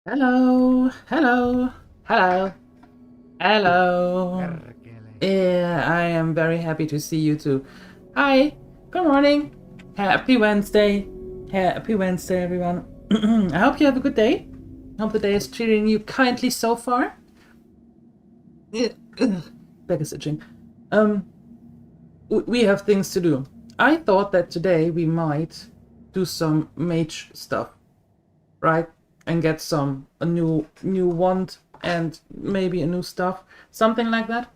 Hello, hello, hello, hello. Yeah, I am very happy to see you too. Hi, good morning. Happy Wednesday. Happy Wednesday, everyone. I hope you have a good day. I hope the day is treating you kindly so far. Back is itching. We have things to do. I thought that today we might do some mage stuff, right? And get a new wand and maybe a new stuff, something like that.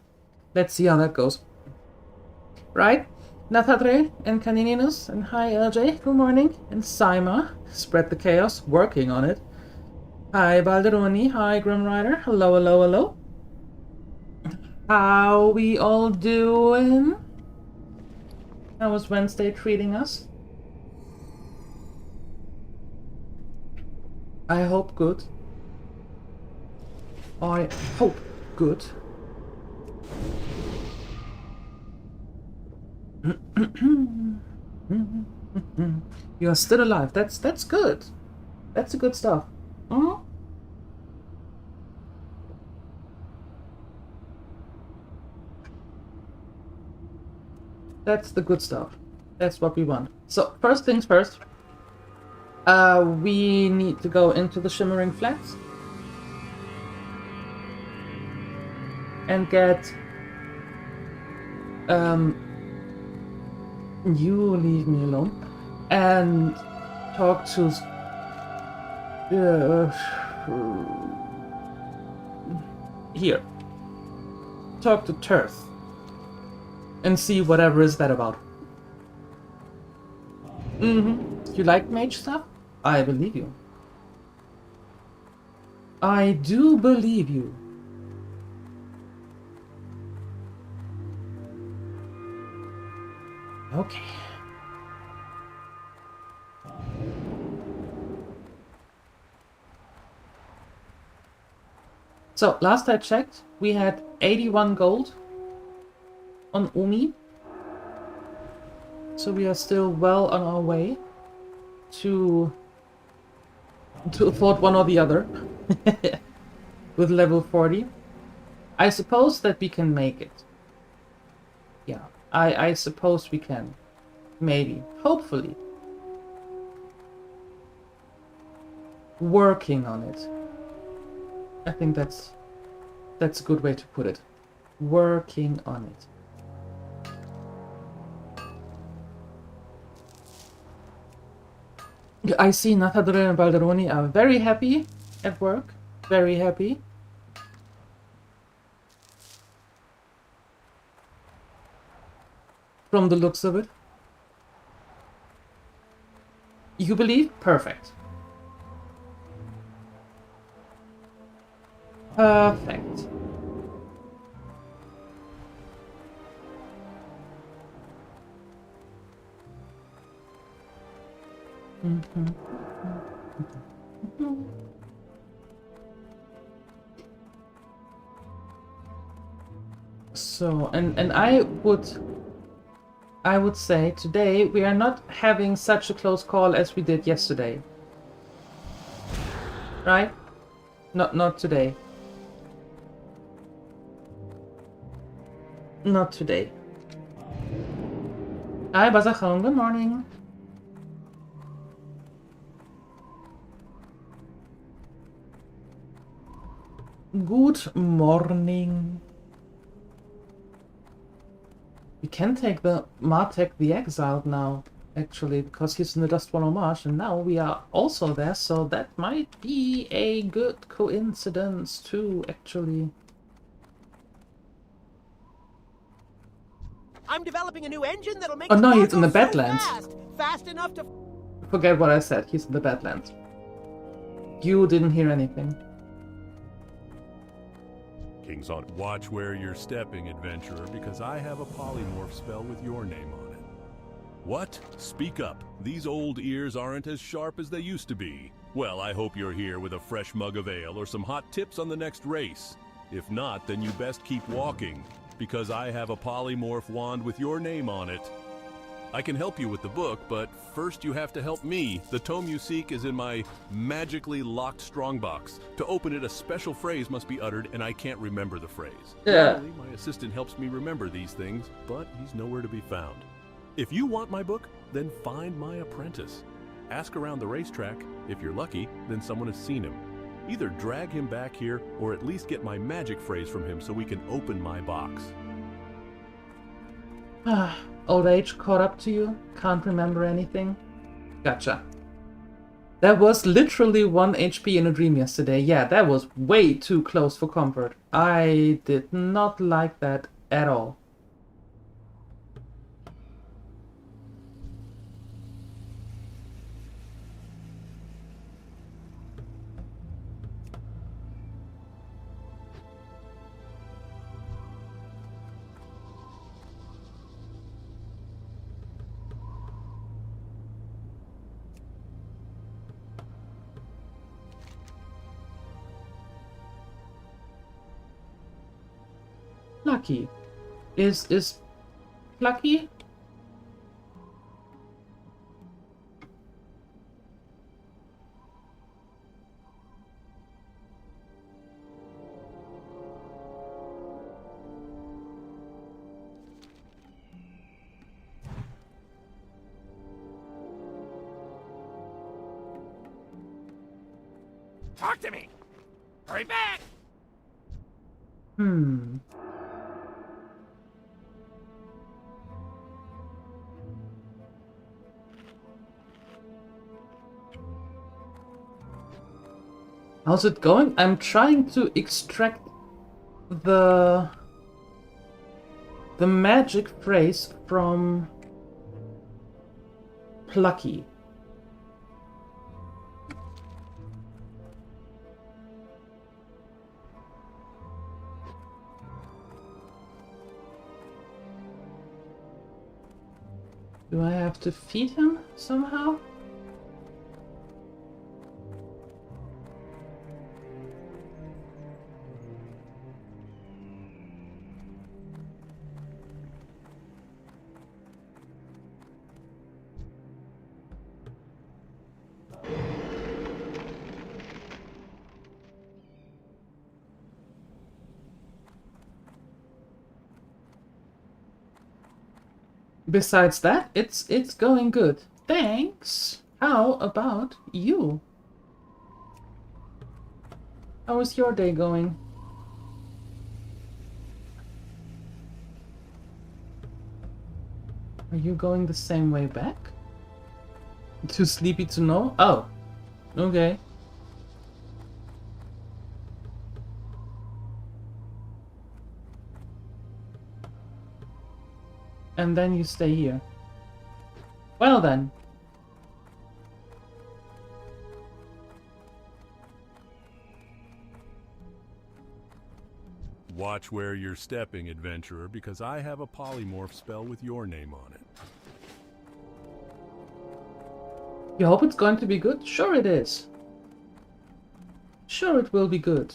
Let's see how that goes. Right? Nathadre and Canininus and hi LJ, good morning. And Saima, spread the chaos, working on it. Hi Balderoni, hi Grim Rider, hello, hello, hello. How we all doing? How was Wednesday treating us? I hope good. I hope good. You are still alive. That's good. That's a good stuff. Mm-hmm. That's the good stuff. That's what we want. So first things first. We need to go into the Shimmering Flats and get you leave me alone and talk to here. Talk to Turth and see whatever is that about. You like mage stuff? I believe you. I do believe you. Okay. So, last I checked, we had 81 gold on Umi. So we are still well on our way to afford one or the other with level 40. I suppose that we can make it. Yeah, I suppose we can. Maybe. Hopefully. Working on it. I think that's a good way to put it. Working on it. I see Nathadre and Balderoni are very happy at work. Very happy. From the looks of it. You believe? Perfect. Perfect. So, and I would say today we are not having such a close call as we did yesterday. Right? Not today. Not today. Hi Bazachon, good morning. Good morning. We can take the Martek the Exiled now, actually, because he's in the Dustborn Homage, and now we are also there, so that might be a good coincidence too, actually. I'm developing a new engine that'll make. Oh no, he's in the Badlands. Fast enough to. Forget what I said. He's in the Badlands. You didn't hear anything. King's on. Watch where you're stepping, adventurer, because I have a polymorph spell with your name on it. What? Speak up. These old ears aren't as sharp as they used to be. Well, I hope you're here with a fresh mug of ale or some hot tips on the next race. If not, then you best keep walking, because I have a polymorph wand with your name on it. I can help you with the book, but first you have to help me. The tome you seek is in my magically locked strongbox. To open it, a special phrase must be uttered, and I can't remember the phrase. Yeah. Normally, my assistant helps me remember these things, but he's nowhere to be found. If you want my book, then find my apprentice. Ask around the racetrack. If you're lucky, then someone has seen him. Either drag him back here, or at least get my magic phrase from him so we can open my box. Old age caught up to you? Can't remember anything? Gotcha. That was literally 1 HP in a dream yesterday. Yeah, that was way too close for comfort. I did not like that at all. Plucky. Is Plucky? Talk to me! Hurry back! How's it going? I'm trying to extract the magic phrase from Plucky. Do I have to feed him somehow? Besides that, it's going good. Thanks. How about you? How is your day going? Are you going the same way back? Too sleepy to know? Oh, okay. And then you stay here. Well then. Watch where you're stepping, adventurer, because I have a polymorph spell with your name on it. You hope it's going to be good? Sure it is. Sure it will be good.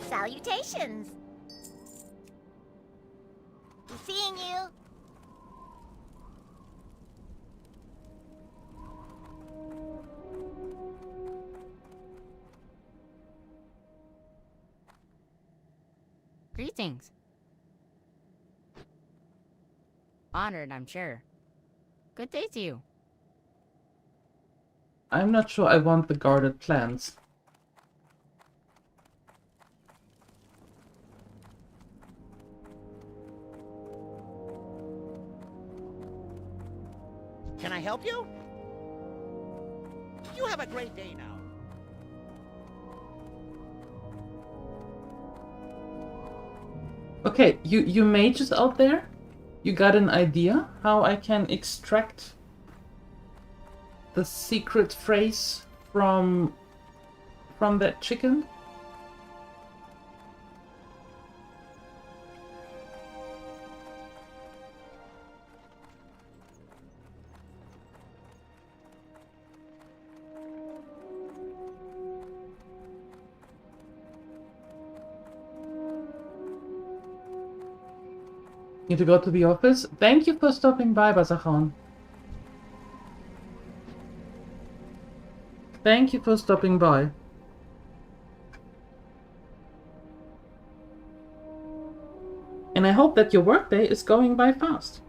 Salutations! Seeing you! Greetings. Honored, I'm sure. Good day to you. I'm not sure I want the guarded plants. Can I help you? You have a great day now. Okay, you mages out there? You got an idea how I can extract the secret phrase from that chicken? Need to go to the office? Thank you for stopping by, Bazachon. Thank you for stopping by. And I hope that your workday is going by fast.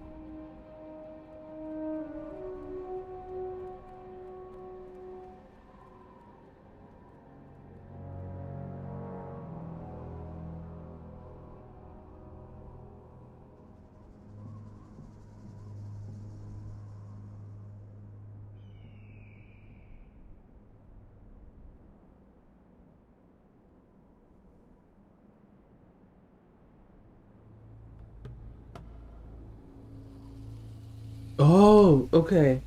Oh, okay.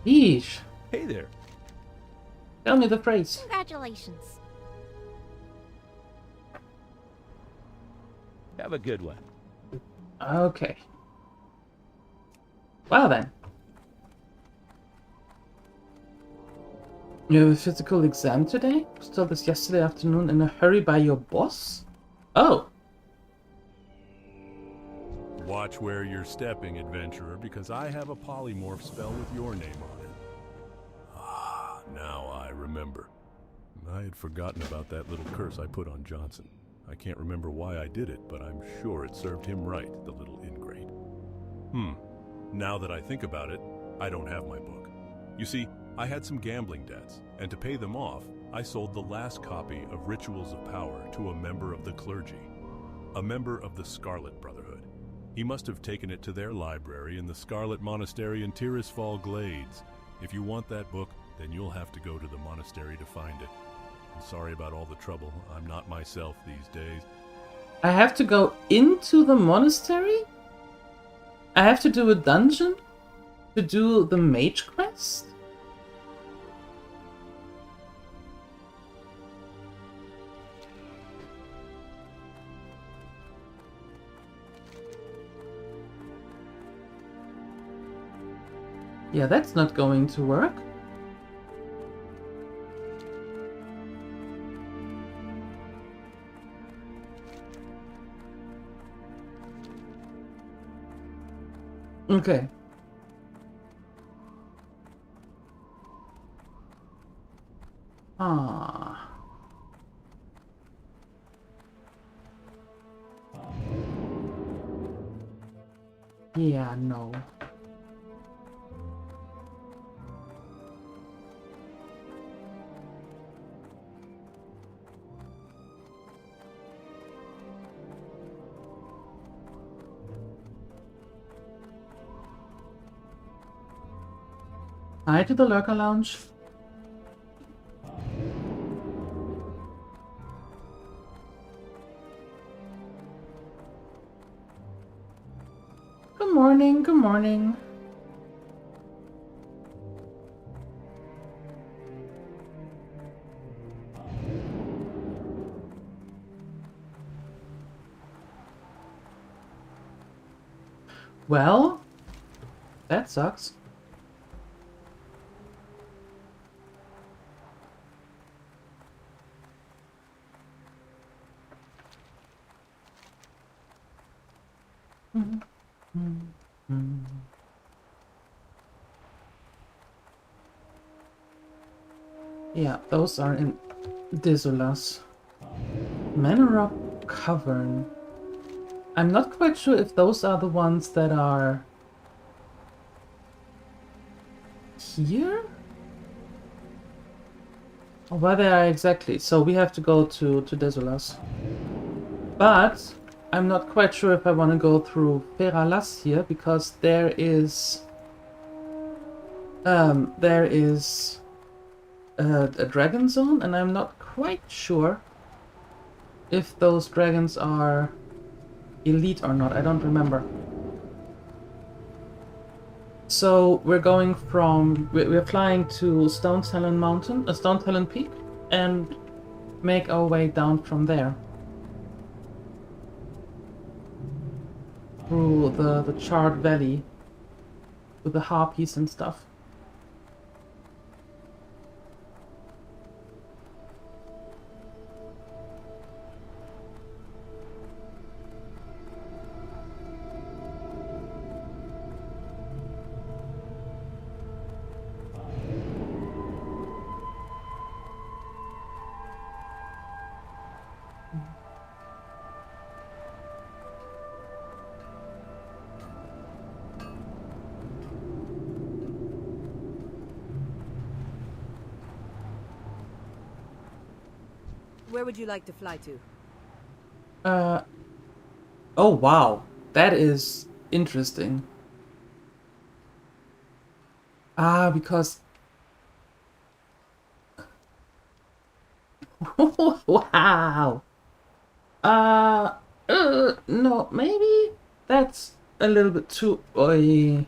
Yeesh. Hey there. Tell me the phrase. Congratulations. Have a good one. Okay. Well then. You have a physical exam today? Still this yesterday afternoon in a hurry by your boss? Oh. Watch where you're stepping, adventurer, because I have a polymorph spell with your name on it. Ah, now I remember. I had forgotten about that little curse I put on Johnson. I can't remember why I did it, but I'm sure it served him right, the little ingrate. Now that I think about it, I don't have my book. You see, I had some gambling debts, and to pay them off, I sold the last copy of Rituals of Power to a member of the clergy, a member of the Scarlet Brotherhood. He must have taken it to their library in the Scarlet Monastery in Tirisfal Glades. If you want that book, then you'll have to go to the monastery to find it. I'm sorry about all the trouble. I'm not myself these days. I have to go into the monastery? I have to do a dungeon? To do the mage quest? Yeah, that's not going to work. Okay. Ah. Yeah, no. Hi to the Lurker Lounge. Good morning, good morning. Well, that sucks. Yeah, those are in Desolas. Manor Cavern. I'm not quite sure if those are the ones that are here? Or where they are exactly. So we have to go to Desolas. But I'm not quite sure if I want to go through Feralas here, because there is a dragon zone, and I'm not quite sure if those dragons are elite or not. I don't remember. So we're going from we're flying to Stone Talon Mountain, Stone Talon Peak, and make our way down from there. through the charred valley with the harpies and stuff. Where would you like to fly to? Oh wow, that is interesting. Because wow. No, maybe that's a little bit too. Oi.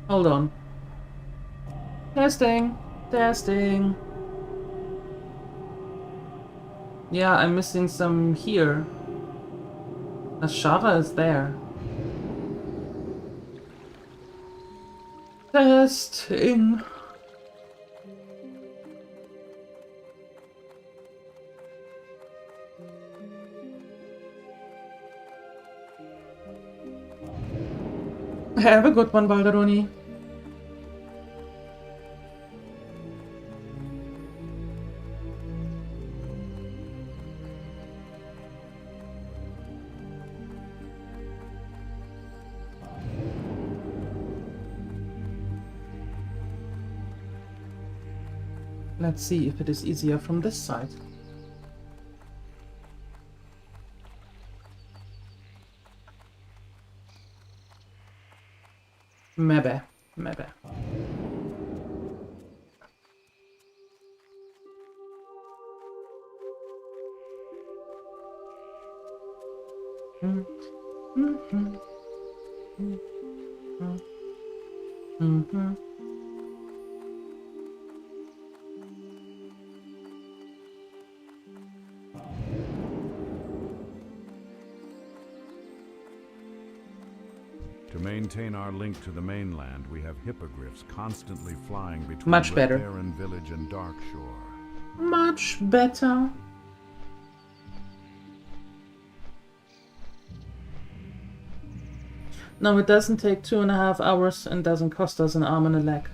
Hold on. Testing. Testing. Yeah, I'm missing some here. A shutter is there. Testing. Have a good one, Balderoni. Let's see if it is easier from this side. Maybe, maybe. To maintain our link to the mainland, we have hippogriffs constantly flying between Much the better. barren village and Darkshore. Much better. No, it doesn't take 2.5 hours and doesn't cost us an arm and a leg.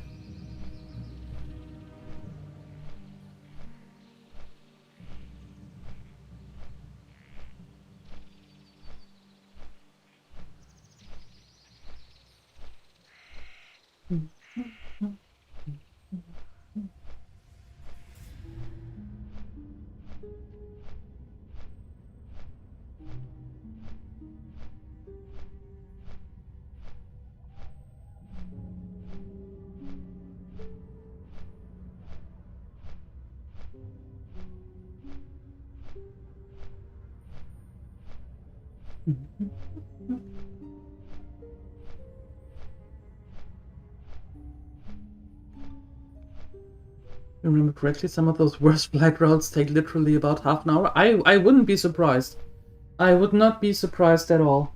If I remember correctly, some of those worst black routes take literally about half an hour. I wouldn't be surprised. I would not be surprised at all.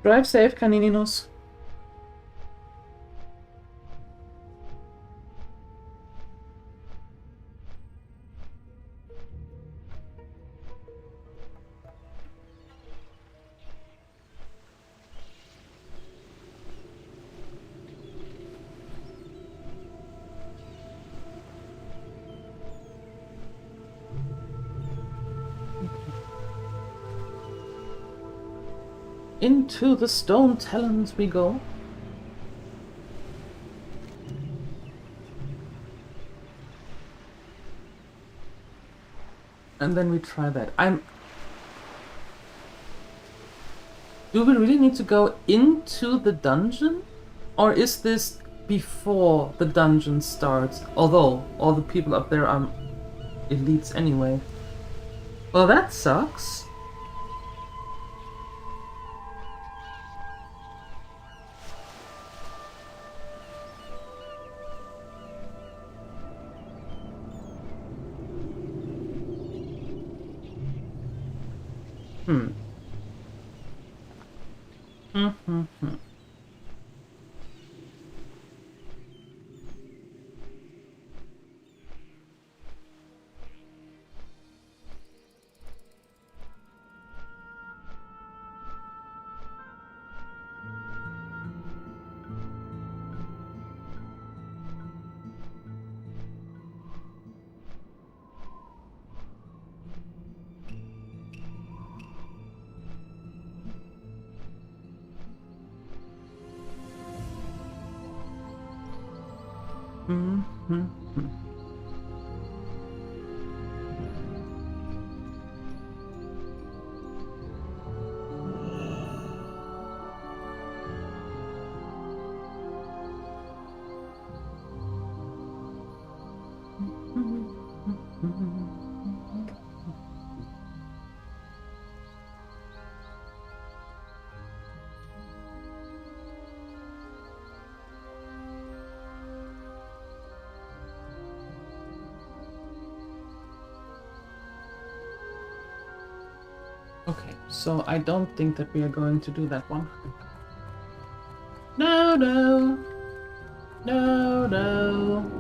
Drive safe, Canininos. Into the stone talons we go. And then we try that. Do we really need to go into the dungeon? Or is this before the dungeon starts? Although, all the people up there are elites anyway. Well, that sucks. Okay, so I don't think that we are going to do that one. No, no. No, no.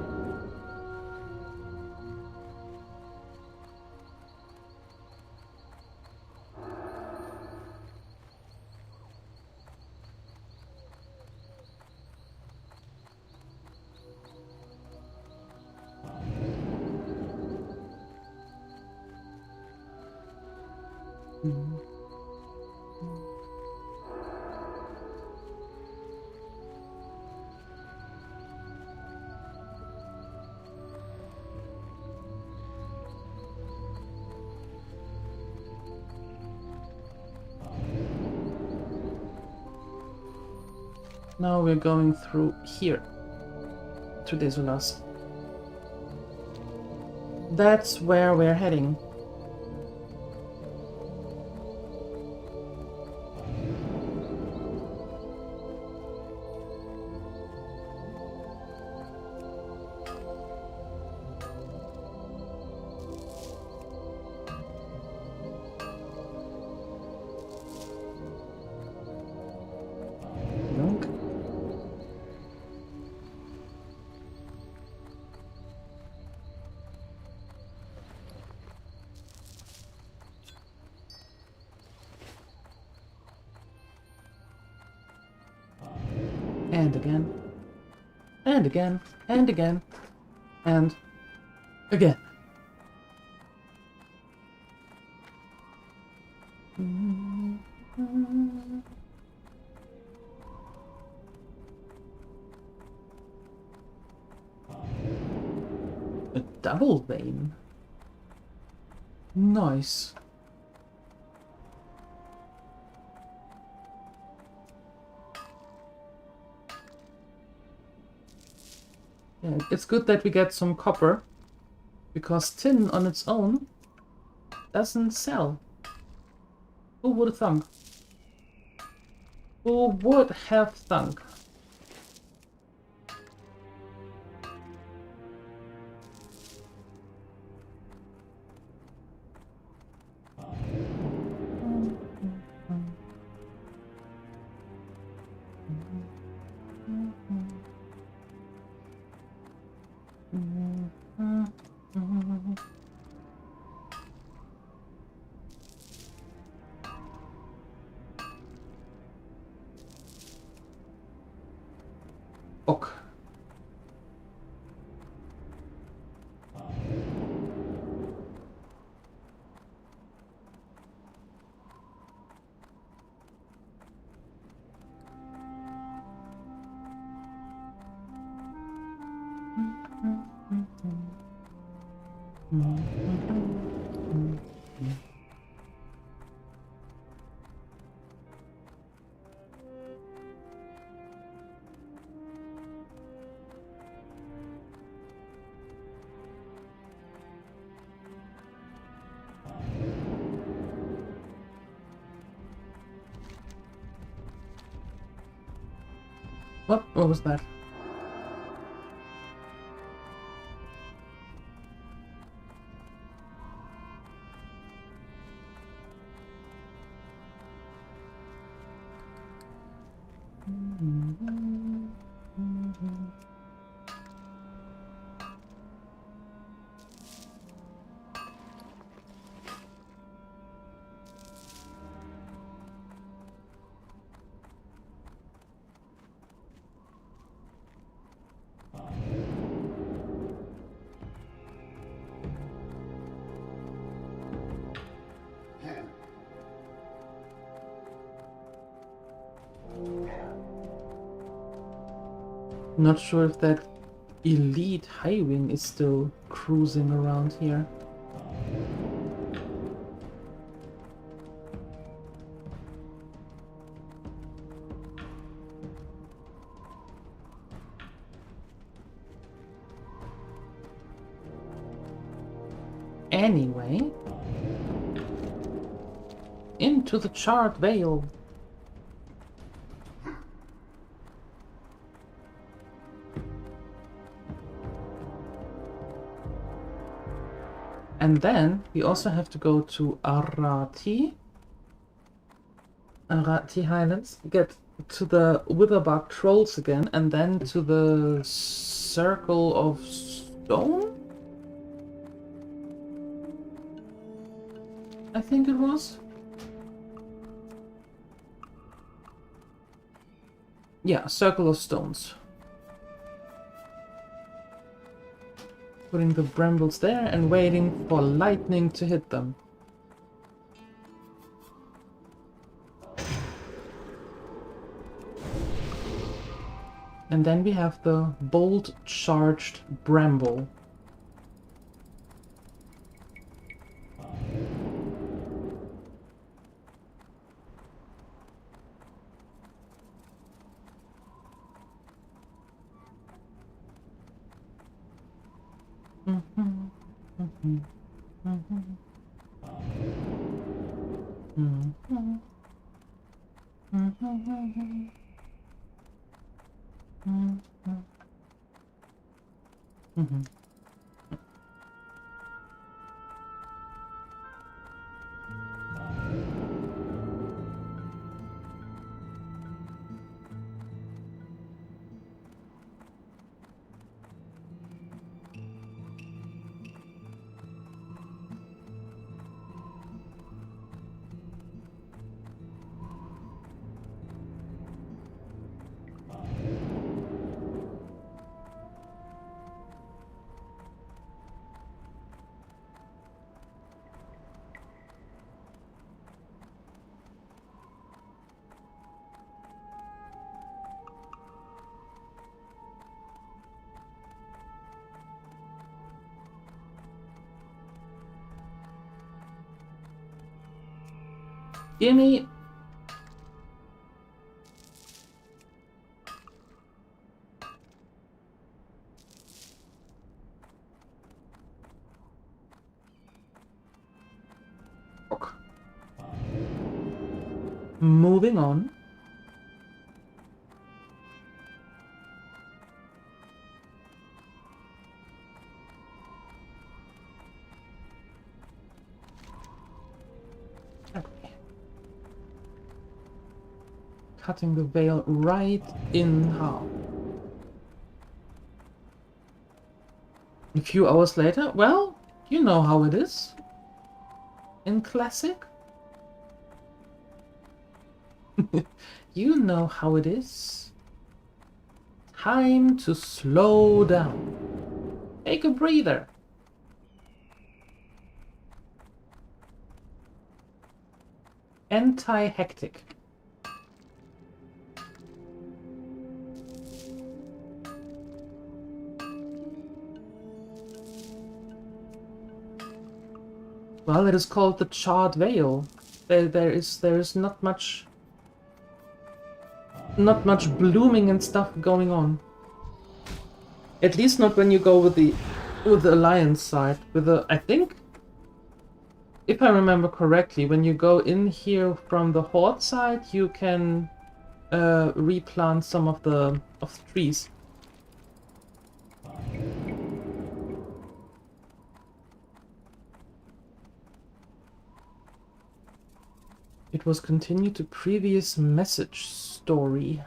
Now we're going through here to Desulas. That's where we're heading. And again, and again, and again, and again. A double vein. Nice. Yeah, it's good that we get some copper, because tin on its own doesn't sell. Who would have thunk? Who would have thunk? Ok. What was that? Not sure if that elite Highwing is still cruising around here. Anyway, into the Charred Vale. And then we also have to go to Arati Highlands, get to the Witherbug Trolls again, and then to the Circle of Stone? I think it was. Yeah, Circle of Stones. Putting the brambles there and waiting for lightning to hit them. And then we have the bolt charged bramble. Gimme. Okay. Moving on. Cutting the veil right in half. A few hours later, well, you know how it is. In Classic. You know how it is. Time to slow down. Take a breather. Anti-hectic. Well, it is called the Charred Vale. There is not much blooming and stuff going on. At least not when you go with the Alliance side. With the, I think, if I remember correctly, when you go in here from the Horde side, you can replant some of the trees. It was continued to previous message story.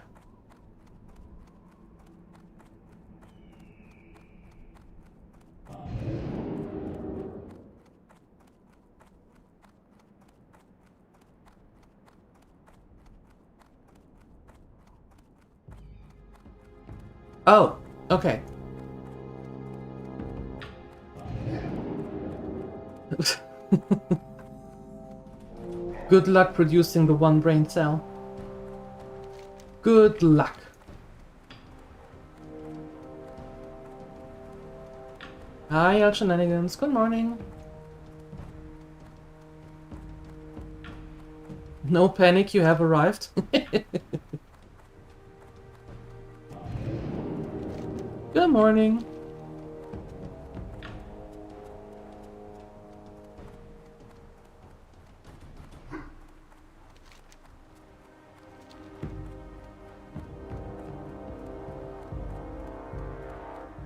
Oh, okay. Good luck producing the one brain cell. Good luck. Hi, El Shenanigans. Good morning. No panic, you have arrived. Good morning.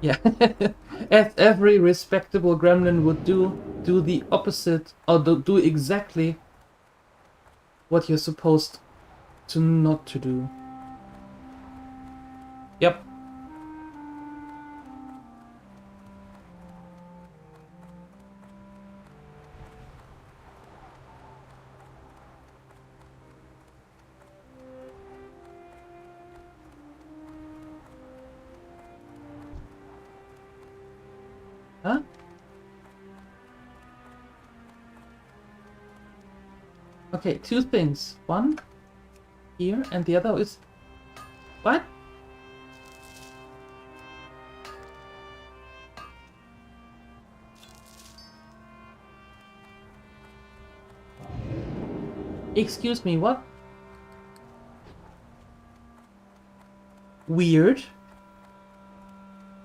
Yeah, as every respectable gremlin would do the opposite, or do exactly what you're supposed to not to do. Yep. Huh? Okay, two things. One here, and the other is... What? Excuse me, what? Weird.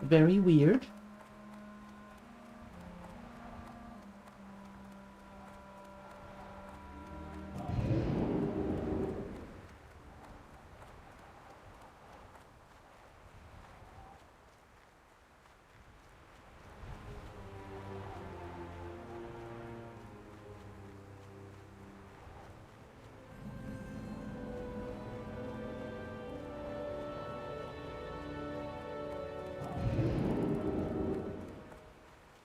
Very weird.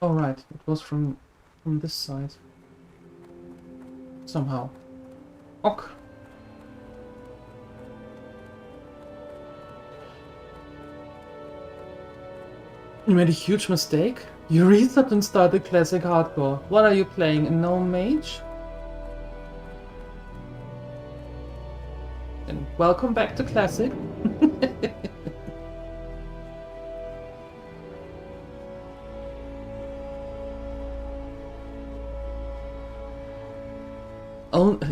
Oh right, it was from this side. Somehow. Ok. You made a huge mistake. You reset and started Classic Hardcore. What are you playing? A Gnome Mage? And welcome back to Classic.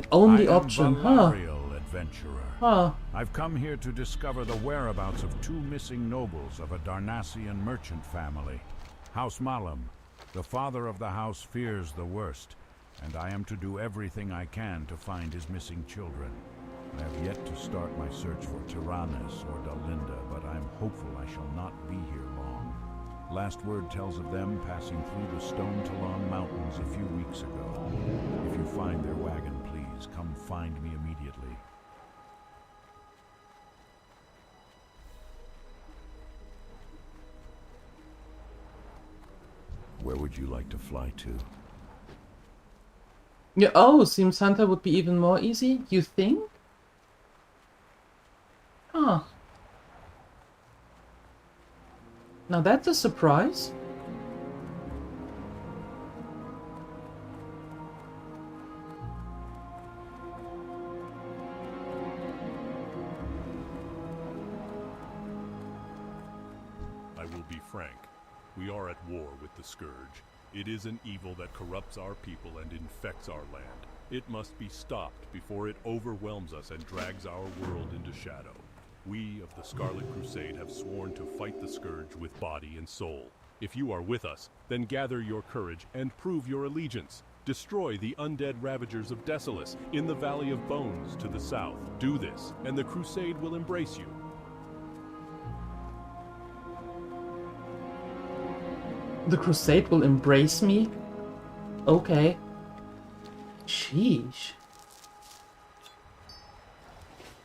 Only option, huh? Adventurer. Huh. I've come here to discover the whereabouts of two missing nobles of a Darnassian merchant family. House Malam. The father of the house fears the worst, and I am to do everything I can to find his missing children. I have yet to start my search for Tyrannus or Dalinda, but I'm hopeful I shall not be here long. Last word tells of them passing through the Stone Talon Mountains a few weeks ago. If you find their wagon, please come find me immediately. would you like to fly to? Yeah, oh, seems Hunter would be even more easy, you think? Huh. Now that's a surprise. I will be frank. We are at war with the Scourge. It is an evil that corrupts our people and infects our land. It must be stopped before it overwhelms us and drags our world into shadow. We of the Scarlet Crusade have sworn to fight the Scourge with body and soul. If you are with us, then gather your courage and prove your allegiance. Destroy the undead ravagers of Desolus in the Valley of Bones to the south. Do this, and the Crusade will embrace you. The Crusade will embrace me? Okay. Sheesh.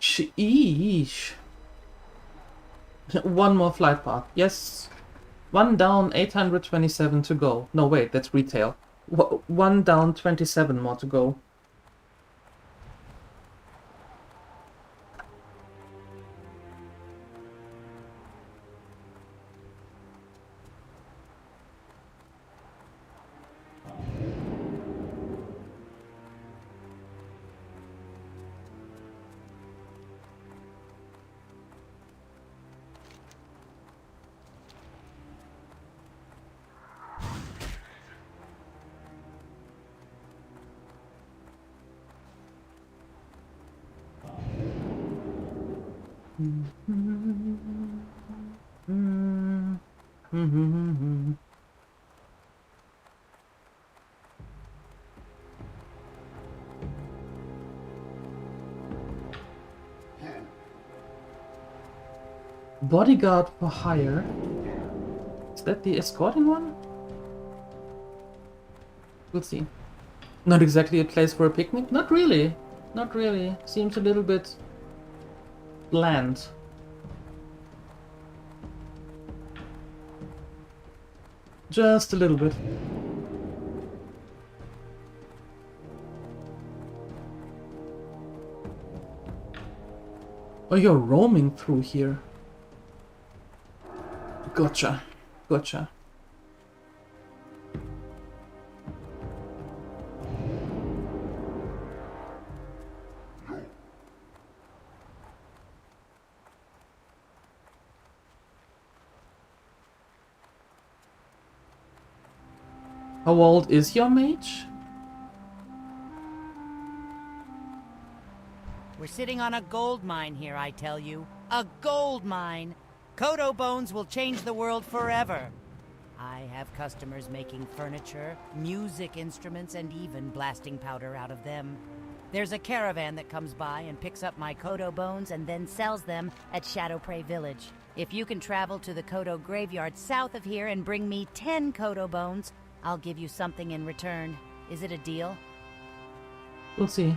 Sheesh. One more flight path. Yes. One down, 827 to go. No, wait, that's retail. One down, 27 more to go. Bodyguard for hire. Is that the escorting one? We'll see. Not exactly a place for a picnic? Not really. Not really. Seems a little bit bland. Just a little bit. Oh, you're roaming through here. Gotcha. Gotcha. How old is your mage? We're sitting on a gold mine here, I tell you. A gold mine! Kodo bones will change the world forever. I have customers making furniture, music instruments, and even blasting powder out of them. There's a caravan that comes by and picks up my Kodo bones and then sells them at Shadowprey Village. If you can travel to the Kodo graveyard south of here and bring me 10 Kodo bones, I'll give you something in return. Is it a deal? We'll see.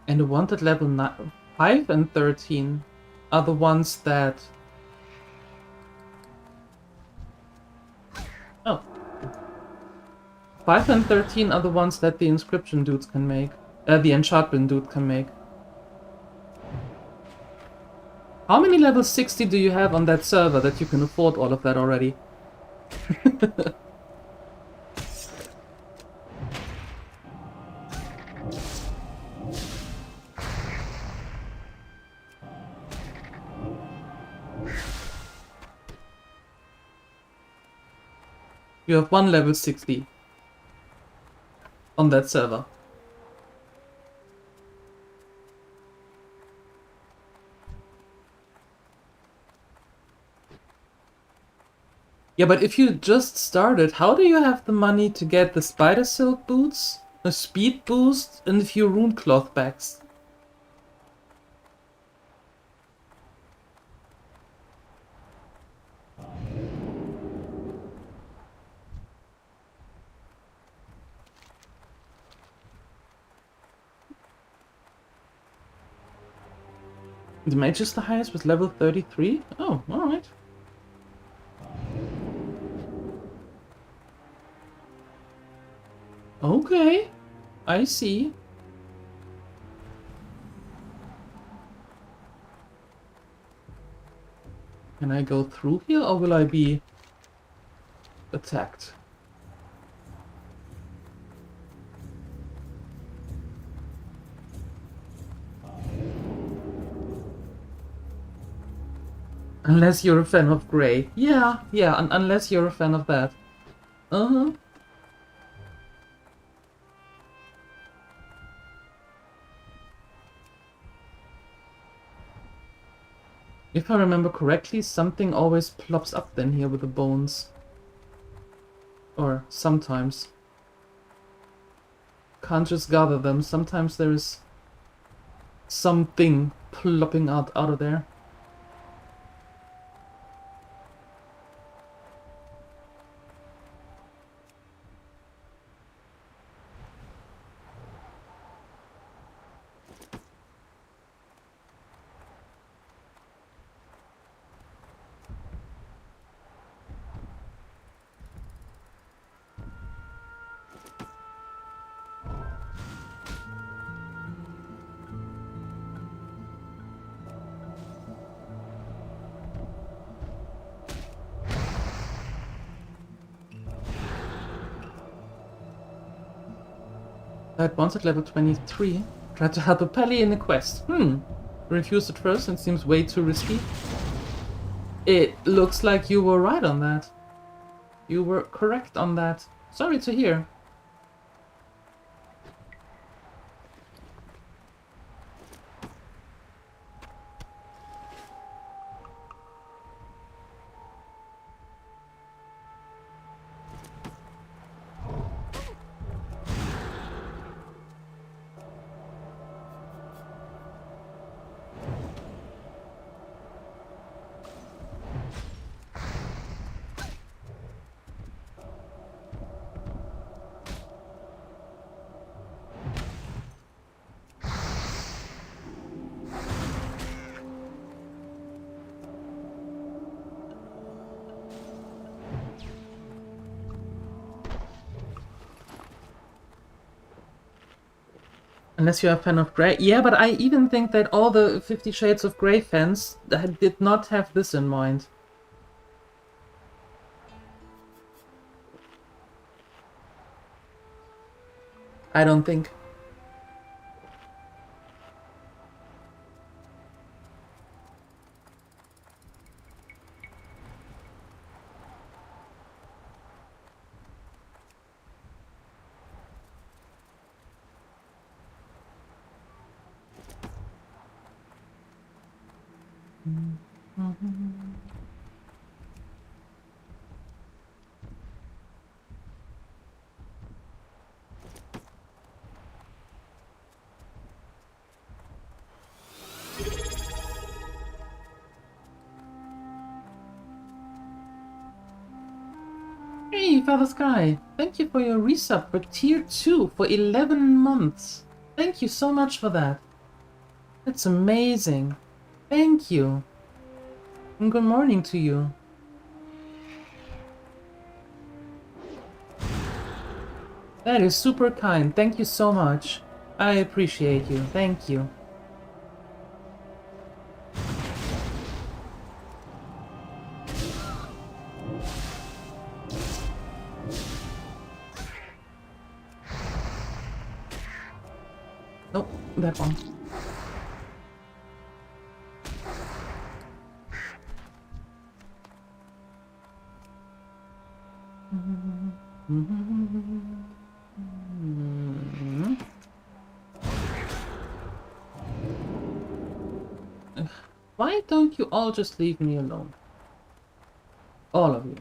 And the wanted level 5 and 13 are the ones that... Oh. 5 and 13 are the ones that the inscription dudes can make. The enchantment dude can make. How many level 60 do you have on that server that you can afford all of that already? You have one level 60 on that server. Yeah, but if you just started, how do you have the money to get the spider silk boots, a speed boost, and a few rune cloth bags? The mage is the highest with level 33? Oh, alright. Okay, I see. Can I go through here or will I be attacked? Unless you're a fan of Grey. Yeah, unless you're a fan of that. Uh-huh. If I remember correctly, something always plops up then here with the bones. Or sometimes. Can't just gather them. Sometimes there is something plopping out of there. Died once at level 23. Tried to help a Pally in a quest. Refused at first and seems way too risky. It looks like you were right on that. You were correct on that. Sorry to hear. Unless you're a fan of Grey. Yeah, but I even think that all the 50 Shades of Grey fans did not have this in mind. I don't think. Hey, Father Sky, thank you for your resub for tier 2 for 11 months. Thank you so much for that. That's amazing. Thank you. And good morning to you. That is super kind. Thank you so much. I appreciate you. Thank you. Nope, that one. Why don't you all just leave me alone? All of you.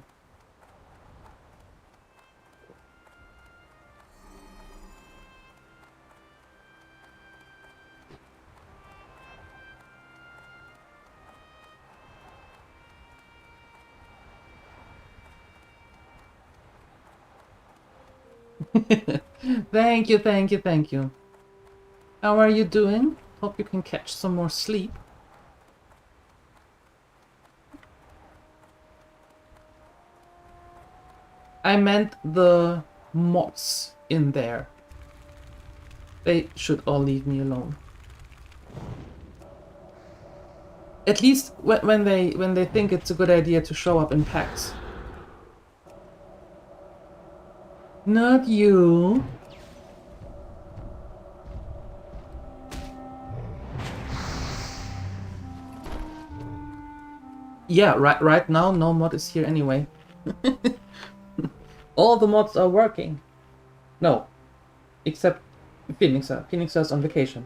Thank you, thank you, thank you. How are you doing? Hope you can catch some more sleep. I meant the mods in there. They should all leave me alone. At least when they think it's a good idea to show up in packs. Not you. Yeah, right now no mod is here anyway. All the mods are working. No, except Phoenixa. Phoenixa's on vacation.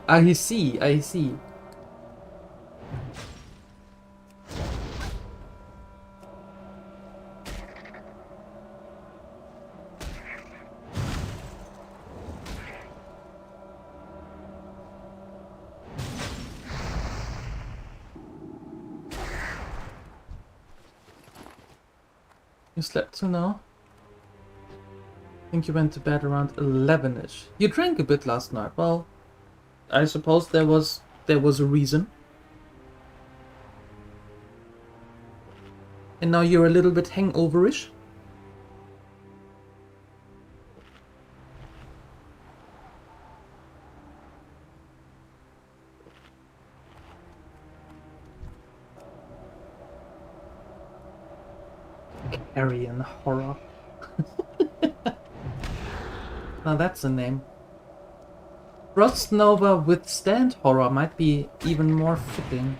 I see, I see. You slept till now? I think you went to bed around 11ish. You drank a bit last night. Well, I suppose there was a reason. And now you're a little bit hangoverish. Carrion horror. Now that's a name. Frost Nova Withstand Horror might be even more fitting.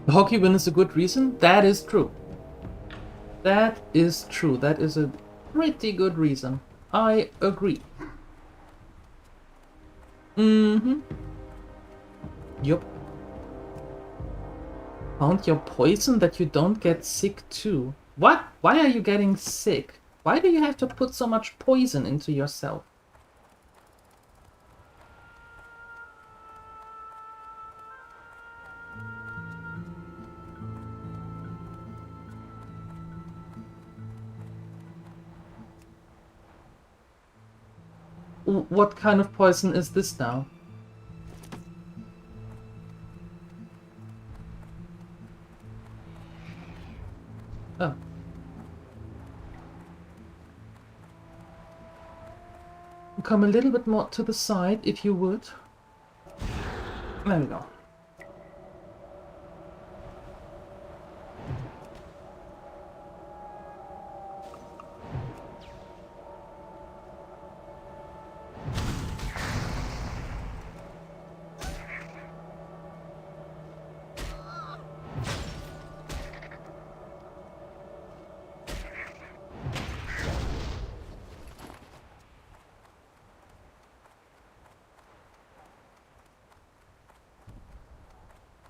The hockey win is a good reason? That is true. That is true. That is a pretty good reason. I agree. Mm-hmm. Yup. Found your poison that you don't get sick too. What? Why are you getting sick? Why do you have to put so much poison into yourself? What kind of poison is this now? Oh. Come a little bit more to the side, if you would. There we go.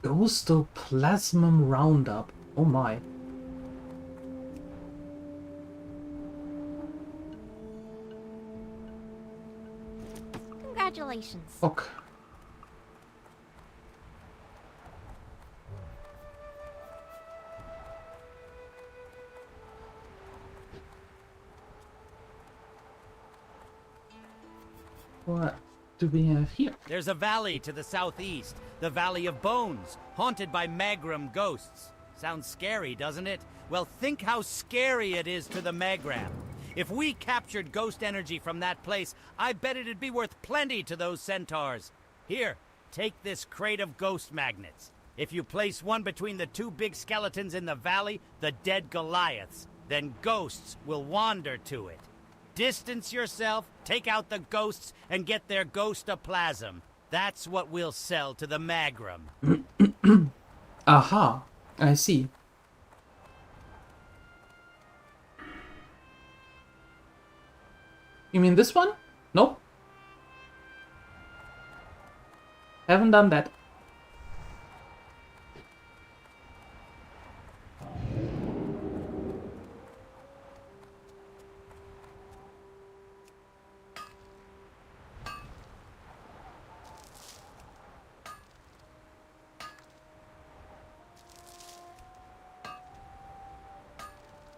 Ghostoplasmum Roundup. Oh my. Congratulations. Okay. What do we have here? There's a valley to the southeast, the Valley of Bones, haunted by Magram ghosts. Sounds scary, doesn't it? Well, think how scary it is to the Magram. If we captured ghost energy from that place, I bet it'd be worth plenty to those centaurs. Here, take this crate of ghost magnets. If you place one between the two big skeletons in the valley, the dead Goliaths, then ghosts will wander to it. Distance yourself, take out the ghosts, and get their ghostoplasm. That's what we'll sell to the Magrum. Aha, I see. You mean this one? Nope. Haven't done that.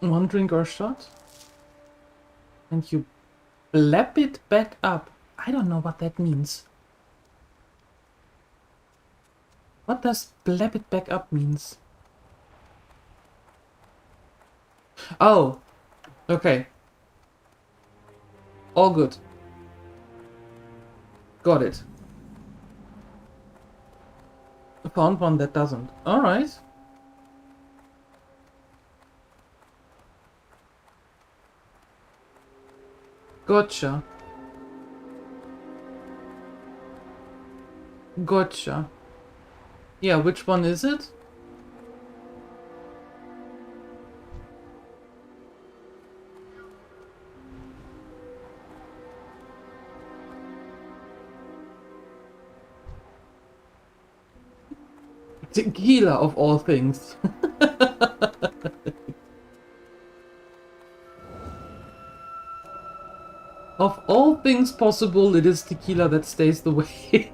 One drink or shot? And you blab it back up. I don't know what that means. What does blab it back up means? Oh, okay. All good. Got it. Found one that doesn't. Alright. Gotcha. Gotcha. Yeah, which one is it? Tequila of all things. Of all things possible, it is tequila that stays the way.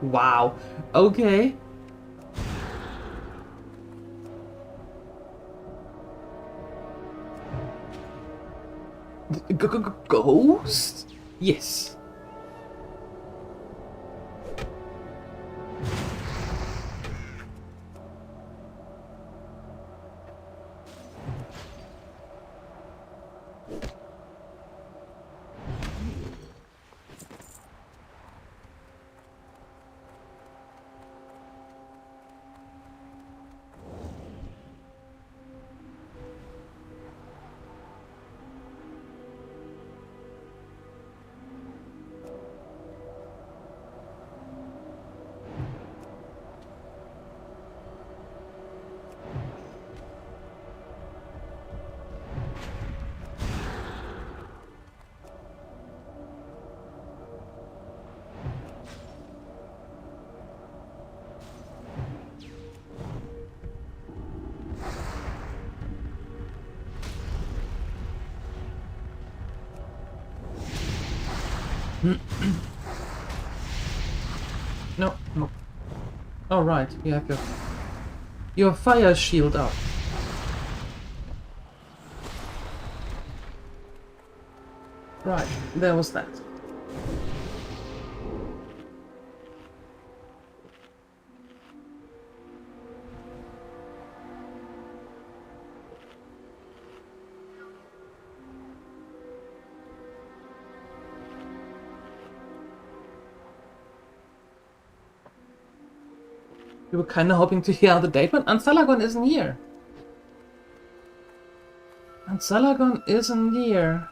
Wow. Okay. Ghost? Yes. No, no. Oh, right. You have your fire shield up. Right, there was that. We were kind of hoping to hear the date, but Ansalagon isn't here. Ansalagon isn't here.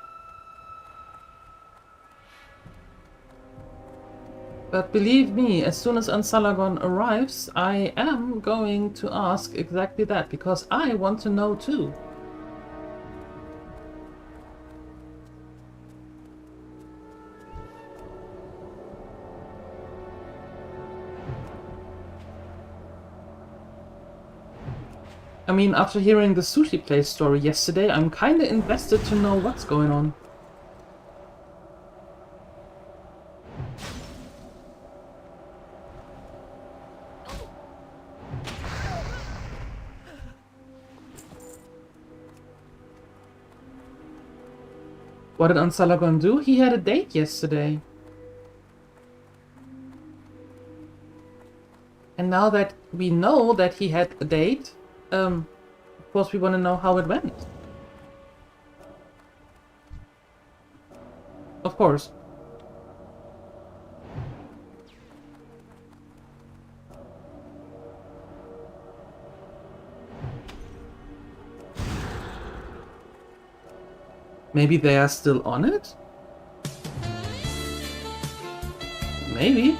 But believe me, as soon as Ansalagon arrives, I am going to ask exactly that, because I want to know too. I mean, after hearing the sushi place story yesterday, I'm kinda invested to know what's going on. What did Ansalagon do? He had a date yesterday. And now that we know that he had a date, of course we want to know how it went. Of course. Maybe they are still on it? Maybe.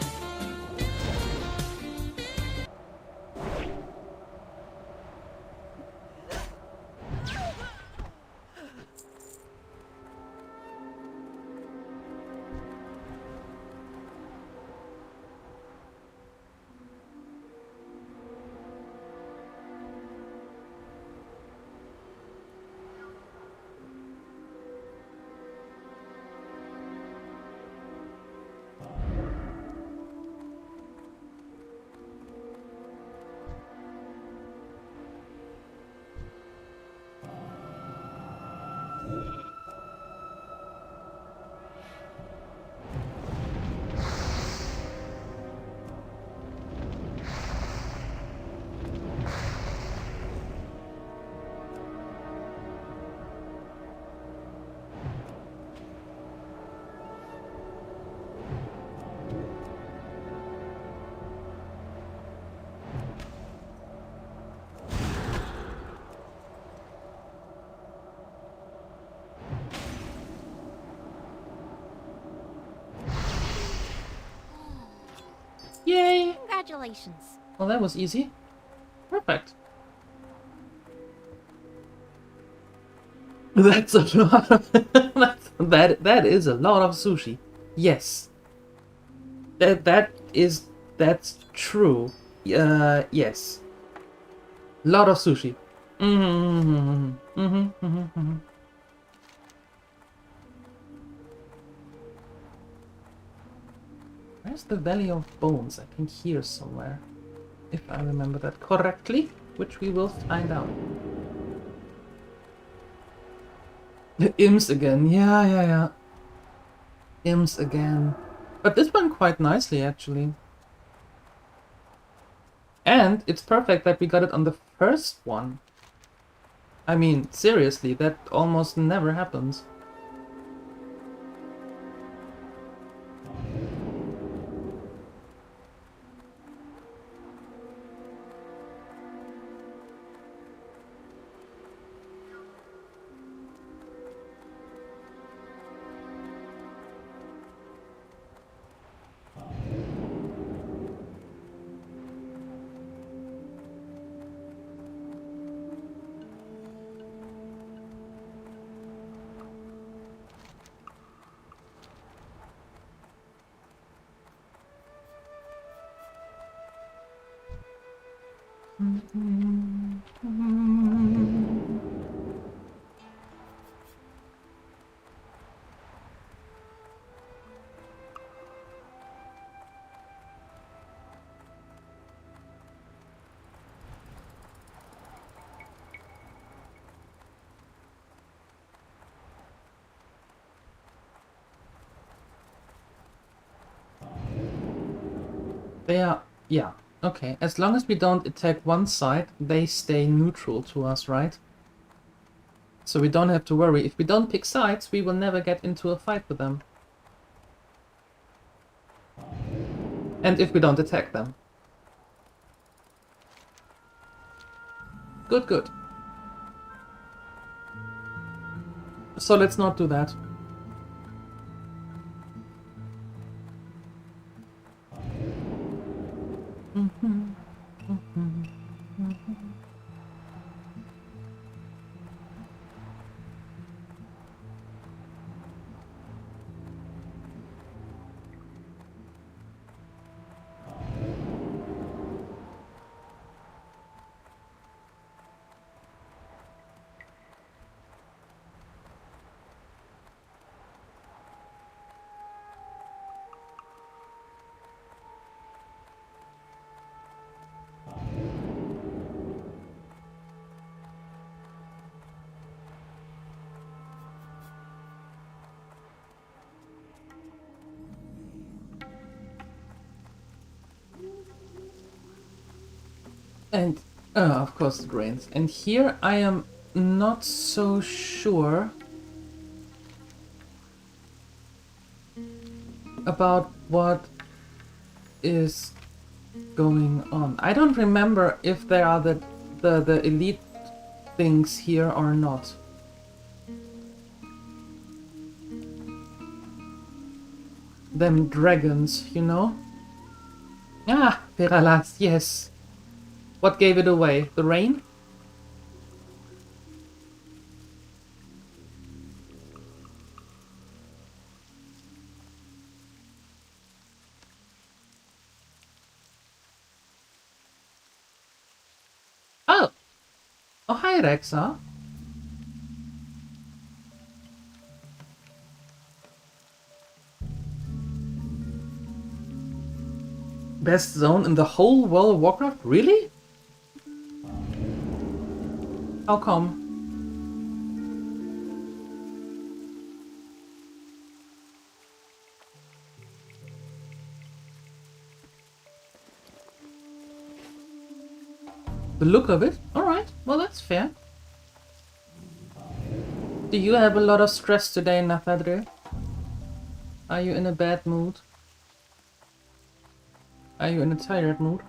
Yay! Congratulations. Well, that was easy. Perfect. That's a lot of that is a lot of sushi. Yes. That's true. Yes. Lot of sushi. Where's the Valley of Bones? I think here somewhere. If I remember that correctly, which we will find out. The imps again. Yeah. Imps again. But this went quite nicely, actually. And it's perfect that we got it on the first one. I mean, seriously, that almost never happens. They are, yeah, okay. As long as we don't attack one side, they stay neutral to us, right? So we don't have to worry. If we don't pick sides, we will never get into a fight with them. And if we don't attack them. Good, good. So let's not do that. And, of course it rains. And here I am not so sure about what is going on. I don't remember if there are the elite things here or not. them dragons, you know? Ah, Peralas, yes. What gave it away? The rain? Oh! Oh, hi, Rexa. Best zone in the whole World of Warcraft? Really? How come? The look of it? Alright, well that's fair. Do you have a lot of stress today, Nathadre? Are you in a bad mood? Are you in a tired mood?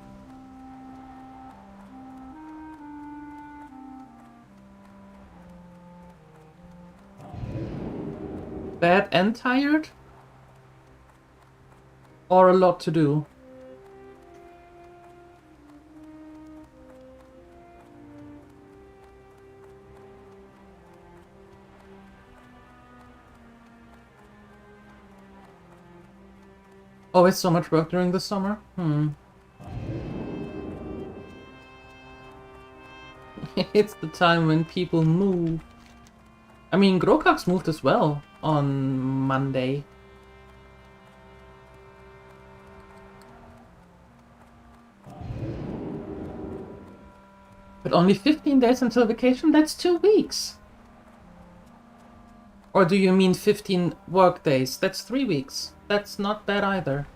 Bad and tired? Or a lot to do? Always so much work during the summer? It's the time when people move. I mean, Grokax moved as well on Monday. But only 15 days until vacation? That's 2 weeks. Or do you mean 15 work days? That's 3 weeks. That's not bad either.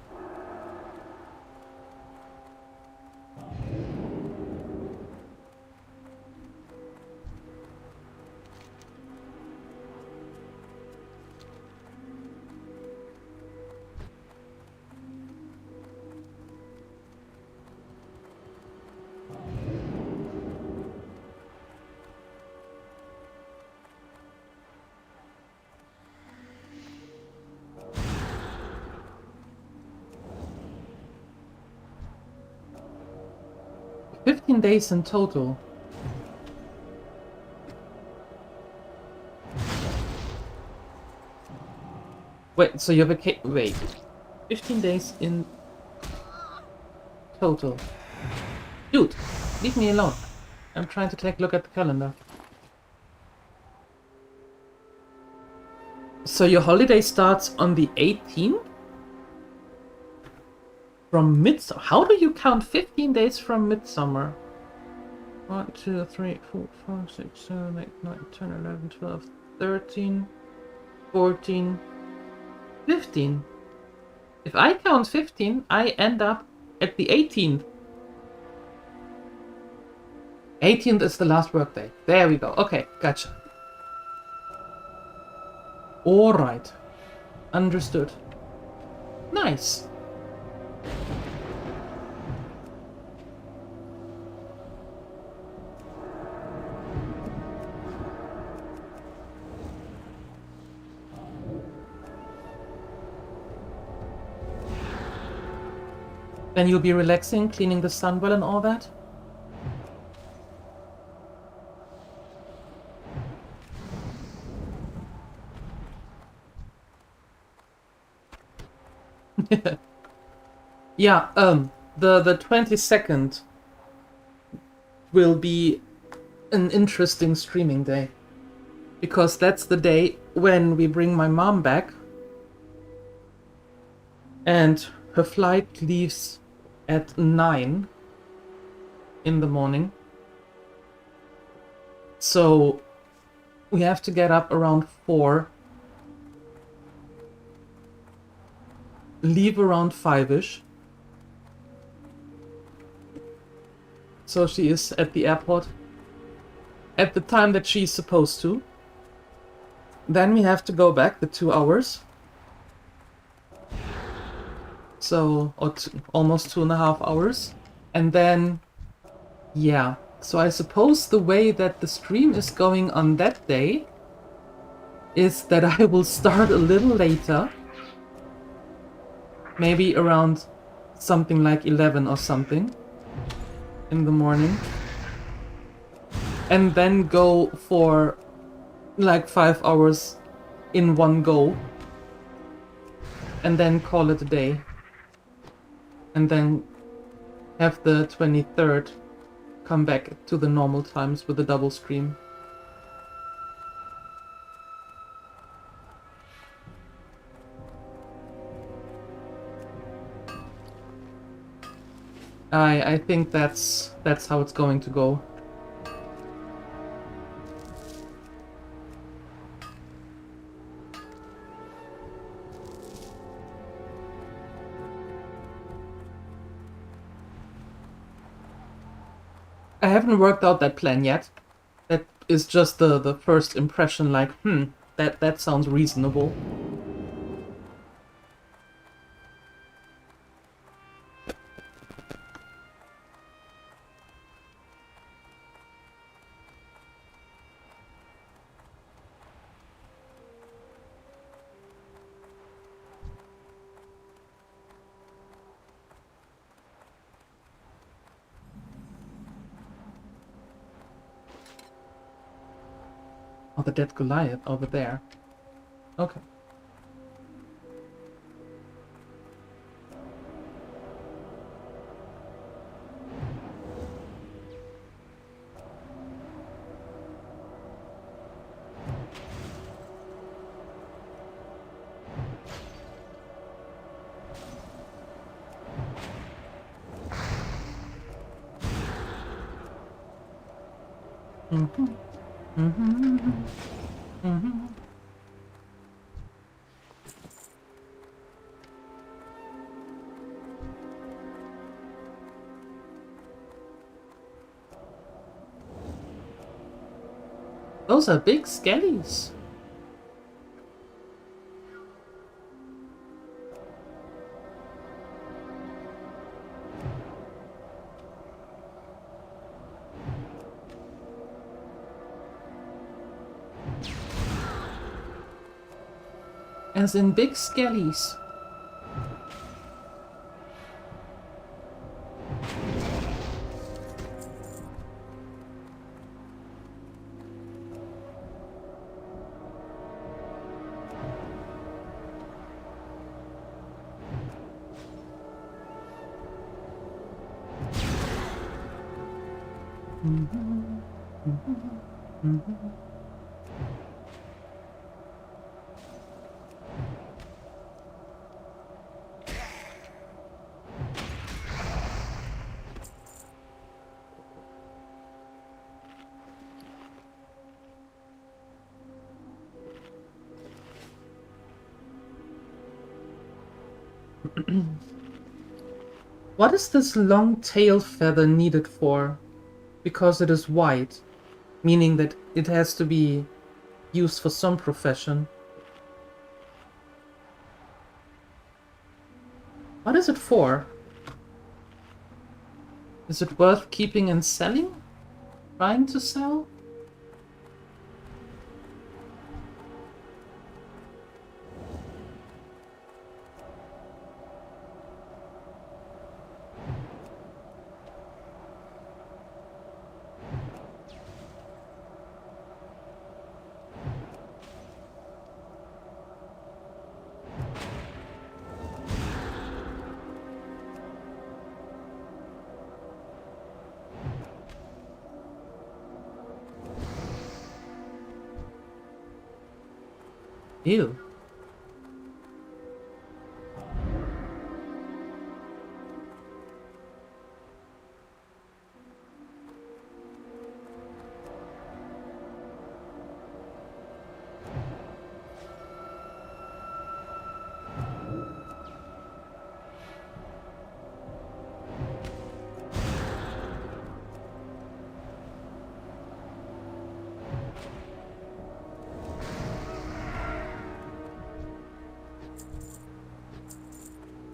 Days in total. Wait, so you have a wait. 15 days in total. Dude, leave me alone. I'm trying to take a look at the calendar. So your holiday starts on the 18th? From midsummer? How do you count 15 days from midsummer? 1, 2, 3, 4, 5, 6, 7, 8, 9, 10, 11, 12, 13, 14, 15. If I count 15, I end up at the 18th. 18th is the last workday. There we go. Okay, gotcha. Alright. Understood. Nice. Then you'll be relaxing, cleaning the sunwell and all that? Yeah, the 22nd will be an interesting streaming day. Because that's the day when we bring my mom back. And her flight leaves at 9 in the morning. So we have to get up around 4. Leave around 5-ish. So she is at the airport at the time that she's supposed to. Then we have to go back the 2 hours. So, or almost 2.5 hours. And then, yeah. So I suppose the way that the stream is going on that day is that I will start a little later. maybe around something like 11 or something in the morning. And then go for like 5 hours in one go. And then call it a day. And then have the 23rd come back to the normal times with a double stream. I think that's how it's going to go. I haven't worked out that plan yet. That is just the first impression, like, that sounds reasonable. Oh, the dead Goliath over there. Okay. Those are big skellies. As in big skellies. What is this long tail feather needed for? Because it is white, meaning that it has to be used for some profession. What is it for? Is it worth keeping and selling? Trying to sell? Ew.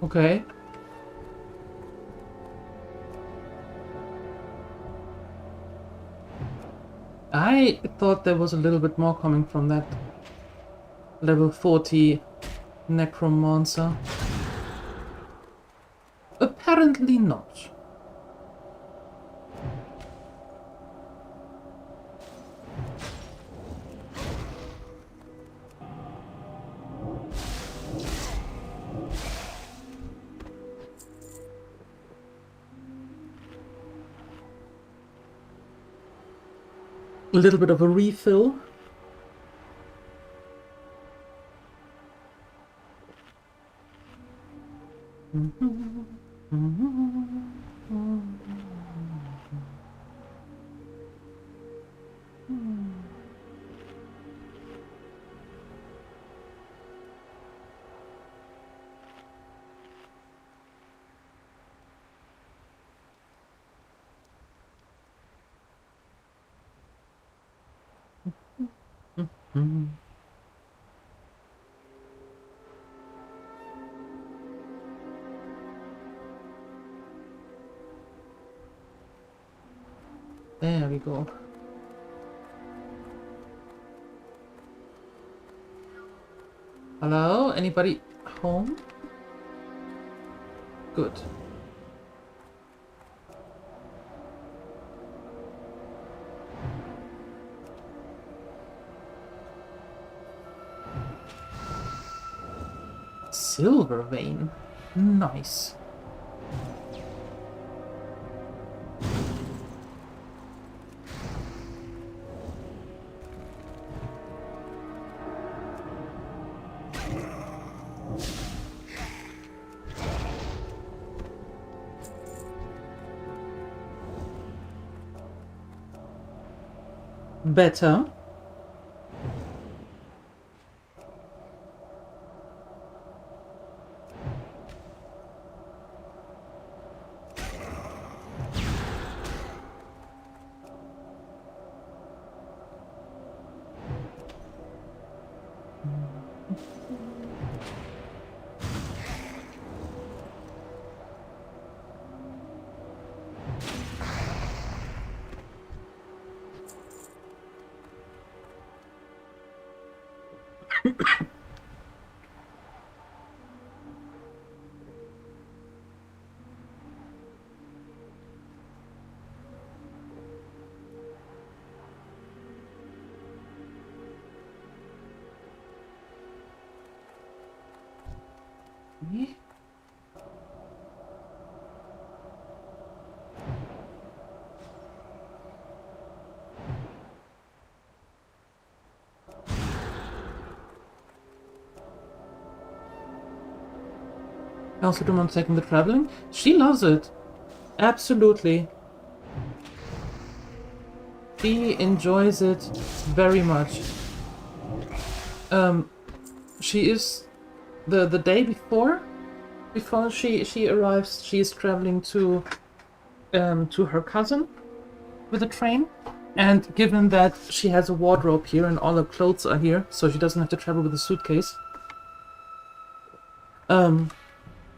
Okay. I thought there was a little bit more coming from that level 40 necromancer. Apparently not. A little bit of a refill. There we go. Hello? Anybody home? Good. Silver vein. Nice. Better. I also don't mind taking the traveling. She loves it. Absolutely. She enjoys it very much. She is the day before she arrives, she is traveling to her cousin with a train. And given that she has a wardrobe here and all her clothes are here, so she doesn't have to travel with a suitcase.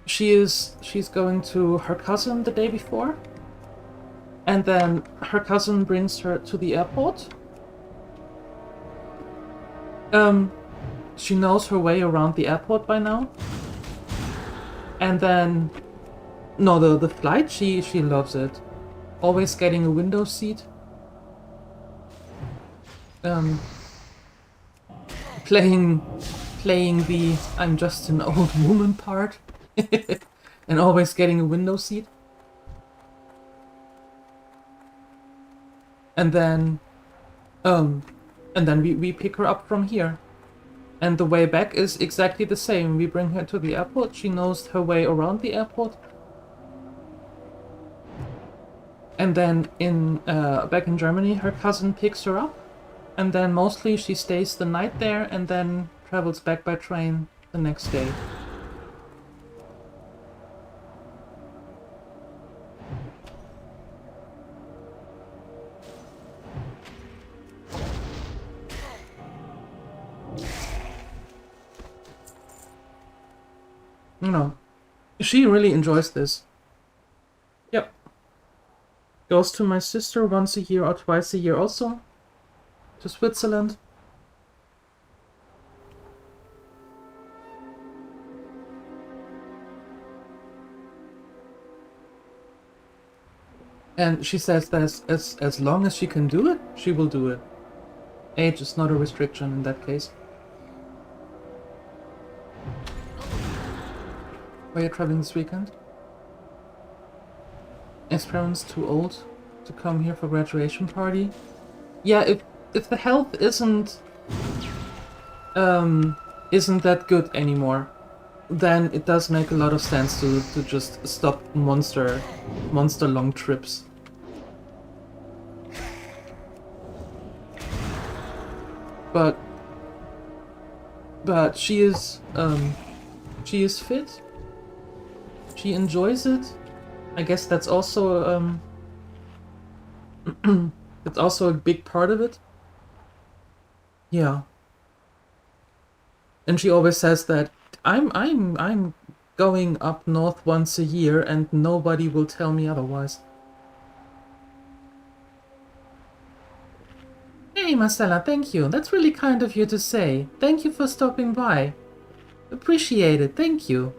She's going to her cousin the day before, and then her cousin brings her to the airport. She knows her way around the airport by now. And then the flight, she loves it. Always getting a window seat. Playing the I'm just an old woman part. And always getting a window seat. And then we pick her up from here. And the way back is exactly the same. We bring her to the airport. She knows her way around the airport. And then back in Germany, her cousin picks her up. And then mostly she stays the night there and then travels back by train the next day. No, she really enjoys this. Yep. Goes to my sister once a year or twice a year also. To Switzerland. And she says that as long as she can do it, she will do it. Age is not a restriction in that case. Where are you traveling this weekend? Is parents too old to come here for graduation party? Yeah, if the health isn't that good anymore, then it does make a lot of sense to just stop monster long trips. But she is fit. She enjoys it. I guess that's also it's also a big part of it. Yeah. And she always says that I'm going up north once a year and nobody will tell me otherwise. Hey Marcella, thank you. That's really kind of you to say. Thank you for stopping by. Appreciate it, thank you.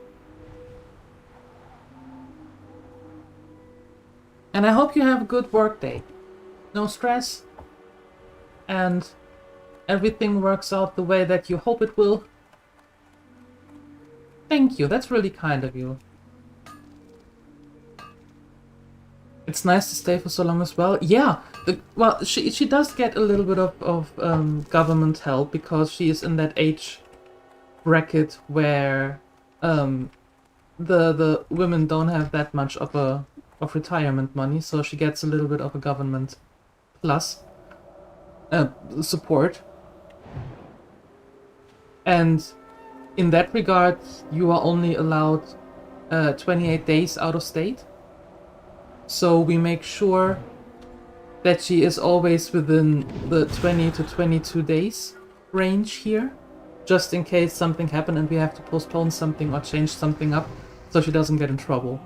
And I hope you have a good work day. No stress. And everything works out the way that you hope it will. Thank you, that's really kind of you. It's nice to stay for so long as well. Yeah, well, she does get a little bit of government help because she is in that age bracket where the women don't have that much of retirement money, so she gets a little bit of a government plus support. And in that regard, you are only allowed 28 days out of state. So we make sure that she is always within the 20 to 22 days range here, just in case something happened and we have to postpone something or change something up, so she doesn't get in trouble.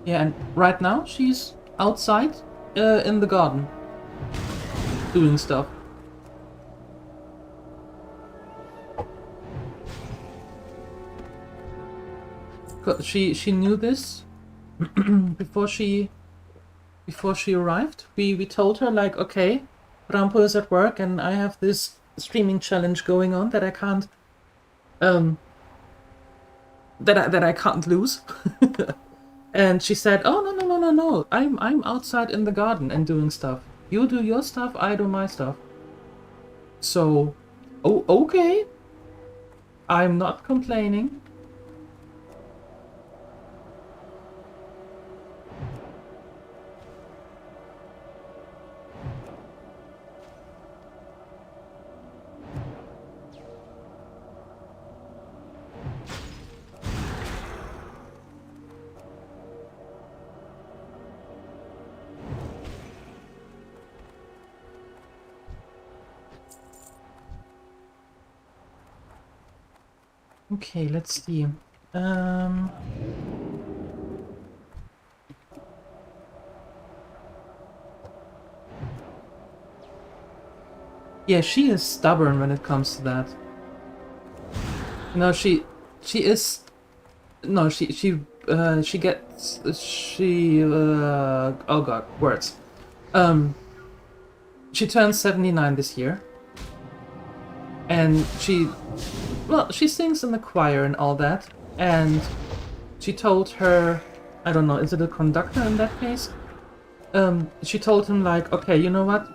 Yeah, and right now she's outside in the garden doing stuff. She knew this before she arrived. We told her like, okay, Rampo is at work and I have this streaming challenge going on that I can't that I can't lose. And she said, "Oh no! I'm outside in the garden and doing stuff. You do your stuff, I do my stuff." So, oh okay. I'm not complaining. Okay, let's see. Yeah, she is stubborn when it comes to that. No, she is. No, she gets oh god, words. She turns 79 this year. And she sings in the choir and all that, and she told her, I don't know, is it a conductor in that case? She told him like, okay, you know what,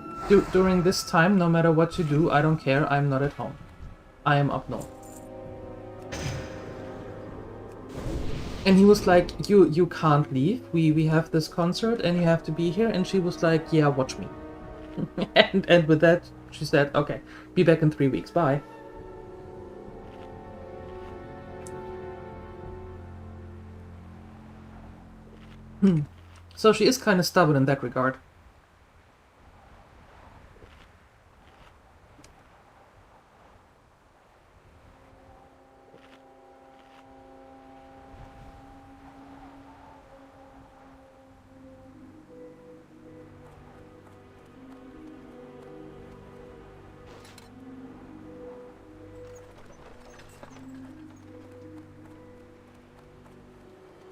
during this time, no matter what you do, I don't care, I'm not at home. I am up north. And he was like, you can't leave, we have this concert and you have to be here, and she was like, yeah, watch me. and with that, she said, okay, be back in 3 weeks, bye. So she is kind of stubborn in that regard.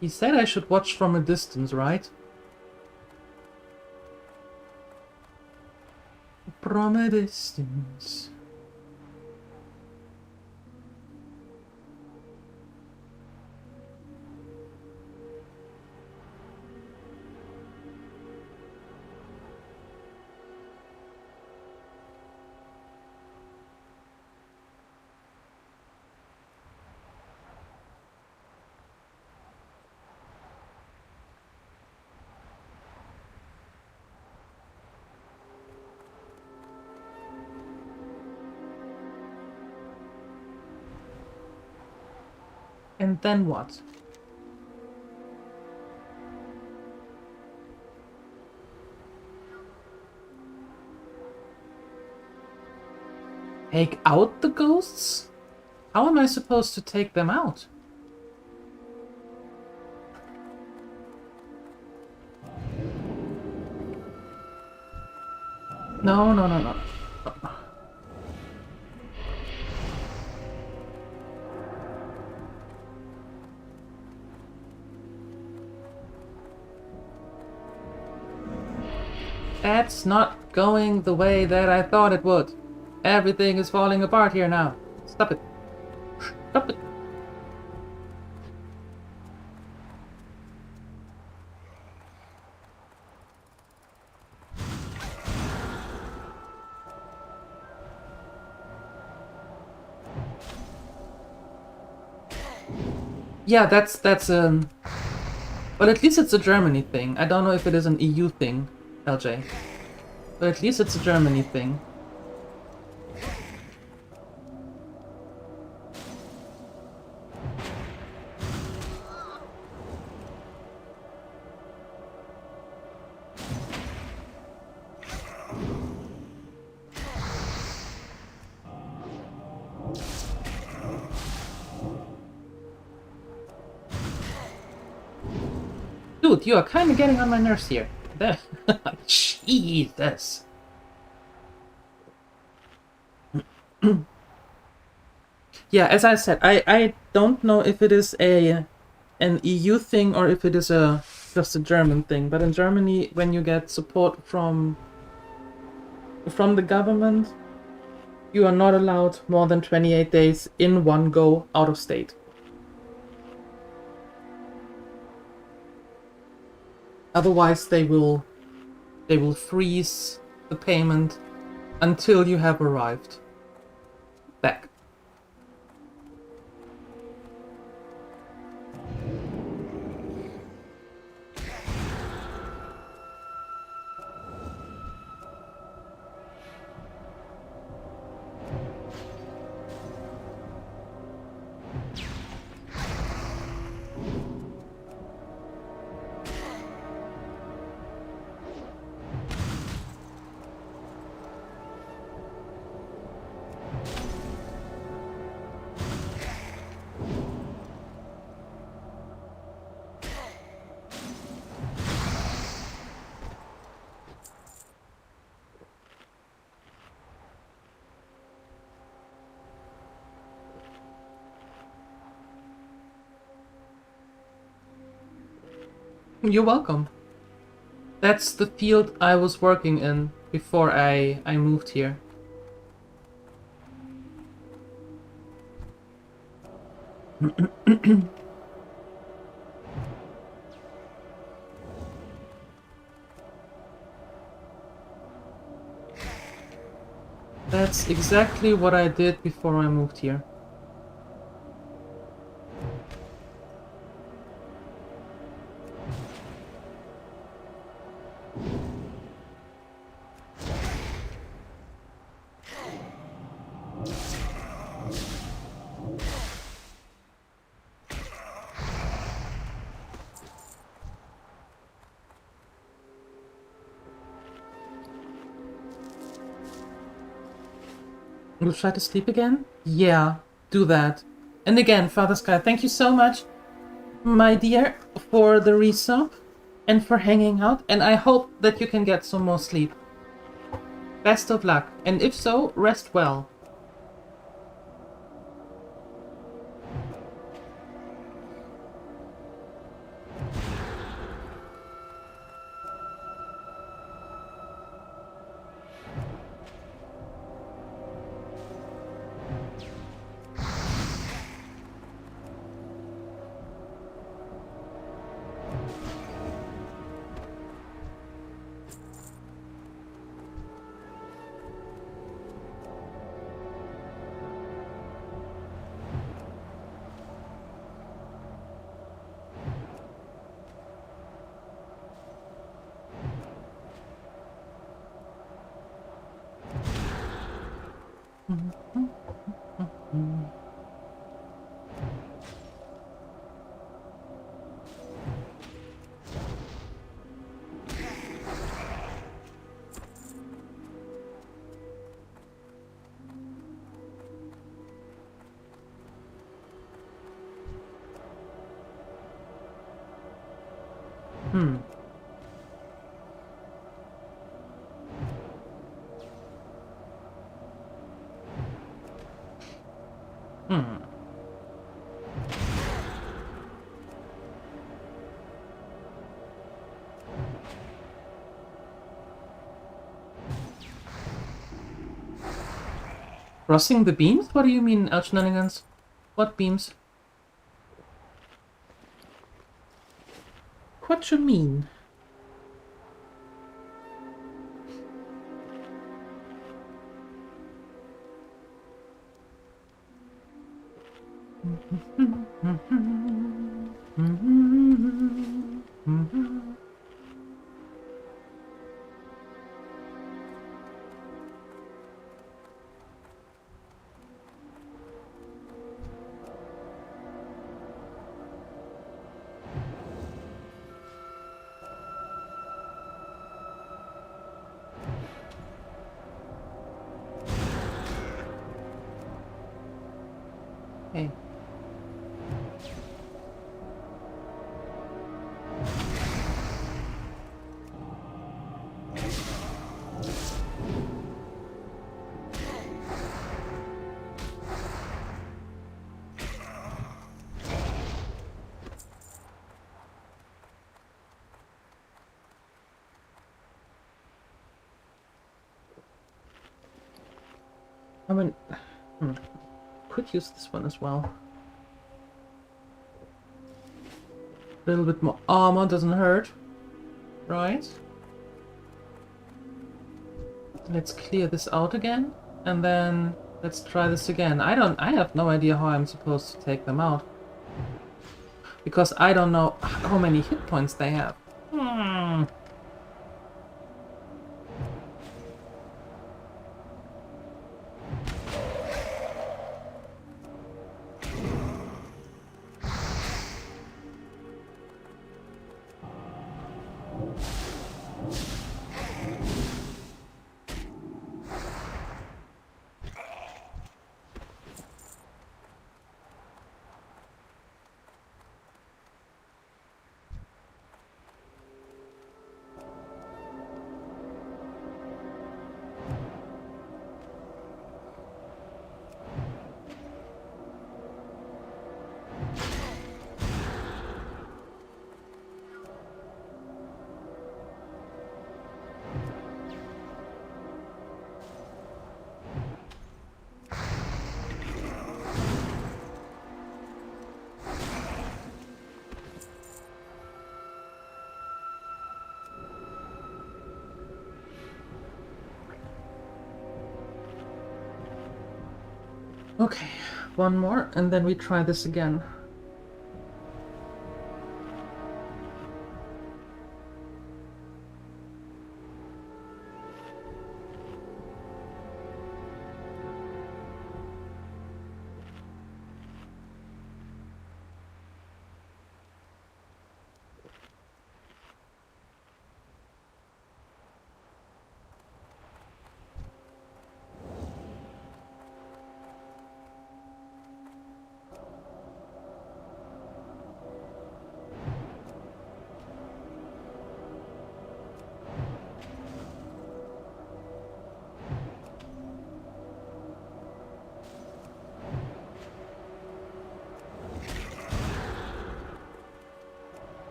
He said I should watch from a distance, right? From a distance. And then what? Take out the ghosts? How am I supposed to take them out? No, no, no, no. That's not going the way that I thought it would. Everything is falling apart here now. Stop it. Stop it. Yeah, that's well, at least it's a Germany thing. I don't know if it is an EU thing, LJ. But at least it's a Germany thing. Dude, you are kind of getting on my nerves here. There. Jesus. Yeah, as I said, I don't know if it is an EU thing or if it is just a German thing. But in Germany, when you get support from the government, you are not allowed more than 28 days in one go out of state. Otherwise, they will freeze the payment until you have arrived back. You're welcome. That's the field I was working in before I moved here. That's exactly what I did before I moved here. Will try to sleep again? Yeah, do that. And again, Father Sky, thank you so much, my dear, for the resub and for hanging out. And I hope that you can get some more sleep. Best of luck. And if so, rest well. Hmm. Hmm. Crossing the beams? What do you mean, Shenanigans? What beams? What you mean? Hey. I mean, could use this one as well. A little bit more armor doesn't hurt, right? Let's clear this out again, and then let's try this again. I have no idea how I'm supposed to take them out. Because I don't know how many hit points they have. Okay, one more, and then we try this again.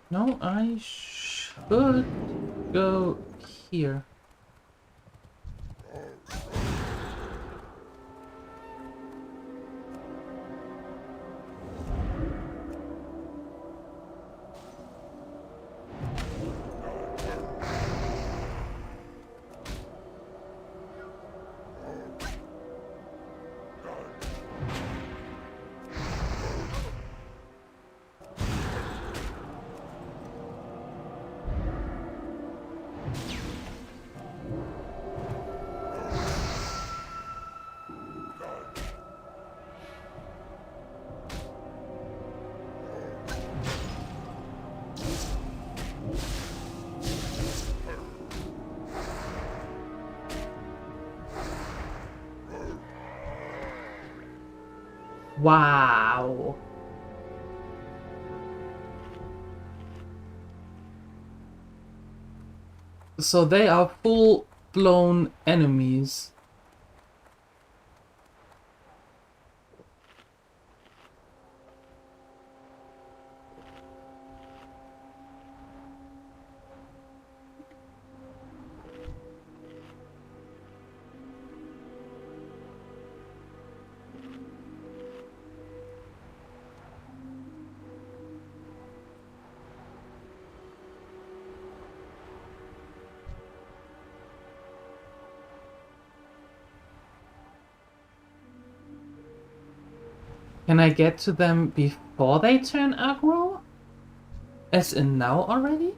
No, I should go here. Wow. So they are full-blown enemies. Can I get to them before they turn aggro? As in now already?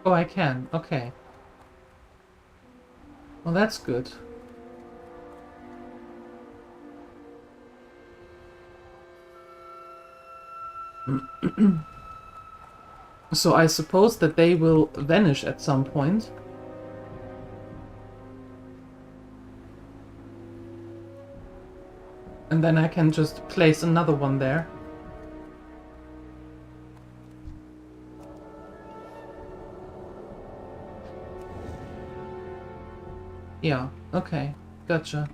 Oh, I can. Okay. Well, that's good. So I suppose that they will vanish at some point. And then I can just place another one there. Yeah, okay. Gotcha.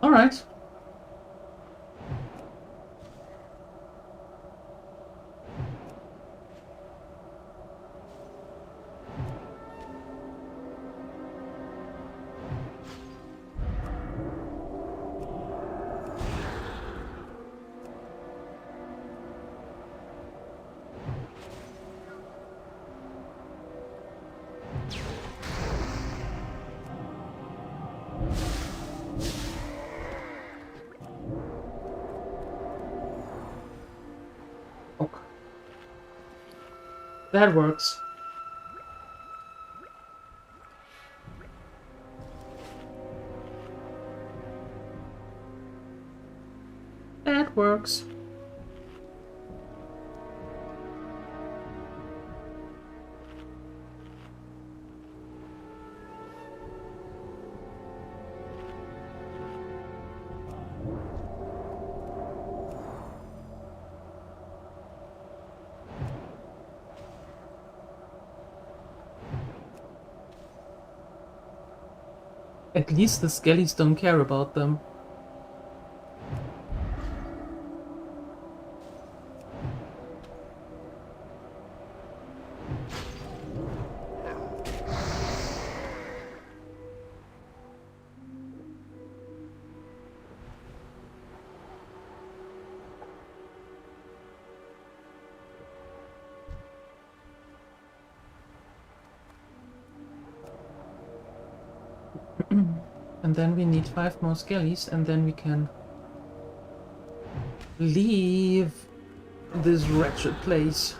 All right. Okay. That works. That works. At least the skellies don't care about them. And then we need 5 more skellies, and then we can leave this wretched place.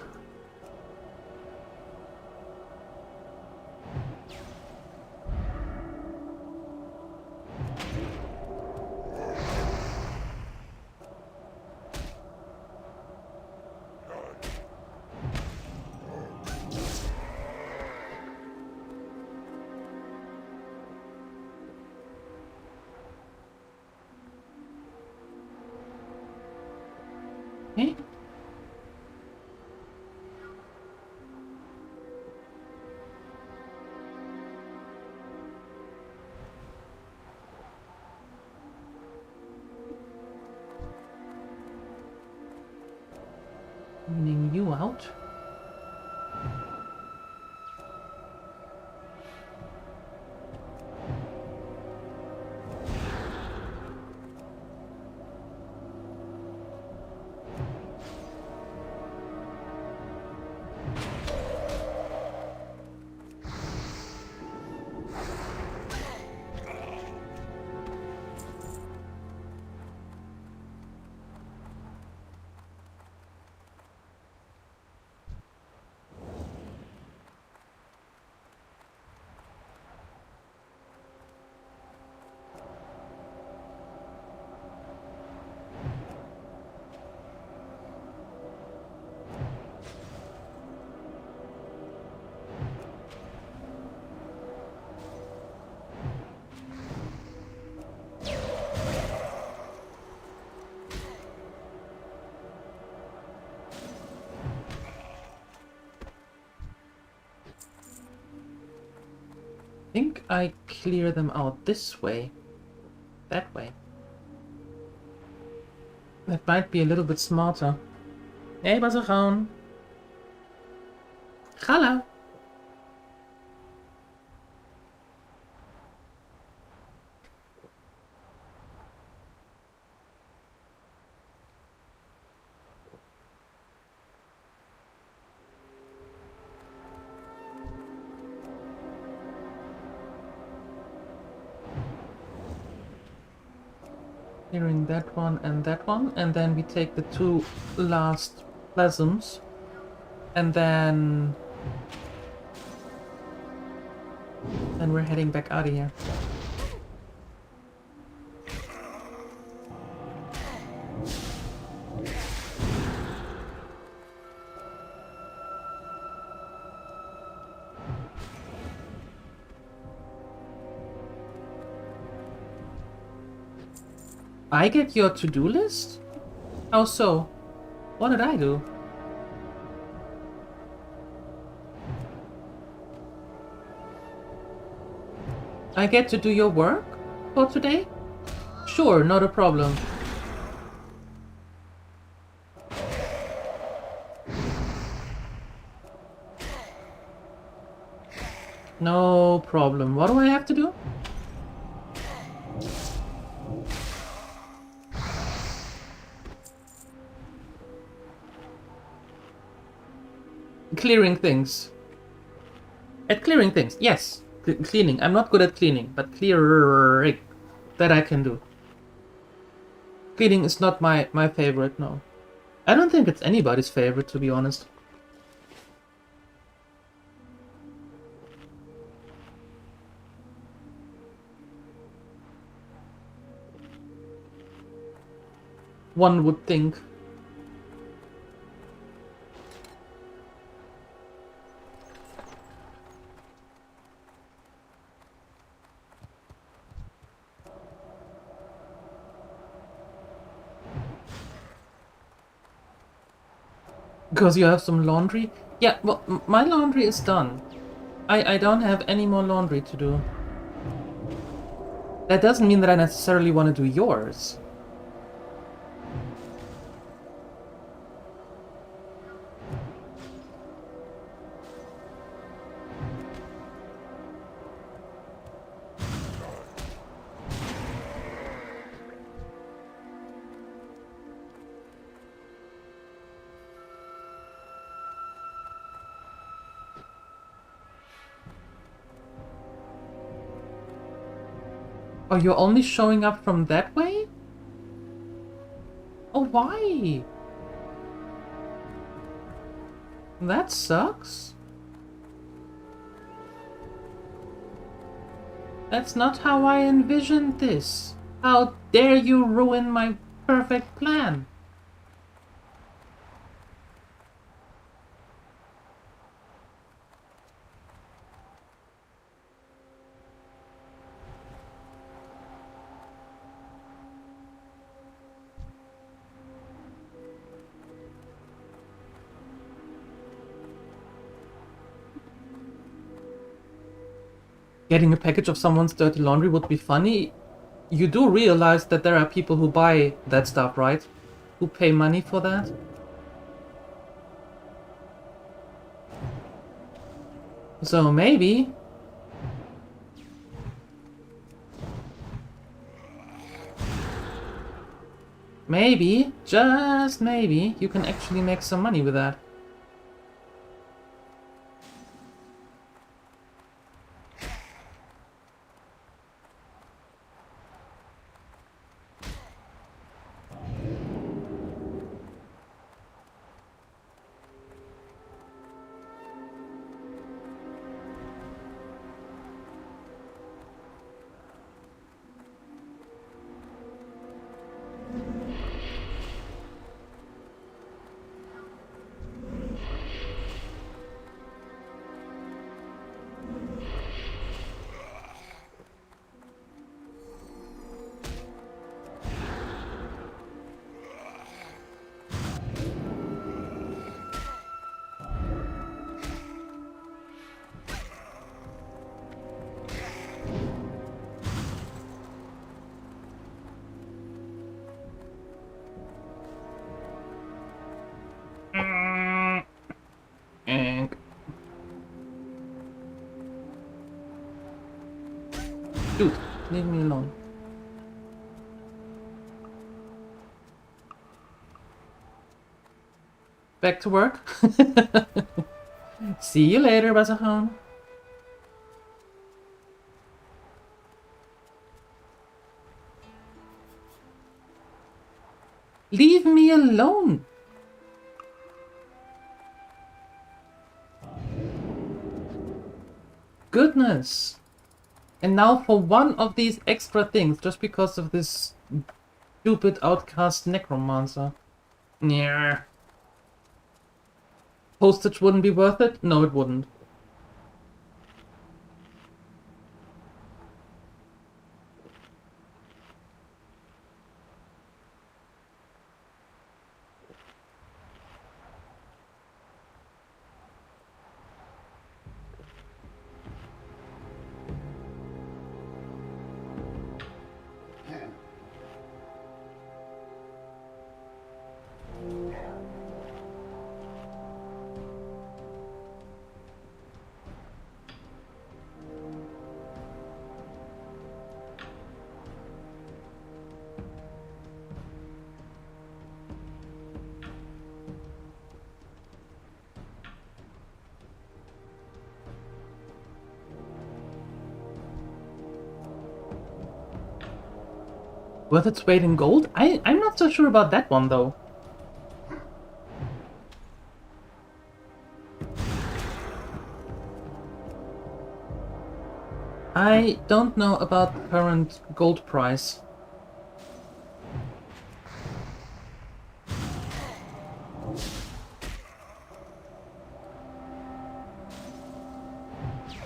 Okay. Cleaning you out. I think I clear them out this way. That way. That might be a little bit smarter. Hey, Bazaroon. Hallo. Clearing that one, and then we take the two last plasms, and then we're heading back out of here. I get your to-do list? How so? What did I do? I get to do your work for today? Sure, not a problem. No problem. What do I have to do? Clearing things. At clearing things, yes. Cleaning. I'm not good at cleaning, but clearing. That I can do. Cleaning is not my favorite, no. I don't think it's anybody's favorite, to be honest. One would think. Because you have some laundry? Yeah, well, my laundry is done. I don't have any more laundry to do. That doesn't mean that I necessarily want to do yours. Oh, you're only showing up from that way? Oh, why? That sucks. That's not how I envisioned this. How dare you ruin my perfect plan? getting a package of someone's dirty laundry would be funny. You do realize that there are people who buy that stuff, right? Who pay money for that? So maybe... Maybe, just maybe, you can actually make some money with that. And dude, leave me alone. Back to work. See you later, Basahan. Leave me alone. Goodness. And now for one of these extra things, just because of this stupid outcast necromancer. Yeah. Postage wouldn't be worth it? No, it wouldn't. Worth its weight in gold? I'm not so sure about that one, though. I don't know about the current gold price.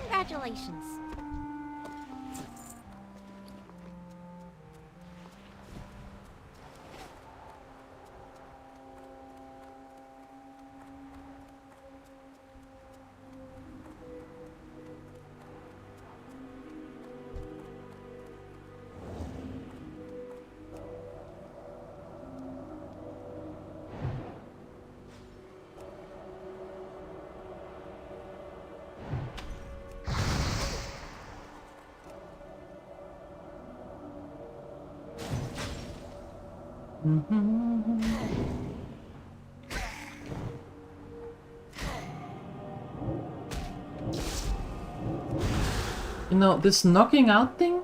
Congratulations. You know, this knocking out thing?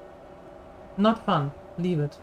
Not fun. Leave it.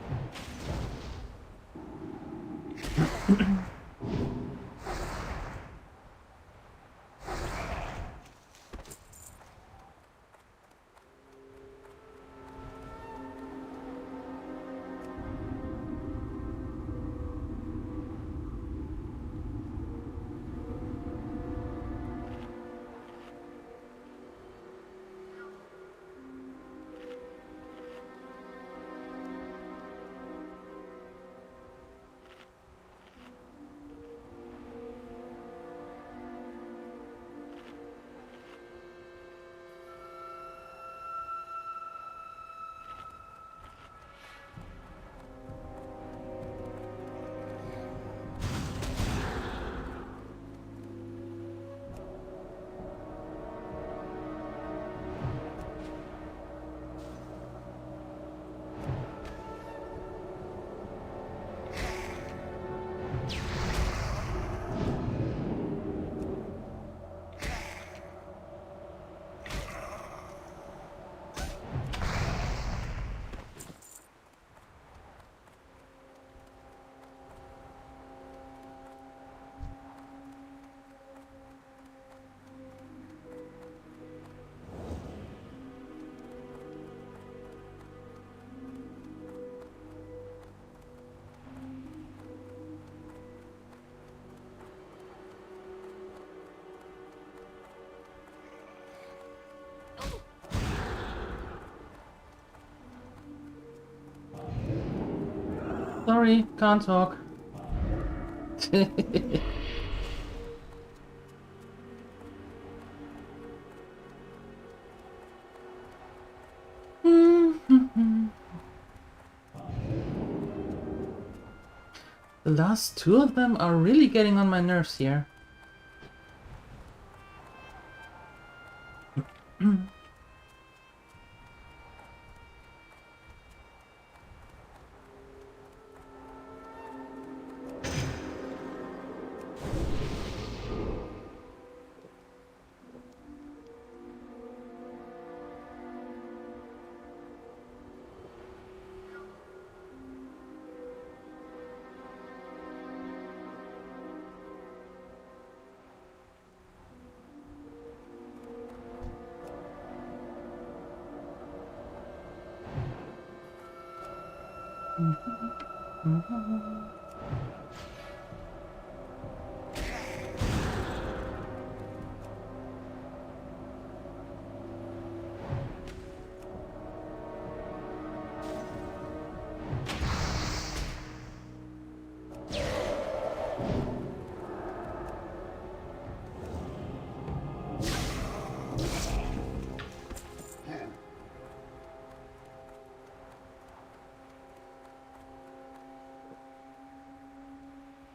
Sorry, can't talk. The last two of them are really getting on my nerves here.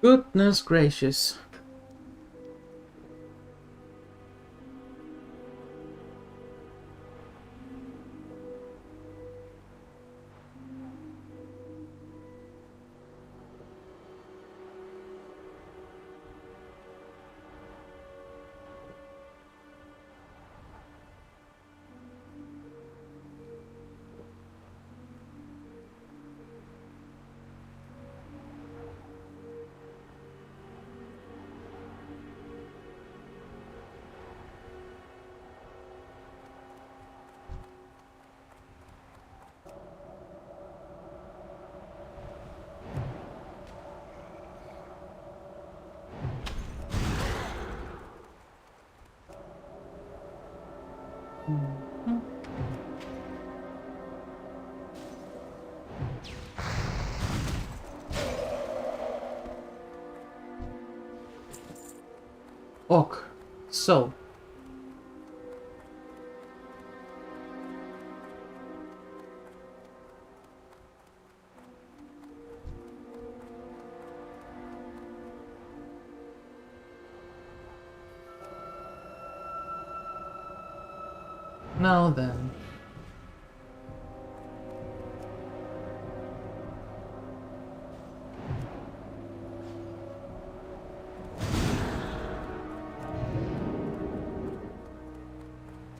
Goodness gracious. Ok, so. Now then.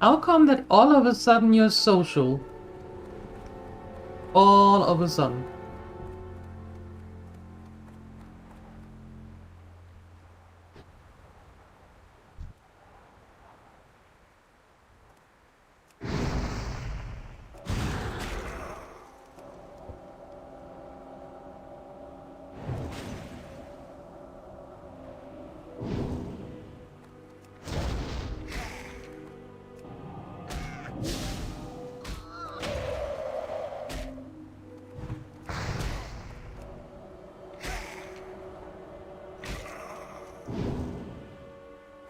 How come that all of a sudden you're social? All of a sudden.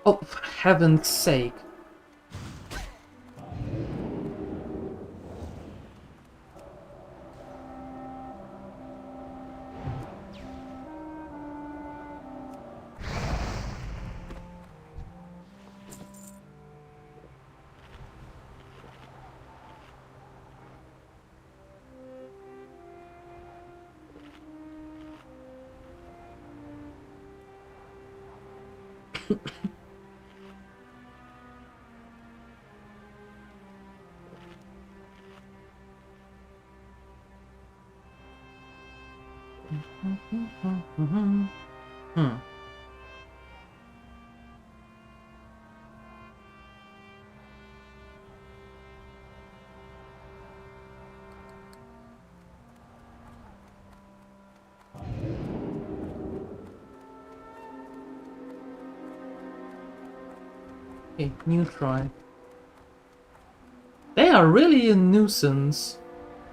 Oh, for heaven's sake. Okay, new try. They are really a nuisance.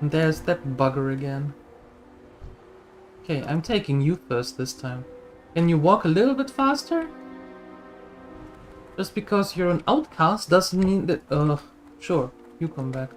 And there's that bugger again. Okay, I'm taking you first this time. Can you walk a little bit faster? Just because you're an outcast doesn't mean that... sure, you come back.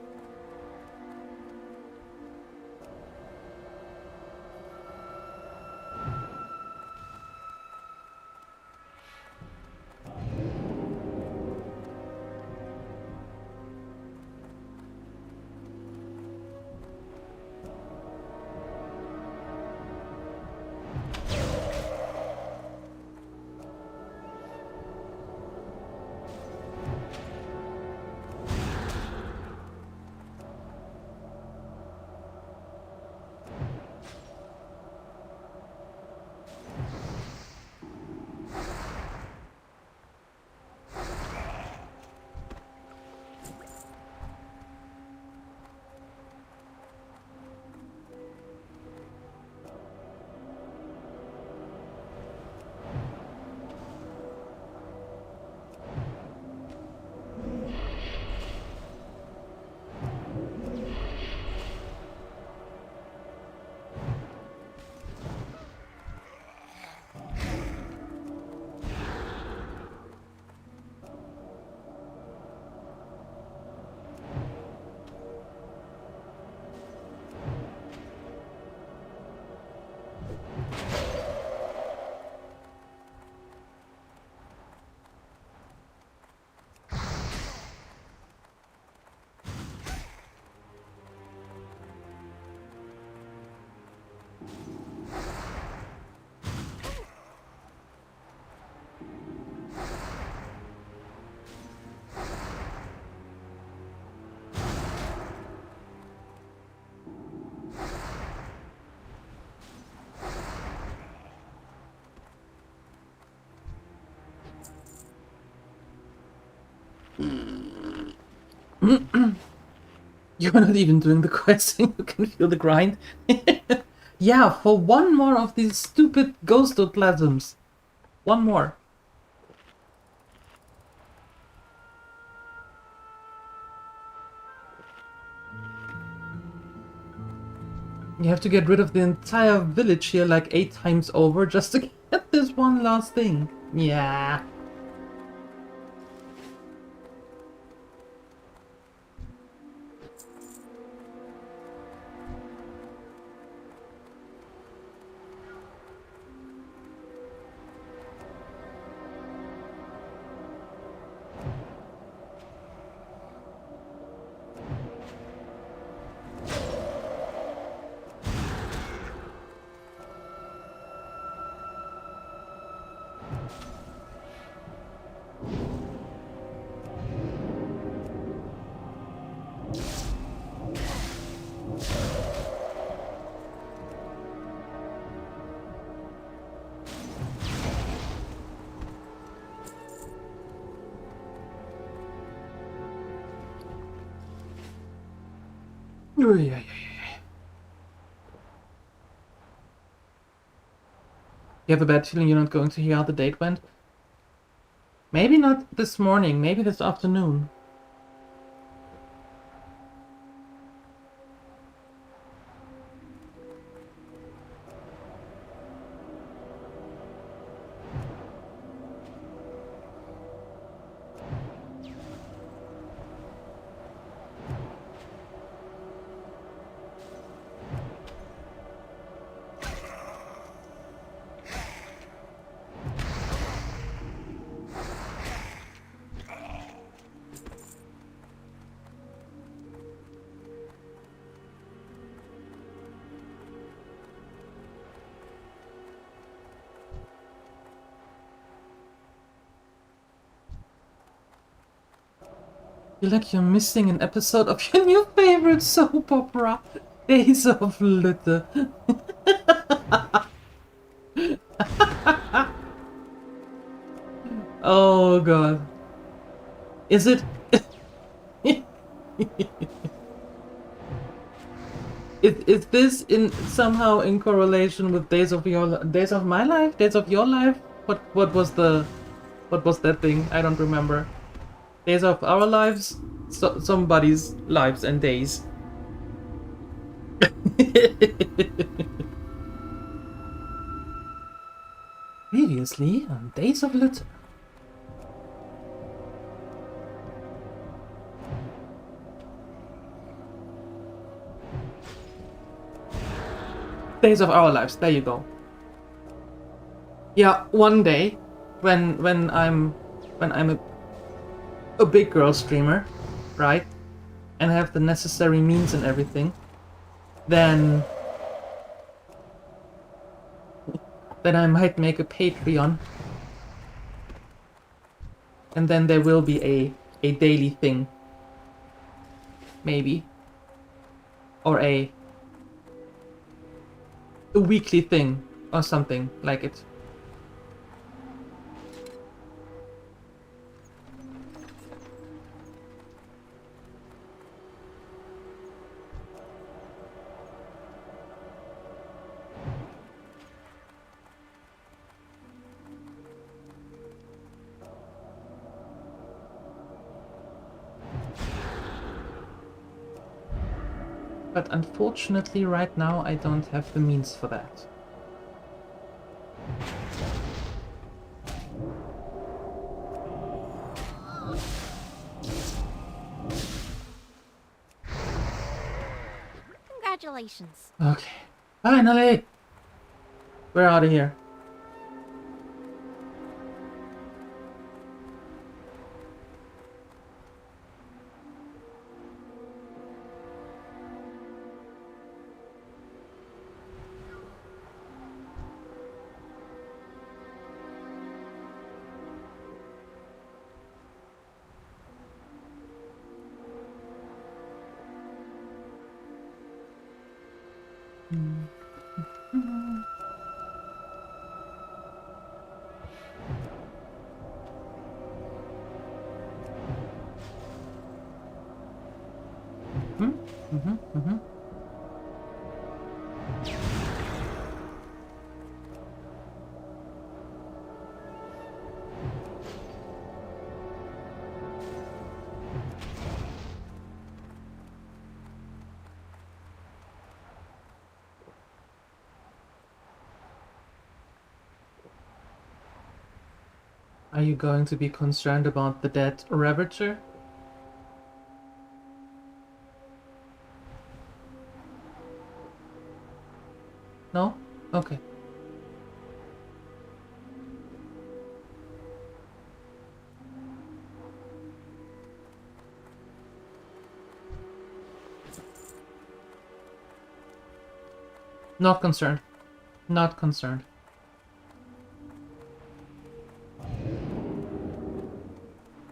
You're not even doing the quest and you can feel the grind. Yeah, for one more of these stupid ghostoplasms. One more. You have to get rid of the entire village here like 8 times over just to get this one last thing. Yeah. You have a bad feeling you're not going to hear how the date went? Maybe not this morning, maybe this afternoon. Feel like you're missing an episode of your new favorite soap opera, Days of Litter. Oh god. Is it... is this in somehow in correlation with Days of My Life? Days of Your Life? What was that thing? I don't remember. Days of Our Lives? Somebody's lives and days. Previously on Days of Litter. Days of Our Lives, there you go. Yeah, one day, when I'm a big girl streamer, right? And have the necessary means and everything, then I might make a Patreon. And then there will be a daily thing. Maybe. Or a weekly thing or something like it. But unfortunately right now I don't have the means for that. Congratulations. Okay. Finally! We're out of here. Are you going to be concerned about the dead Ravager? No? Okay. Not concerned. Not concerned.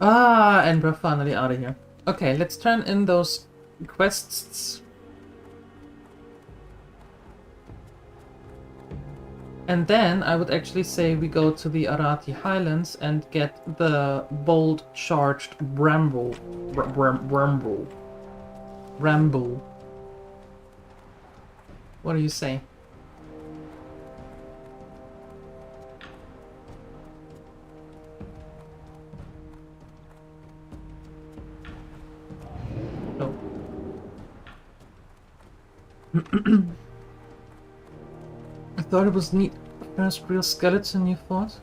Ah, and we're finally out of here. Okay, let's turn in those quests. And then I would actually say we go to the Arati Highlands and get the bold charged bramble. Ramble. What do you say? Oh. I thought it was neat. First real skeleton you fought?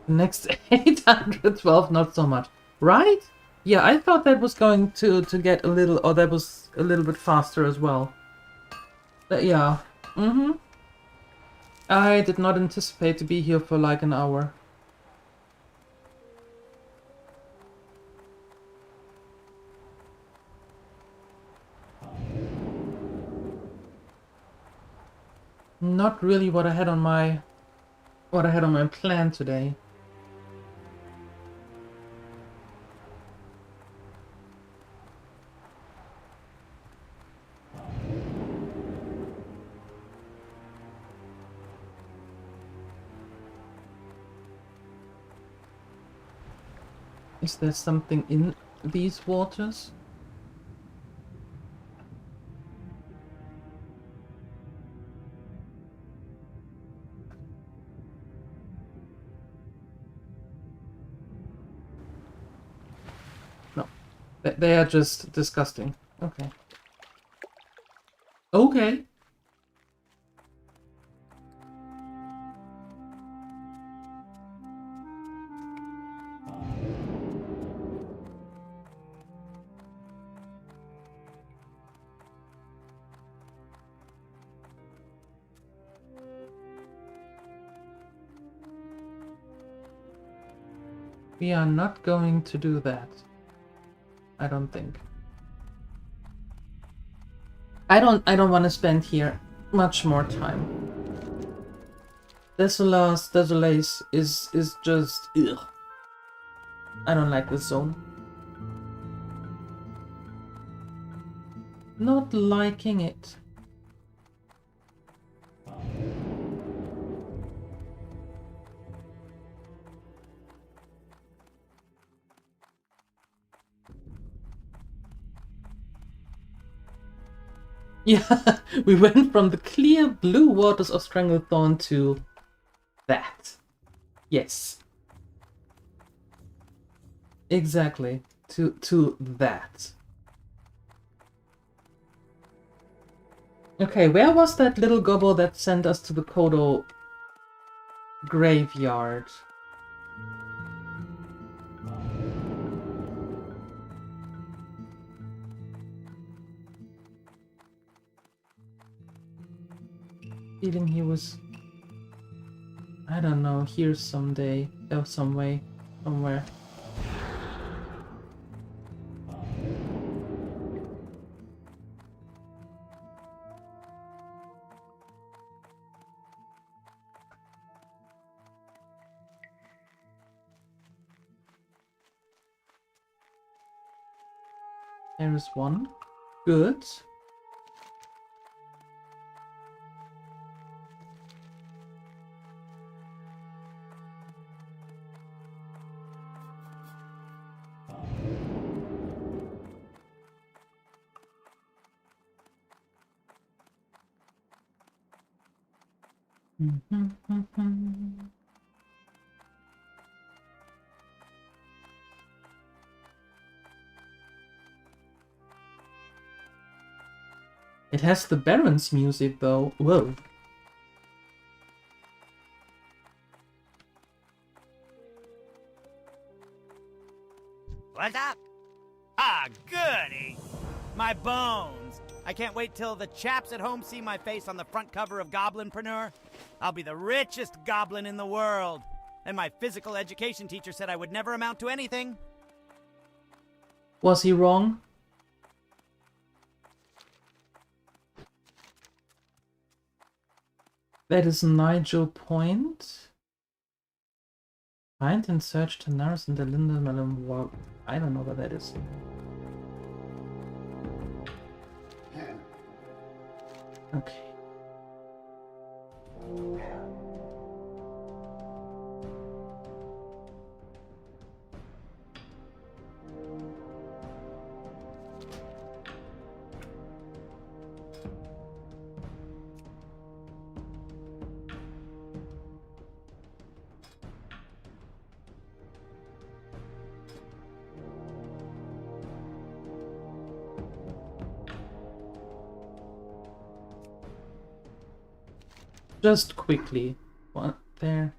The next 812, not so much. Right? Yeah, I thought that was going to get a little, or that was a little bit faster as well. But yeah. I did not anticipate to be here for like an hour. Not really what I had on my plan today. Is there something in these waters? No. They are just disgusting. Okay. Okay. We are not going to do that. I don't think. I don't want to spend here much more time. Desolace is just ugh. I don't like this zone. Not liking it. Yeah, we went from the clear blue waters of Stranglethorn to that. Yes. Exactly. To that. Okay, where was that little gobble that sent us to the Kodo graveyard? Feeling he was, I don't know, here someday, or some way, somewhere. There is one. Good. It has the Baron's music though. Whoa. What's up? Ah, goody! My bones! I can't wait till the chaps at home see my face on the front cover of Goblinpreneur. I'll be the richest goblin in the world. And my physical education teacher said I would never amount to anything. Was he wrong? That is Nigel Point. Find and search Tanaris in the Lindenmelon War. I don't know what that is. Okay. Just quickly. One there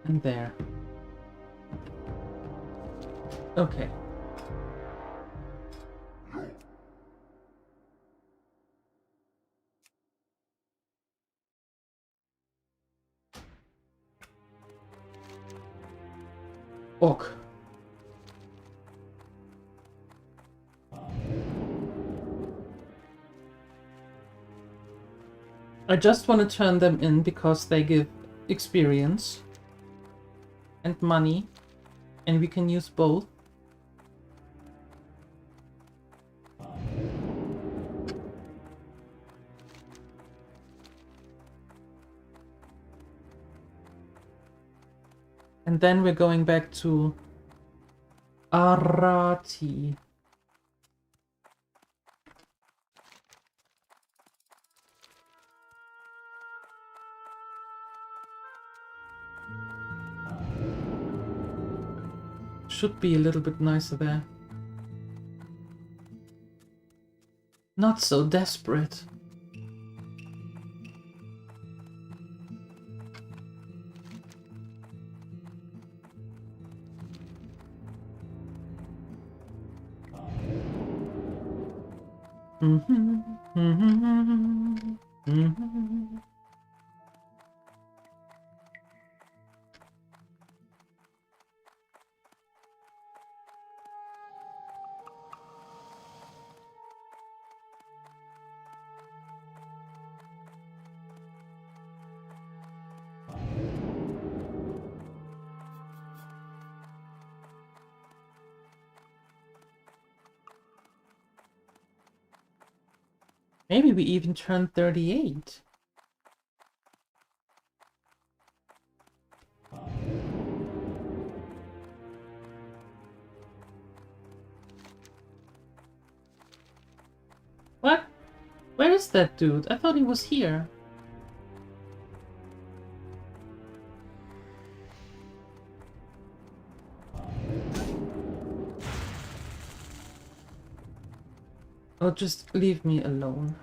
and there. Okay. Ok. I just want to turn them in because they give experience and money, and we can use both. And then we're going back to Arati. Should be a little bit nicer there. Not so desperate. Maybe we even turned 38. What? Where is that dude? I thought he was here. Oh, just leave me alone.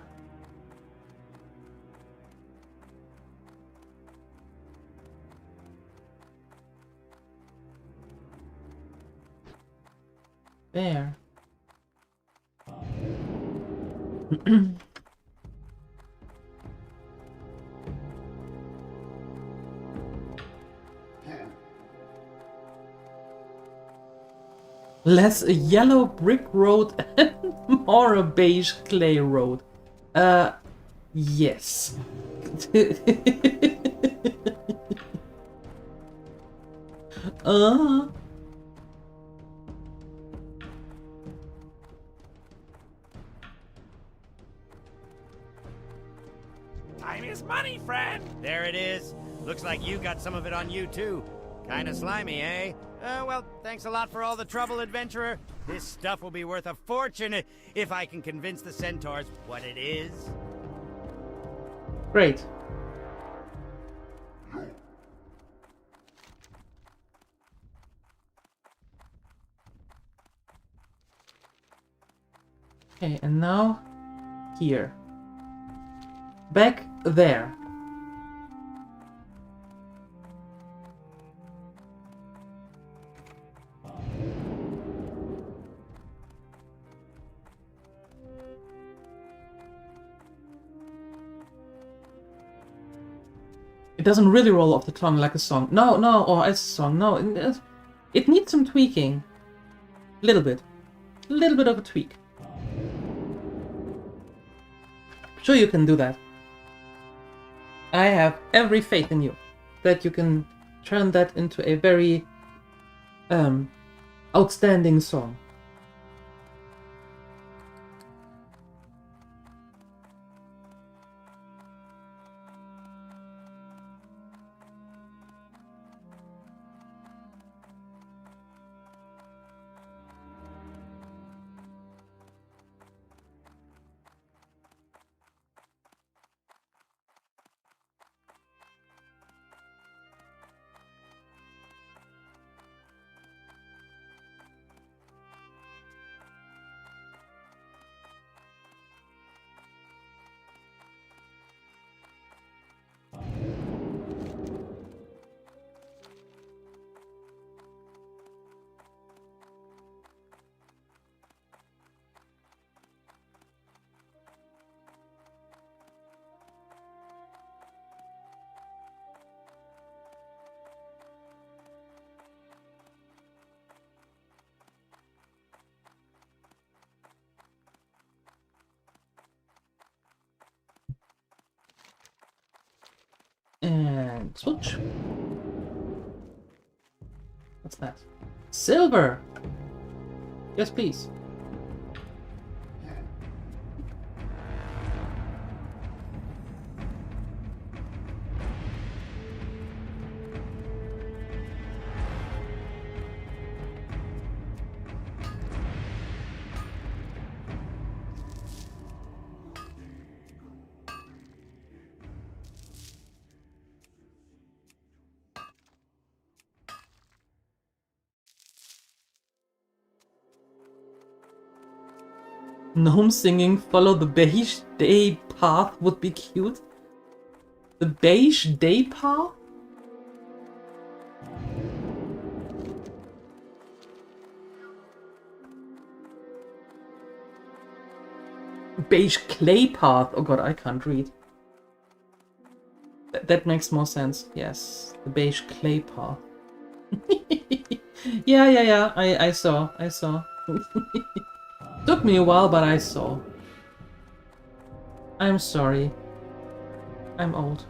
There. Less a yellow brick road and more a beige clay road. Yes. uh. Time is money, friend! There it is. Looks like you got some of it on you, too. Kinda slimy, eh? Well, thanks a lot for all the trouble, adventurer. This stuff will be worth a fortune if I can convince the centaurs what it is. Great. Okay, and now here. Back there. It doesn't really roll off the tongue like a song. No, no, or as a song. No, it needs some tweaking. Little bit. A little bit of a tweak. Sure you can do that. I have every faith in you. That you can turn that into a very outstanding song. And switch. What's that? Silver! Yes, please. Gnome singing follow the beige day path would be cute. The beige day path? Beige clay path. Oh god, I can't read. That makes more sense. Yes, the beige clay path. yeah. I saw. Took me a while, but I saw. I'm sorry. I'm old.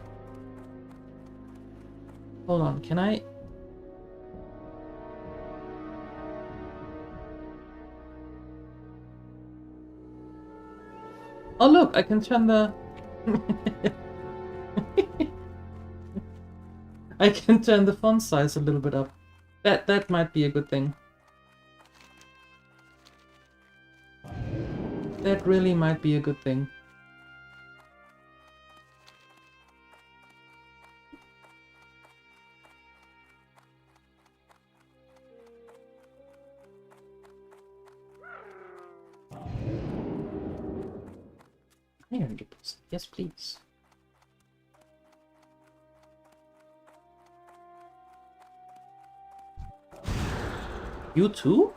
Hold on, can I... Oh look, I can turn the... I can turn the font size a little bit up. That might be a good thing. That really might be a good thing. Iron deposit. Yes, please. You too?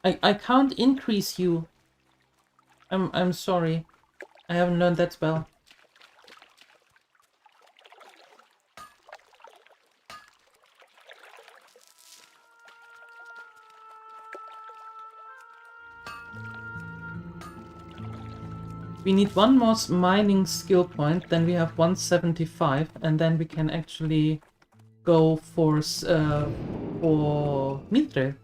I can't increase you. I'm sorry. I haven't learned that spell. We need one more mining skill point, then we have 175, and then we can actually go for Mitre.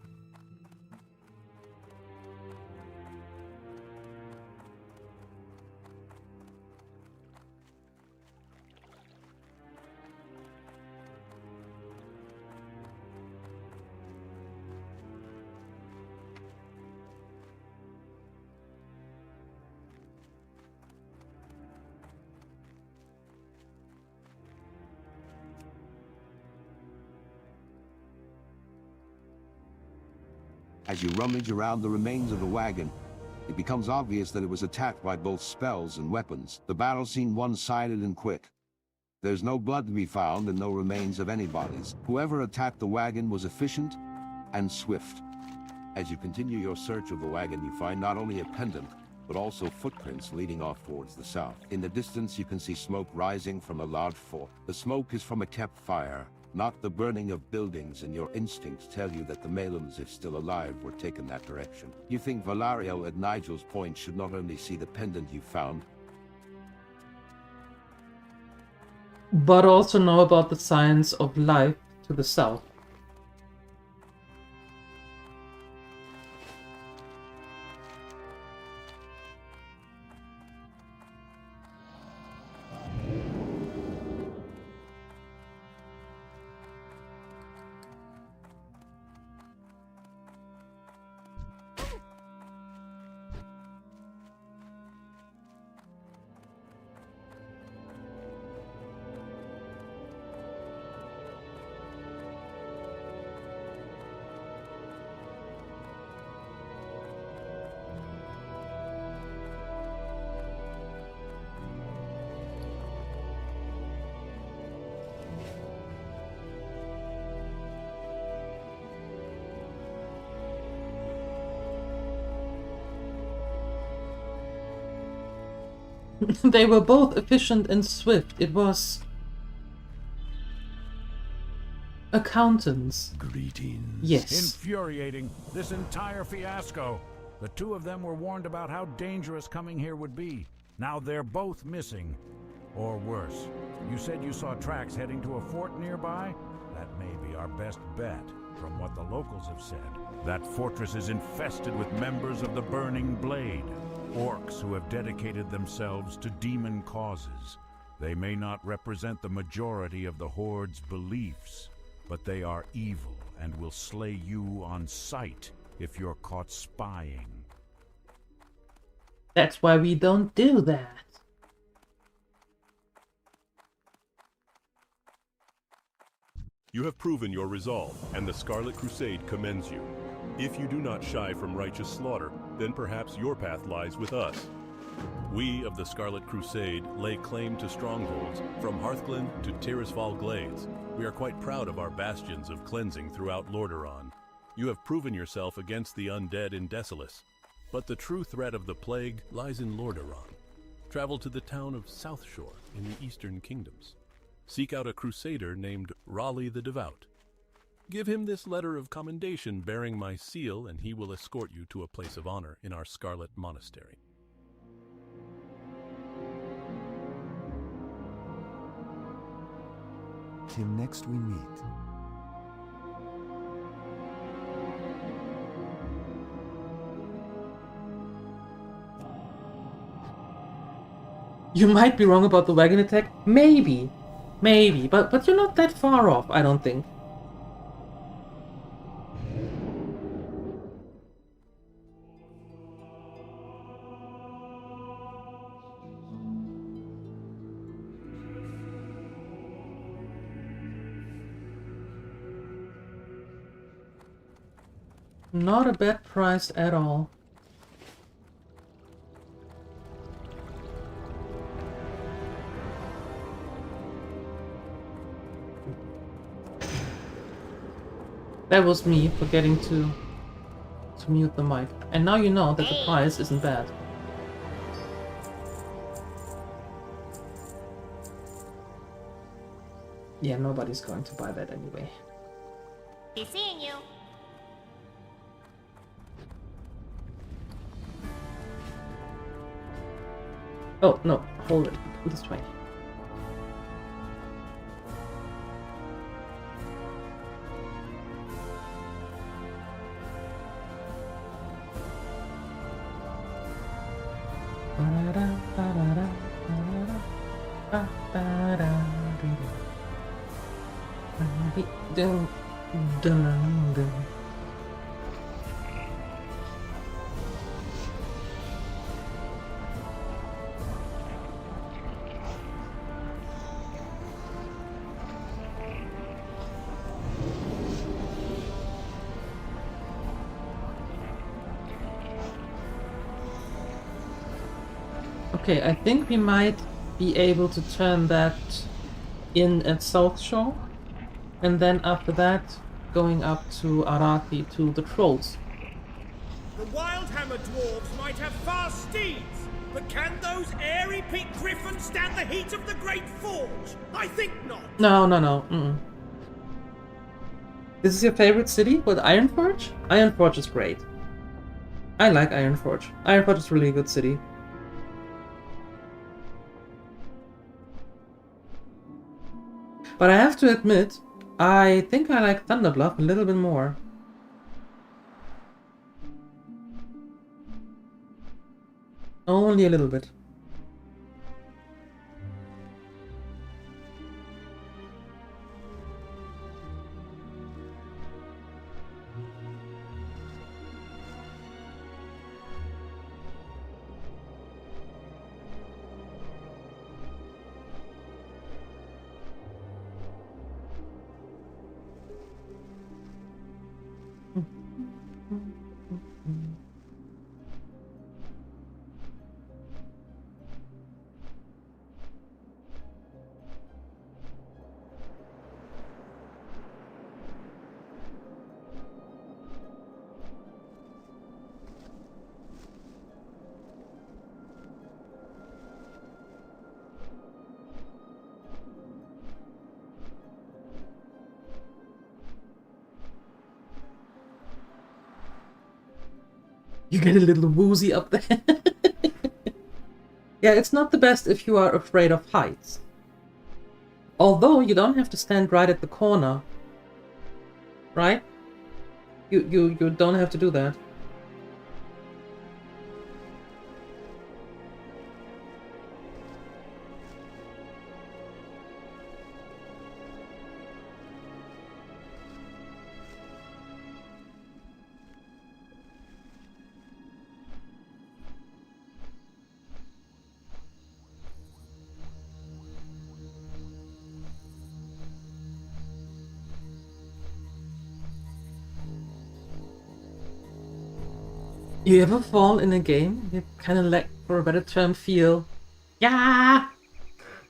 As you rummage around the remains of the wagon, it becomes obvious that it was attacked by both spells and weapons. The battle seemed one-sided and quick. There's no blood to be found and no remains of any bodies. Whoever attacked the wagon was efficient and swift. As you continue your search of the wagon, you find not only a pendant, but also footprints leading off towards the south. In the distance, you can see smoke rising from a large fort. The smoke is from a campfire, not the burning of buildings, and your instincts tell you that the Malums, if still alive, were taken that direction. You think Valario at Nigel's Point should not only see the pendant you found, but also know about the signs of life to the south. They were both efficient and swift. It was accountants. Greetings. Yes. Infuriating. This entire fiasco. The two of them were warned about how dangerous coming here would be. Now they're both missing. Or worse. You said you saw tracks heading to a fort nearby? That may be our best bet, from what the locals have said. That fortress is infested with members of the Burning Blade. Orcs who have dedicated themselves to demon causes. They may not represent the majority of the Horde's beliefs, but they are evil and will slay you on sight if you're caught spying. That's why we don't do that. You have proven your resolve, and the Scarlet Crusade commends you. If you do not shy from righteous slaughter, then perhaps your path lies with us. We of the Scarlet Crusade lay claim to strongholds, from Hearthglen to Tirisfal Glades. We are quite proud of our bastions of cleansing throughout Lordaeron. You have proven yourself against the undead in Desolace, but the true threat of the plague lies in Lordaeron. Travel to the town of Southshore in the Eastern Kingdoms. Seek out a crusader named Raleigh the Devout. Give him this letter of commendation bearing my seal, and he will escort you to a place of honor in our Scarlet Monastery. Till next we meet. You might be wrong about the wagon attack. Maybe. Maybe. But you're not that far off, I don't think. Not a bad price at all. That was me forgetting to mute the mic. And now you know that the price isn't bad. Yeah, nobody's going to buy that anyway. Be seeing you. Oh, no, hold it. This way. Okay, I think we might be able to turn that in at South Shore, and then after that, going up to Arati to the trolls. The Wildhammer dwarves might have fast steeds, but can those airy pink griffins stand the heat of the Great Forge? I think not. No. This is your favorite city? What, Ironforge? Ironforge is great. I like Ironforge. Ironforge is really a good city. But I have to admit, I think I like Thunderbluff a little bit more. Only a little bit. You get a little woozy up there. Yeah, it's not the best if you are afraid of heights. Although you don't have to stand right at the corner. Right? You don't have to do that. You ever fall in a game? You kind of like, for a better term, feel... Yeah!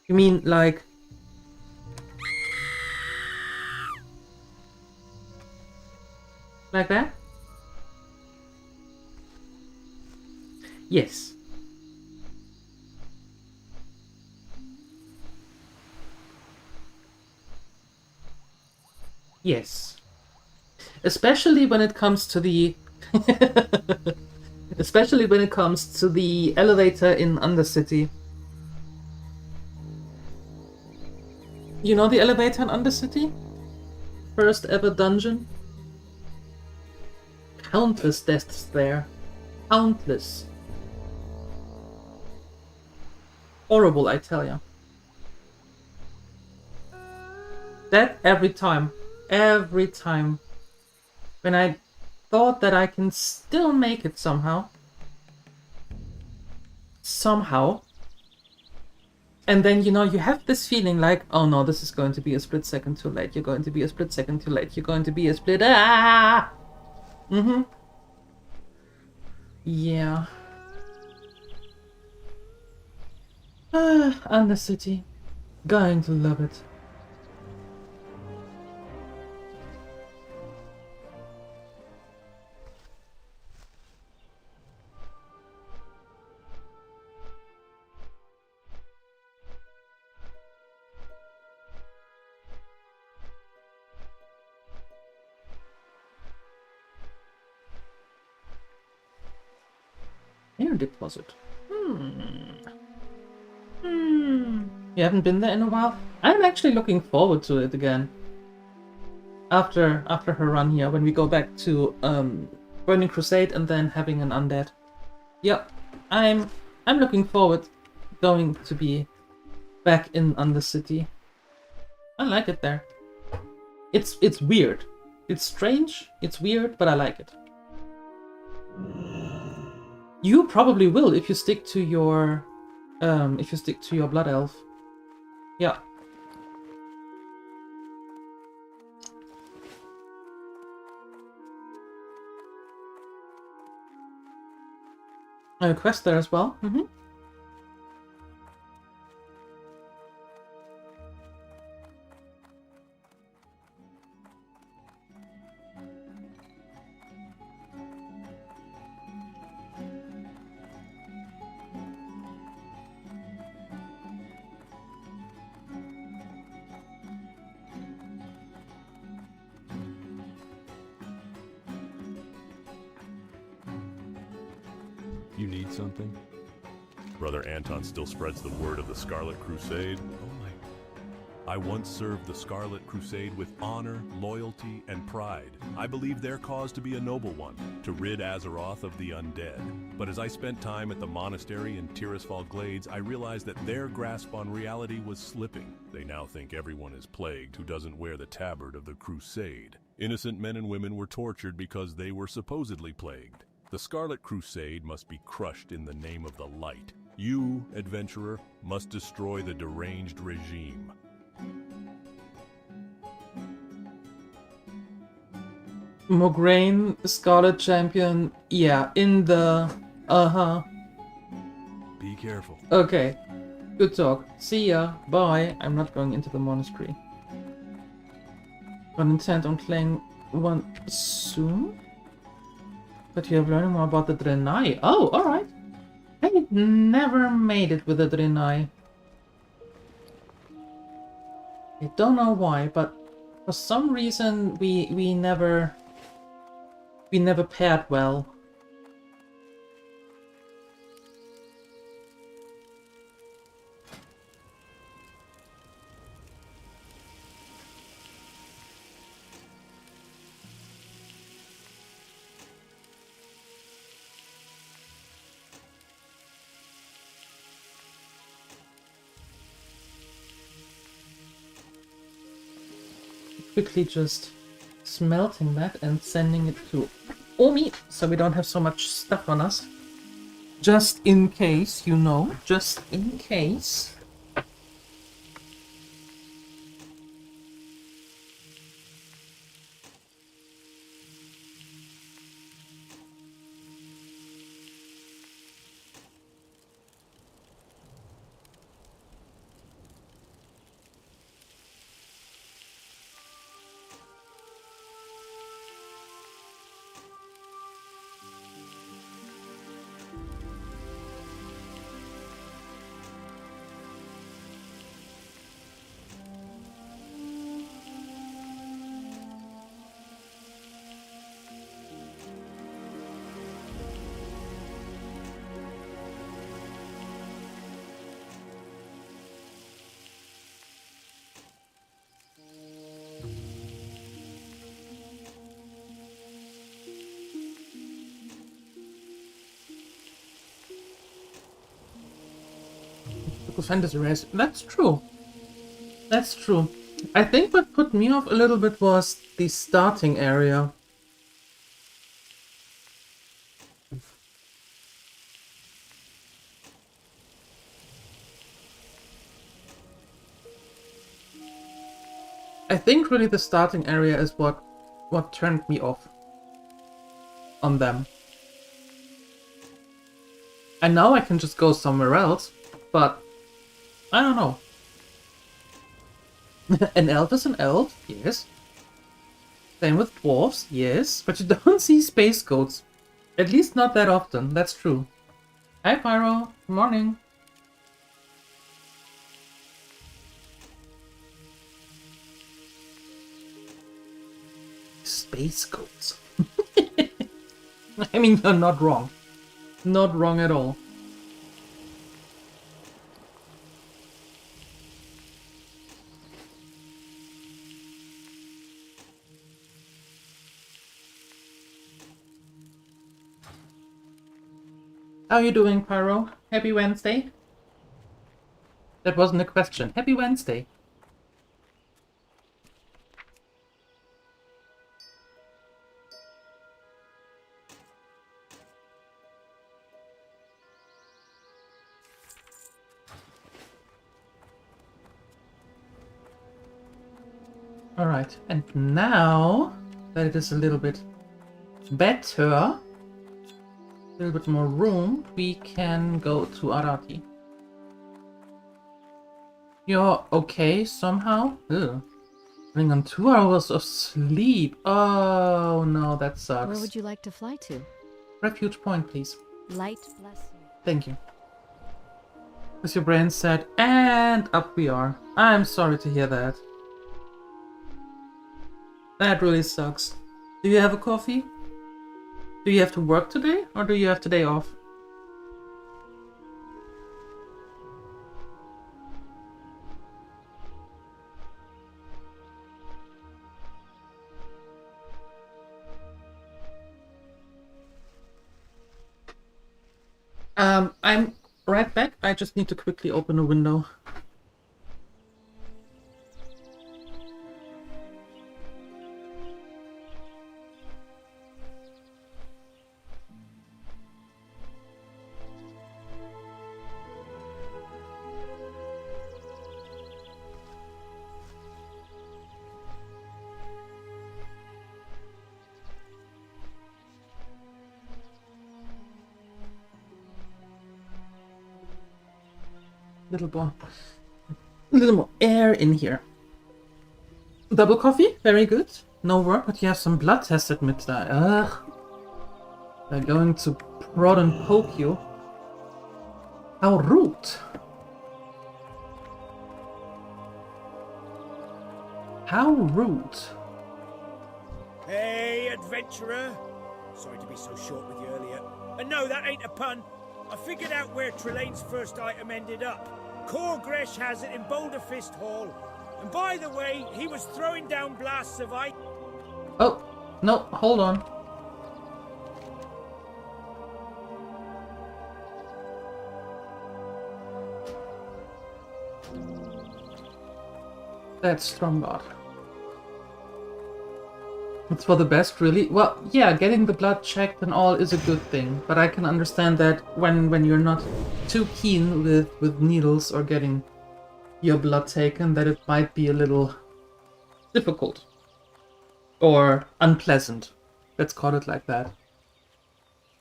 You mean like... Like that? Yes. Yes. Especially when it comes to the... Especially when it comes to the elevator in Undercity. You know the elevator in Undercity? First ever dungeon? Countless deaths there. Countless. horrible, I tell you. That every time, when I thought that I can still make it somehow, and then, you know, you have this feeling like, oh no, this is going to be a split second too late, you're going to be a split second too late, you're going to be a split, yeah. Undercity. Going to love it. Air deposit. You haven't been there in a while? I'm actually looking forward to it again. After her run here, when we go back to Burning Crusade and then having an undead. Yep, I'm looking forward going to be back in Undercity. I like it there. It's weird. It's strange, it's weird, but I like it. You probably will if you stick to your blood elf. Yeah. A quest there as well. You need something? Brother Anton still spreads the word of the Scarlet Crusade. Oh my. I once served the Scarlet Crusade with honor, loyalty, and pride. I believe their cause to be a noble one, to rid Azeroth of the undead. But as I spent time at the monastery in Tirisfal Glades, I realized that their grasp on reality was slipping. They now think everyone is plagued who doesn't wear the tabard of the Crusade. Innocent men and women were tortured because they were supposedly plagued. The Scarlet Crusade must be crushed in the name of the light. You, adventurer, must destroy the deranged regime. Mograine, Scarlet Champion, yeah, in the... Be careful. Okay, good talk. See ya, bye. I'm not going into the monastery. But intent on playing one soon? But you have learned more about the Draenei. Oh, alright. I never made it with the Draenei. I don't know why, but for some reason we never paired well. Quickly just smelting that and sending it to Omi, so we don't have so much stuff on us. Just in case, you know, just in case. Because fantasy race. That's true. That's true. I think what put me off a little bit was the starting area. I think really the starting area is what turned me off on them. And now I can just go somewhere else, but I don't know. An elf is an elf, yes. Same with dwarves, yes. But you don't see space goats. At least not that often, that's true. Hi Pyro, good morning. Space goats. I mean, you're not wrong. Not wrong at all. How are you doing, Pyro? Happy Wednesday? That wasn't a question. Happy Wednesday. Alright, and now that it is a little bit better, a little bit more room, we can go to Arati. You're okay somehow? Ugh. Running on 2 hours of sleep. Oh no, that sucks. Where would you like to fly to? Refuge point, please. Light bless you. Thank you. As your brain said, and up we are. I'm sorry to hear that. That really sucks. Do you have a coffee? Do you have to work today, or do you have today off? I'm right back. I just need to quickly open a window. A little more air in here. Double coffee, very good. No work, but you have some blood tests at midnight. Ugh. They're going to prod and poke you. How rude. How rude. Hey, adventurer. Sorry to be so short with you earlier. And no, that ain't a pun. I figured out where Trelane's first item ended up. Korgresh has it in Boulder Fist Hall. And by the way, he was throwing down blasts of ice. Oh, no, hold on. That's Stromgard. It's for the best, really? Well, yeah, getting the blood checked and all is a good thing, but I can understand that when you're not too keen with needles or getting your blood taken, that it might be a little difficult. Or unpleasant. Let's call it like that.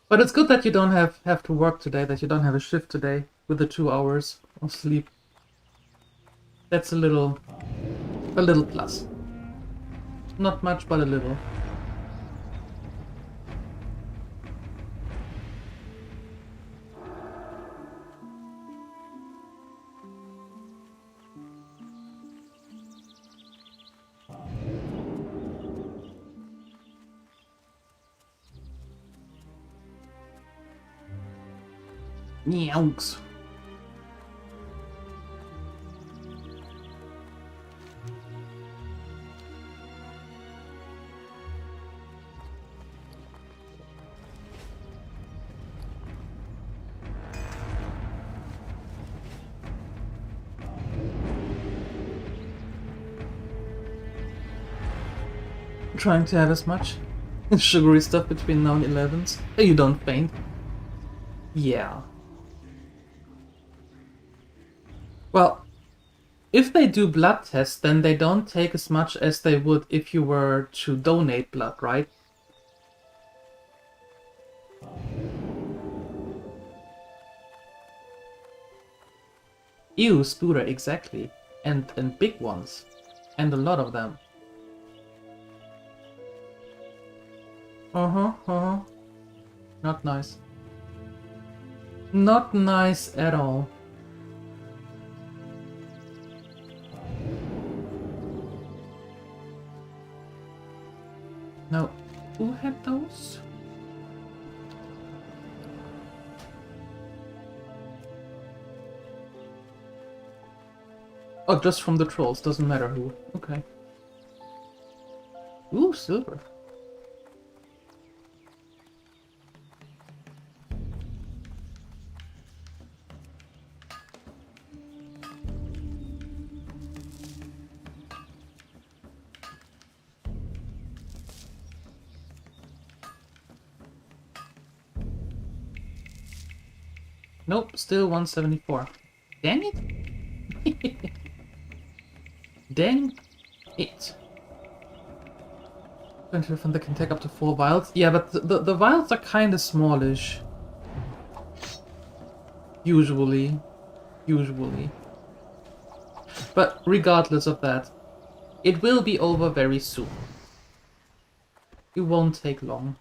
But it's good that you don't have to work today, that you don't have a shift today with the 2 hours of sleep. That's a little plus. Not much, but a little. Nyonks. trying to have as much sugary stuff between now and 11s. You don't faint. Yeah. Well, if they do blood tests, then they don't take as much as they would if you were to donate blood, right? Ew, Spooder, exactly. And big ones. And a lot of them. Not nice. Not nice at all. Now, who had those? Oh, just from the trolls, doesn't matter who. Okay. Ooh, silver. Nope, still 174. Dang it! Dang it. 20 from that can take up to 4 vials. Yeah, but the vials are kind of smallish. Usually. But regardless of that, it will be over very soon. It won't take long.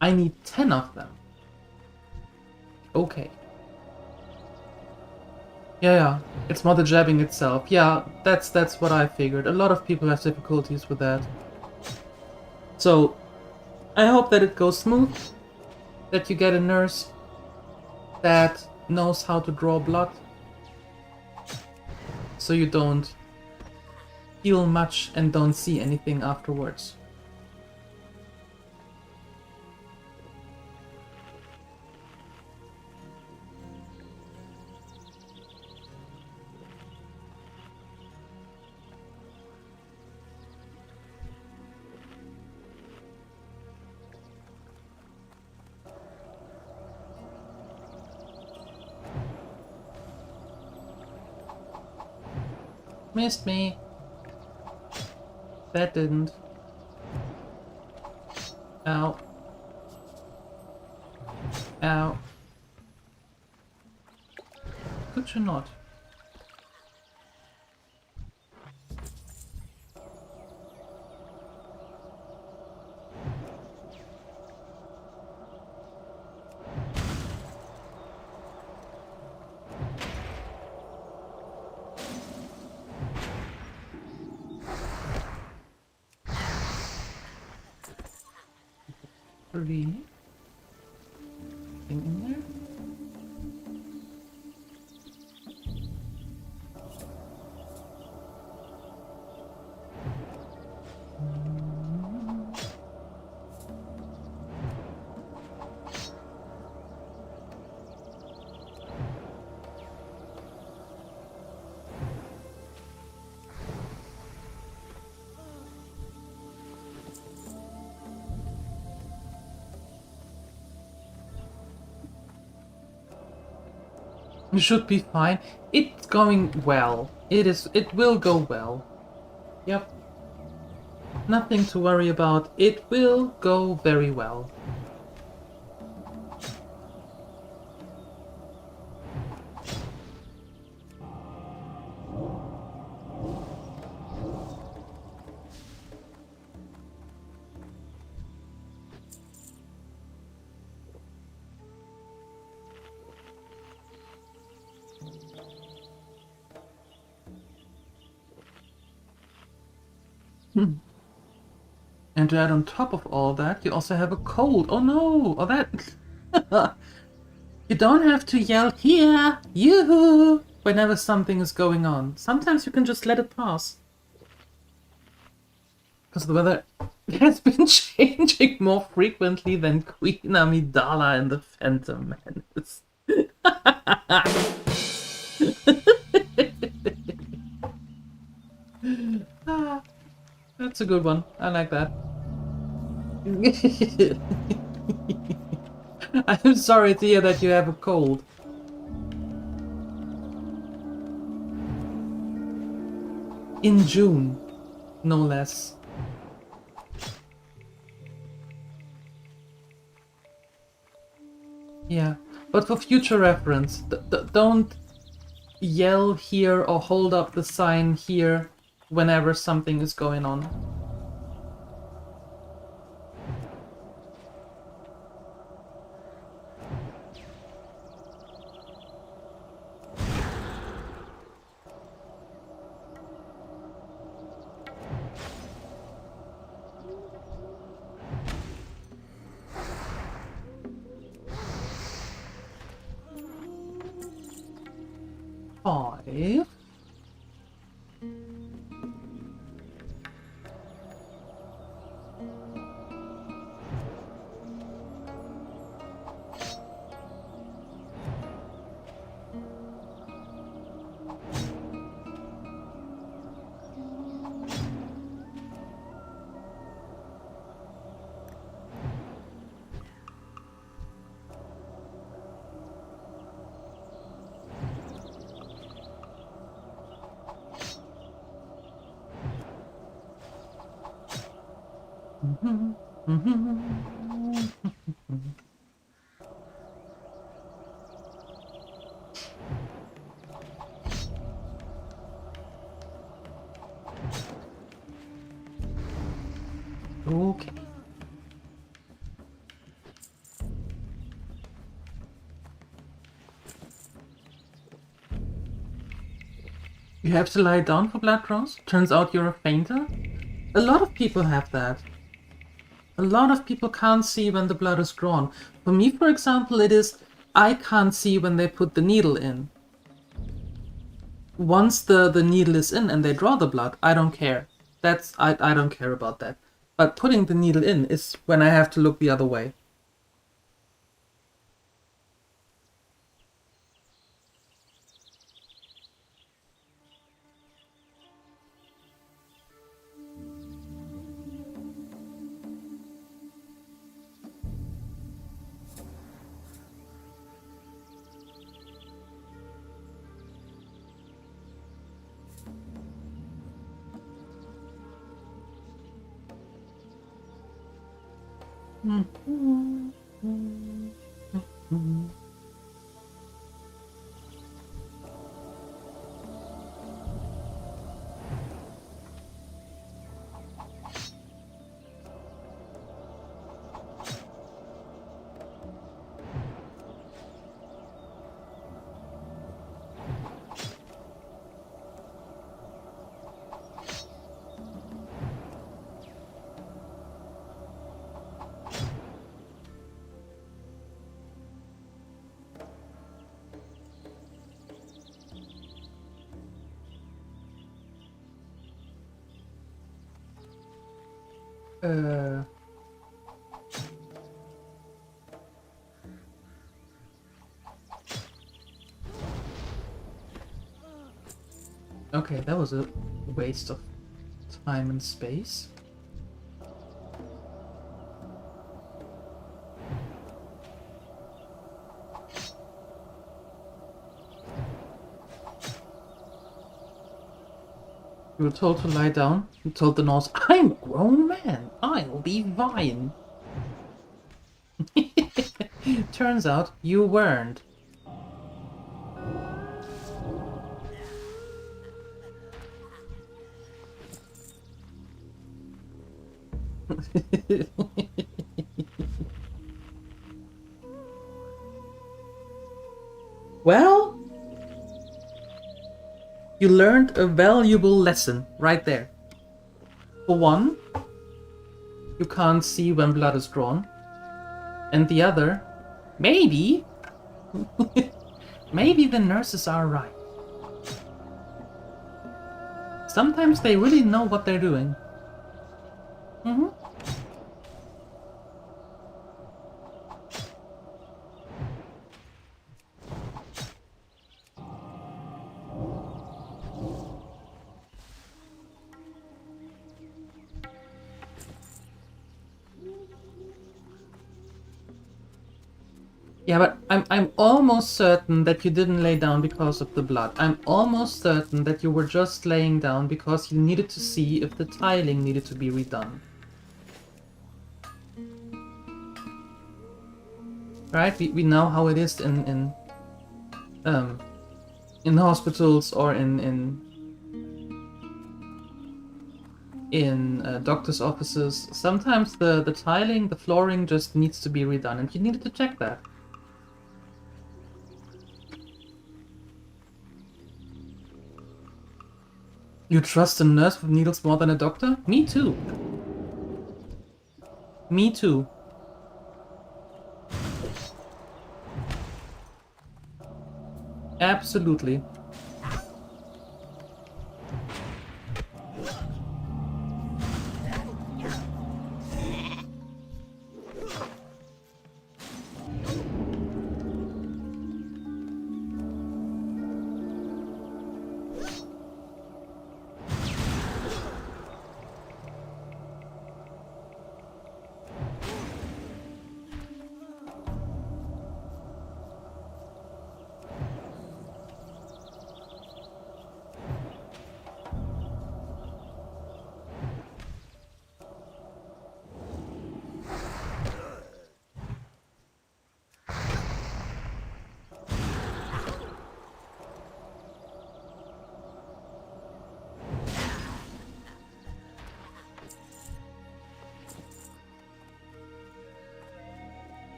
I need 10 of them. Okay. Yeah, it's more the jabbing itself. Yeah, that's what I figured. A lot of people have difficulties with that. So, I hope that it goes smooth, that you get a nurse that knows how to draw blood, so you don't heal much and don't see anything afterwards. Missed me. That didn't. Ow. Ow. Could you not? Really? Thing in there? You should be fine. It's going well. It will go well. Yep. Nothing to worry about. It will go very well. And to add on top of all that, you also have a cold. Oh no! Oh that... You don't have to yell, here! Yoo-hoo! Whenever something is going on. Sometimes you can just let it pass. Because the weather has been changing more frequently than Queen Amidala and the Phantom Menace. It's a good one. I like that. I'm sorry to hear that you have a cold. In June, no less. Yeah, but for future reference, don't yell here or hold up the sign here whenever something is going on. Five. Okay. You have to lie down for blood draws? Turns out you're a fainter? A lot of people have that. A lot of people can't see when the blood is drawn. For me, for example, it is I can't see when they put the needle in. Once the needle is in and they draw the blood, I don't care. I don't care about that. But putting the needle in is when I have to look the other way. Okay, that was a waste of time and space. You were told to lie down. You told the Norse, I'm a grown man. I'll be fine. Turns out you weren't. Well, you learned a valuable lesson right there. For one, you can't see when blood is drawn. And the other, maybe, maybe the nurses are right. Sometimes they really know what they're doing. Mm-hmm. Yeah, but I'm almost certain that you didn't lay down because of the blood. I'm almost certain that you were just laying down because you needed to see if the tiling needed to be redone. Right? We know how it is in hospitals or in doctors' offices. Sometimes the tiling, the flooring just needs to be redone, and you needed to check that. You trust a nurse with needles more than a doctor? Me too. Me too. Absolutely.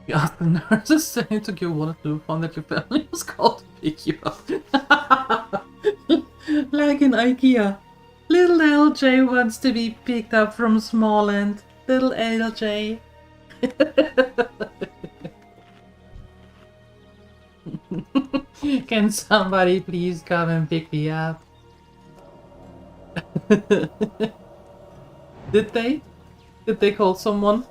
You asked the nurses saying it took you one or two found that your family was called to pick you up. Like in IKEA. Little LJ wants to be picked up from Smallland. Little LJ. Can somebody please come and pick me up? Did they? Did they call someone?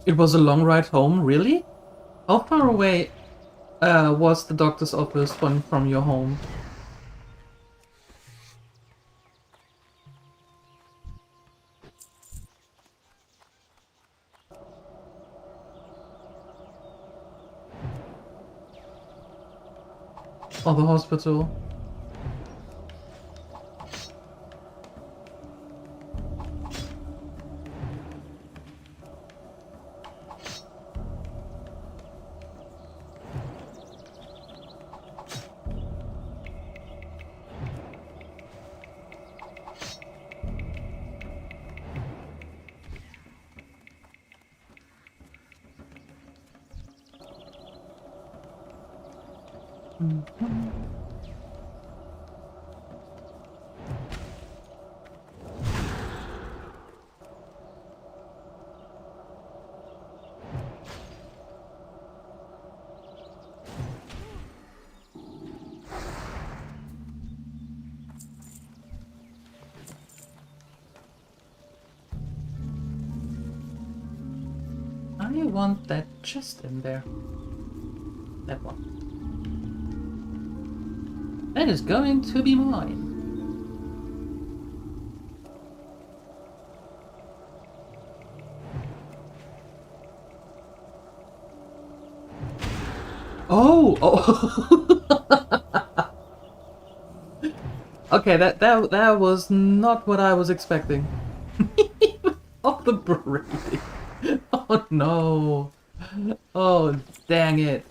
It was a long ride home, really? How far away was the doctor's office from your home? Or the hospital? I want that chest in there. That one. That is going to be mine. Oh! Okay, that was not what I was expecting. Oh, the braiding. Oh no. Oh, dang it.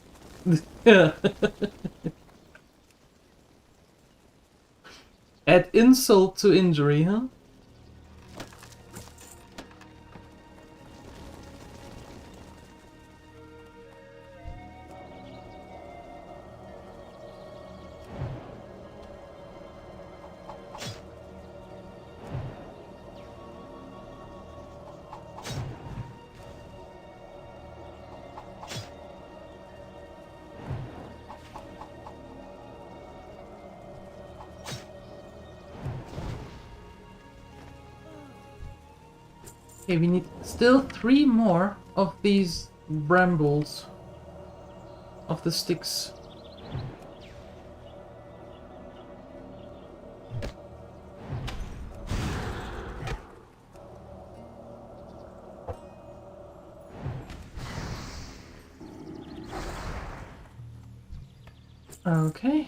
Add insult to injury, huh? Okay, we need still 3 more of these brambles. Of the sticks. Okay.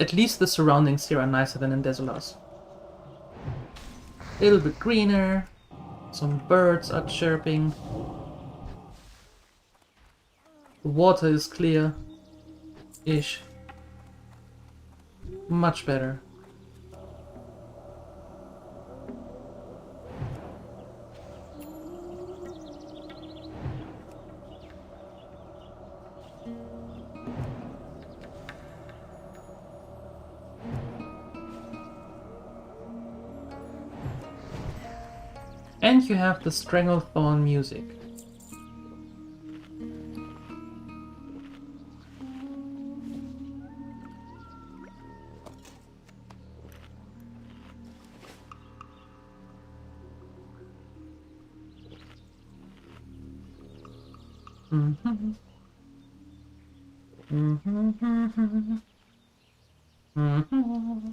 At least the surroundings here are nicer than in Desolas. A little bit greener. Some birds are chirping. The water is clear-ish. Much better. And you have the Stranglethorn music. Mm-hmm. Mm-hmm. Mm-hmm.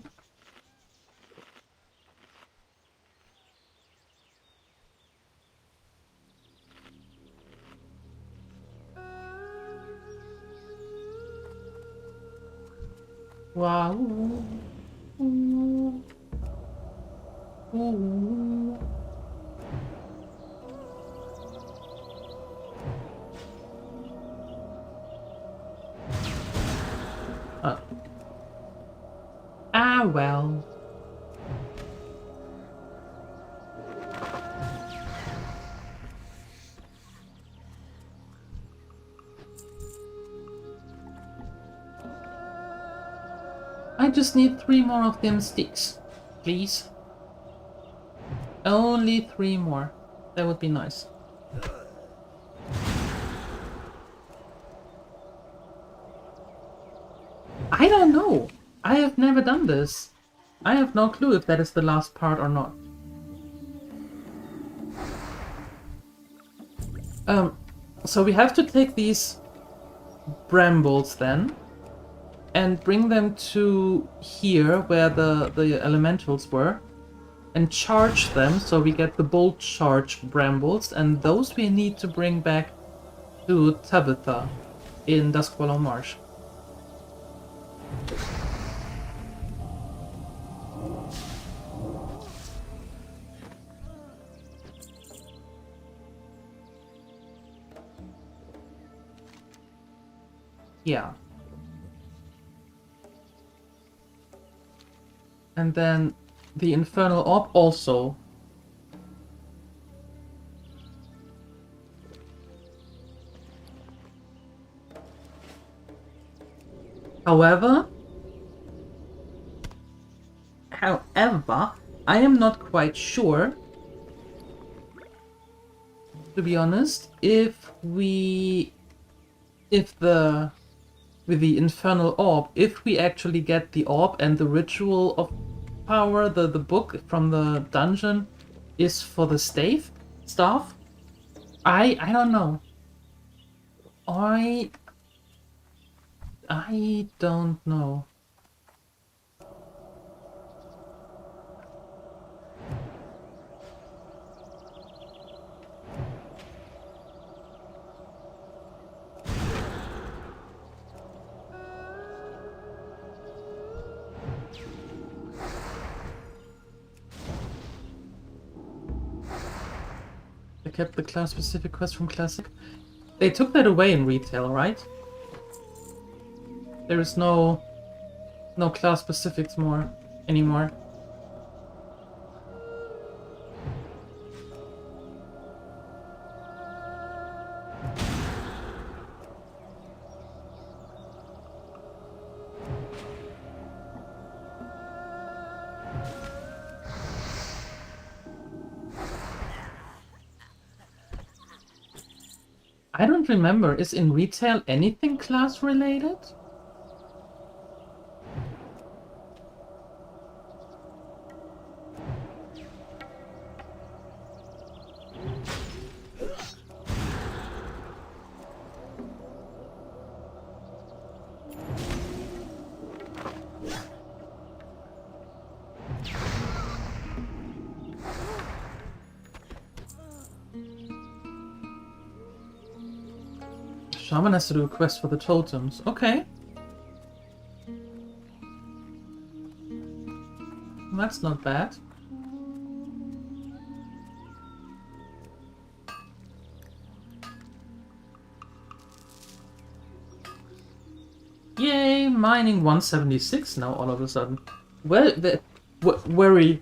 Wow. Ooh. Ooh. Ah, well. I just need 3 more of them sticks, please. Only 3 more. That would be nice. I don't know. I have never done this. I have no clue if that is the last part or not. So we have to take these brambles then and bring them to here where the elementals were and charge them so we get the bolt charge brambles, and those we need to bring back to Tabitha in Duskwallow Marsh. Yeah. And then the Infernal Orb also. However, I am not quite sure, to be honest, with the Infernal Orb, if we actually get the orb and the Ritual of Power, the book from the dungeon, is for the staff. I don't know. I don't know. They kept the class-specific quest from Classic. They took that away in retail, right? There is no class specifics anymore. I don't remember. Is in retail anything class related? Shaman has to do a quest for the totems. Okay. That's not bad. Yay, mining 176 now all of a sudden. Well, very,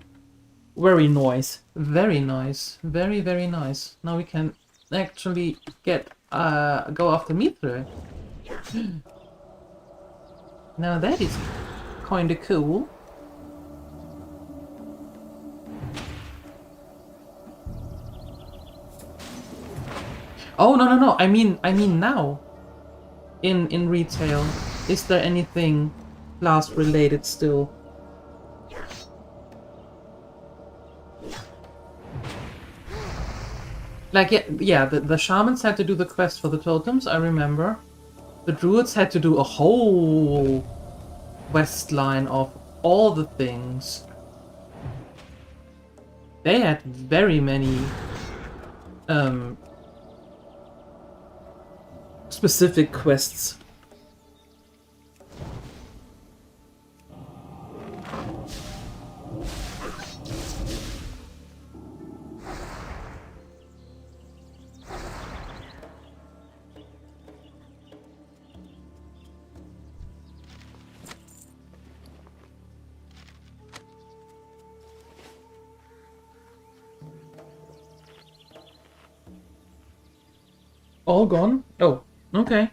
very nice. Very nice. Very, very nice. Now we can actually get, go after Mithril. Now that is kinda cool. Oh, no, no, no. I mean now. In retail. Is there anything class related still? Like, yeah, the shamans had to do the quest for the totems, I remember. The druids had to do a whole quest line of all the things. They had very many specific quests. All gone? Oh, okay.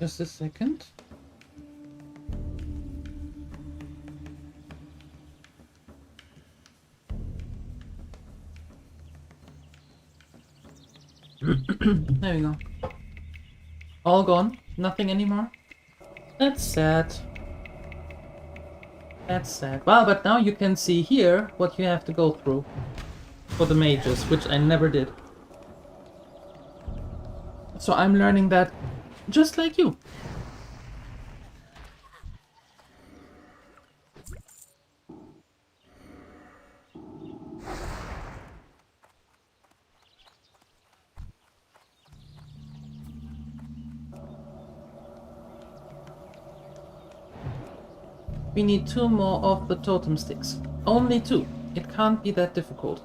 Just a second. There we go. All gone? Nothing anymore? That's sad. That's sad. Well, but now you can see here what you have to go through for the mages, which I never did. So I'm learning that just like you. We need 2 more of the totem sticks. Only 2. It can't be that difficult.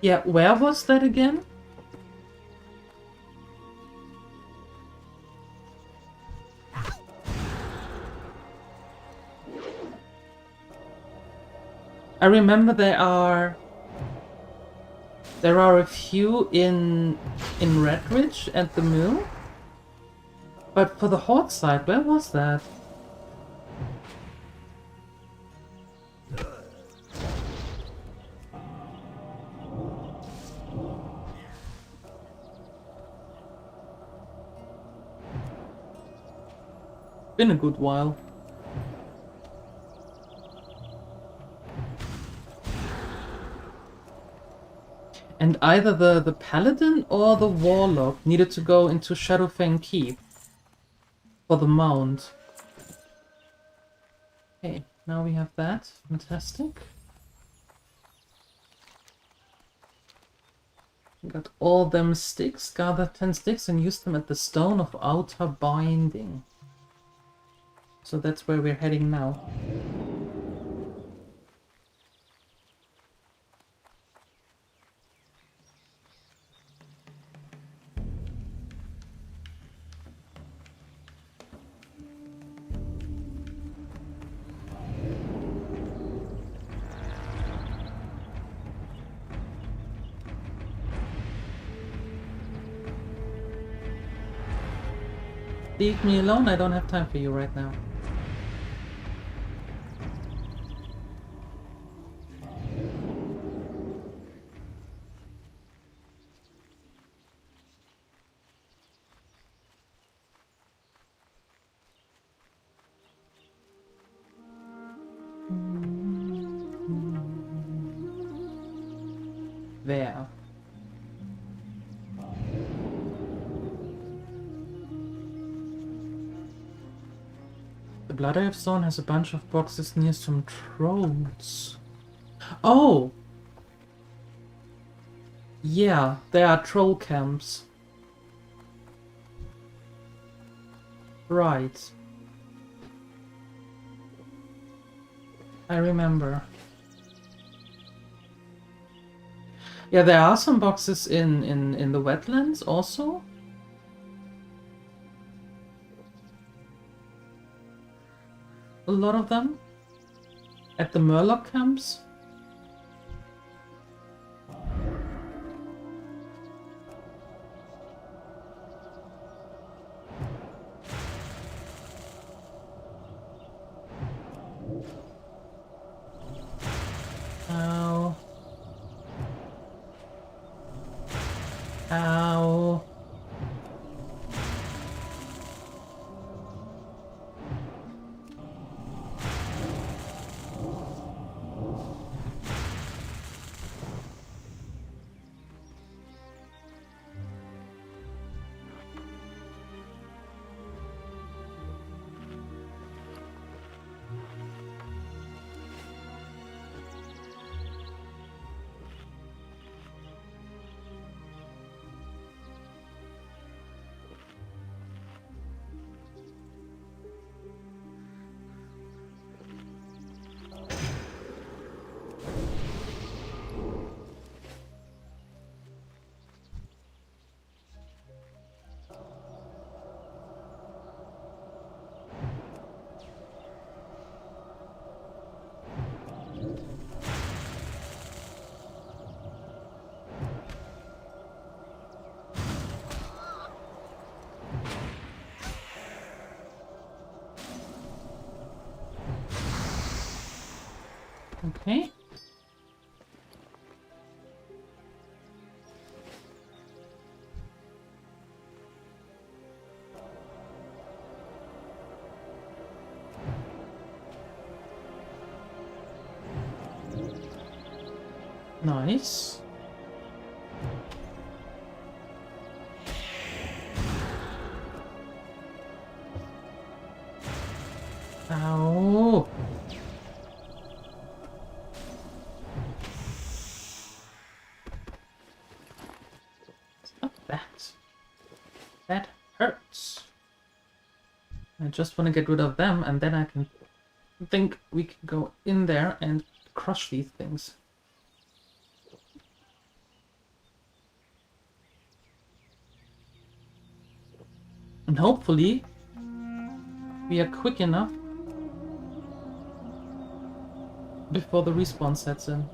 Yeah, where was that again? I remember there are a few in Redridge at the mill. But for the Horde side, where was that? been a good while. And either the paladin or the warlock needed to go into Shadowfang Keep for the mount. Okay, now we have that. Fantastic. We got all them sticks, gather 10 sticks and use them at the Stone of Outer Binding. So that's where we're heading now. Leave me alone, I don't have time for you right now. There. The Blood Elf Zone has a bunch of boxes near some trolls. Oh! Yeah, there are troll camps. Right. I remember. Yeah, there are some boxes in the wetlands also. A lot of them. At the Murloc camps. Ow. Ow. Okay. Nice. Ow. Stop that. That hurts. I just want to get rid of them and then I can think we can go in there and crush these things. And hopefully we are quick enough before the respawn sets in.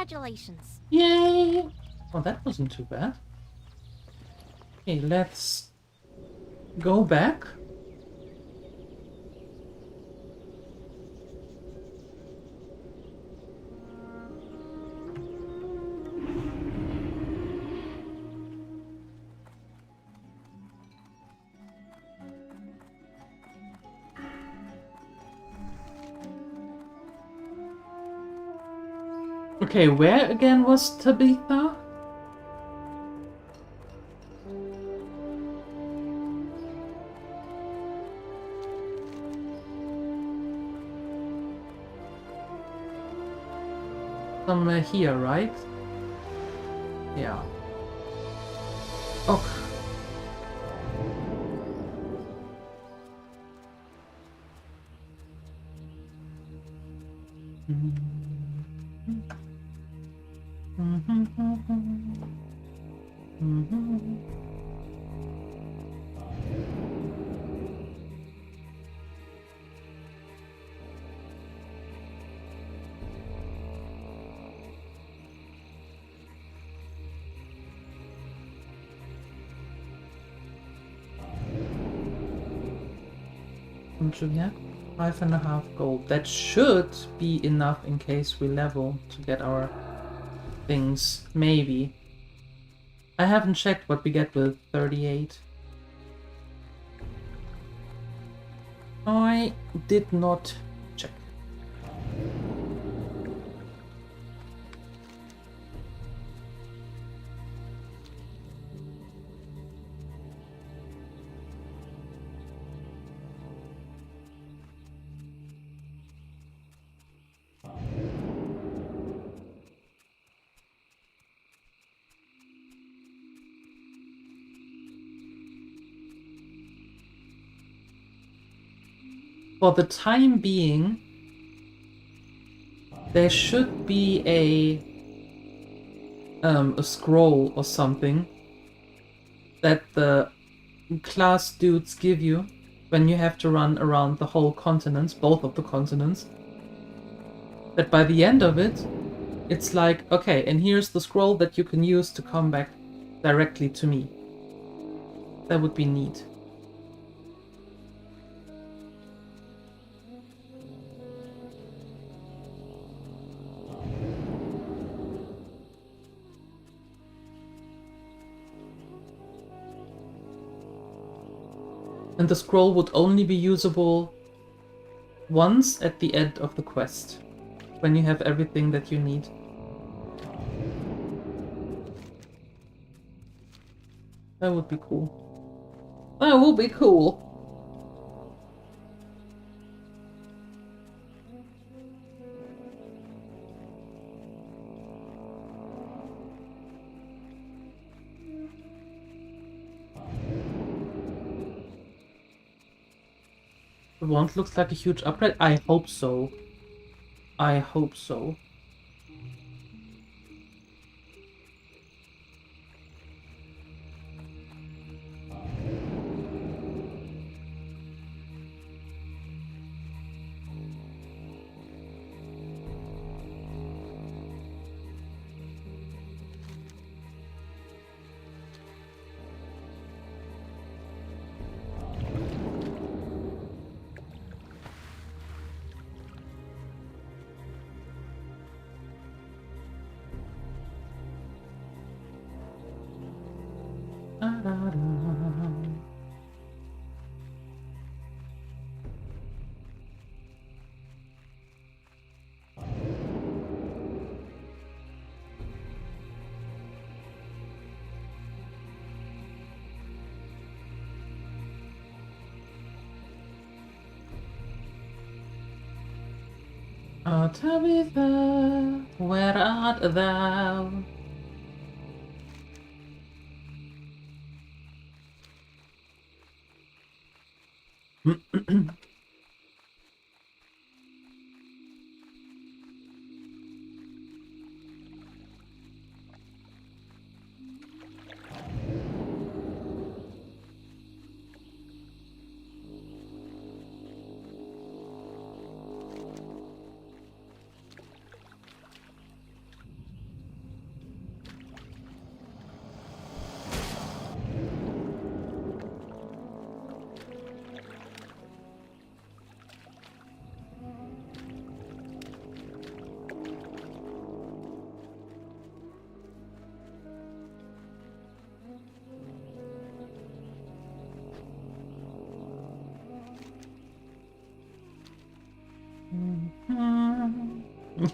Congratulations. Yay! Well, that wasn't too bad. Okay, let's go back. Okay, where again was Tabitha? Somewhere here, right? Yeah. Okay. Yeah, 5.5 gold. That should be enough in case we level to get our things. Maybe. I haven't checked what we get with 38. I did not check. For the time being, there should be a scroll or something that the class dudes give you when you have to run around the whole continents, both of the continents. That by the end of it, it's like, okay, and here's the scroll that you can use to come back directly to me. That would be neat. And the scroll would only be usable once at the end of the quest, when you have everything that you need. That would be cool. That would be cool. The wand looks like a huge upgrade. I hope so. I hope so. Oh, Tabitha, where art thou?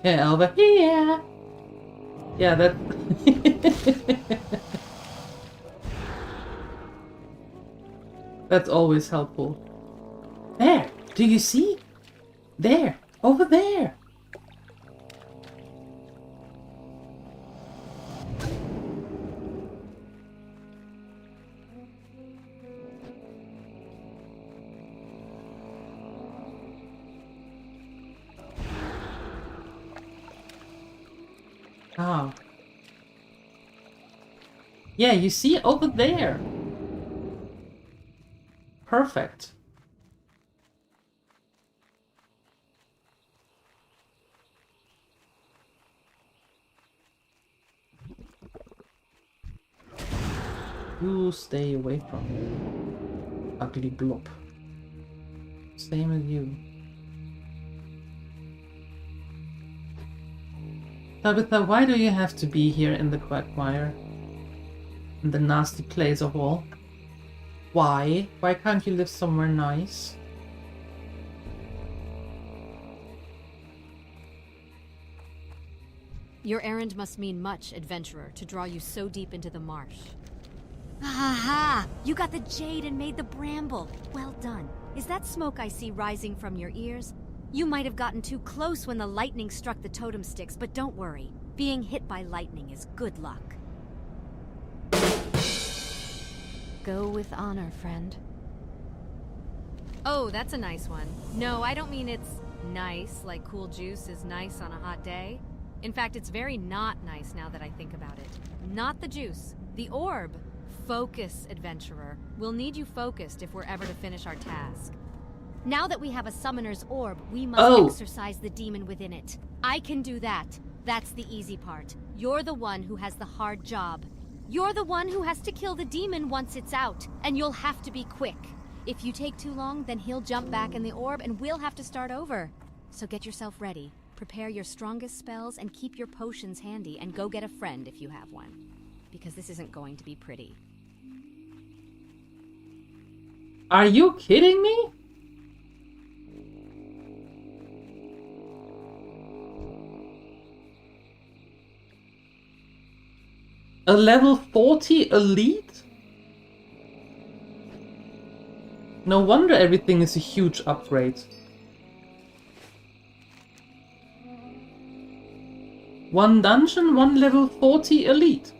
Yeah, over here. Yeah, that. That's always helpful. There! Do you see? There! Over there! Ah. Yeah, you see over there. Perfect. You stay away from me. Ugly blob. Same as you. Tabitha, why do you have to be here in the quagmire? In the nasty place of all? Why? Why can't you live somewhere nice? Your errand must mean much, adventurer, to draw you so deep into the marsh. Aha! You got the jade and made the bramble. Well done. Is that smoke I see rising from your ears? You might have gotten too close when the lightning struck the totem sticks, but don't worry. Being hit by lightning is good luck. Go with honor, friend. Oh, that's a nice one. No, I don't mean it's nice, like cool juice is nice on a hot day. In fact, it's very not nice now that I think about it. Not the juice, the orb. Focus, adventurer. We'll need you focused if we're ever to finish our task. Now that we have a summoner's orb, we must exorcise the demon within it. I can do that. That's the easy part. You're the one who has the hard job. You're the one who has to kill the demon once it's out, and you'll have to be quick. If you take too long, then he'll jump back in the orb and we'll have to start over. So get yourself ready. Prepare your strongest spells and keep your potions handy, and go get a friend if you have one. Because this isn't going to be pretty. Are you kidding me? A level 40 elite? No wonder everything is a huge upgrade. One dungeon, one level 40 elite.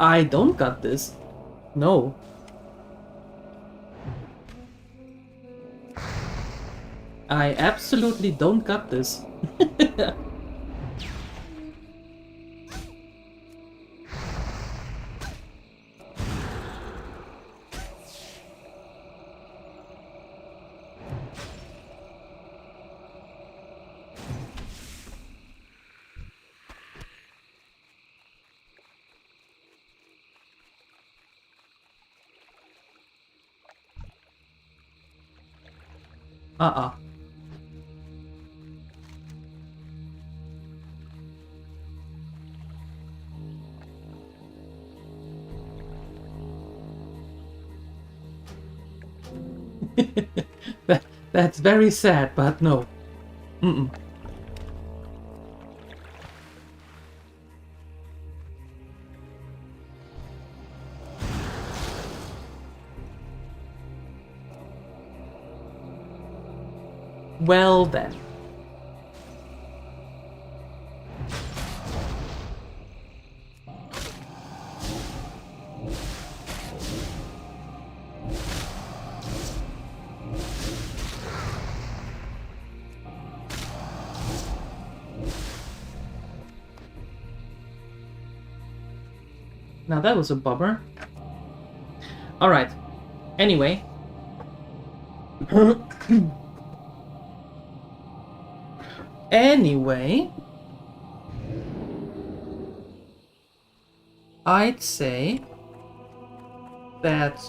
I don't got this. No. I absolutely don't got this. That's very sad, but no. Mm-mm. Well then. Now that was a bummer. Alright. Anyway. Anyway. I'd say that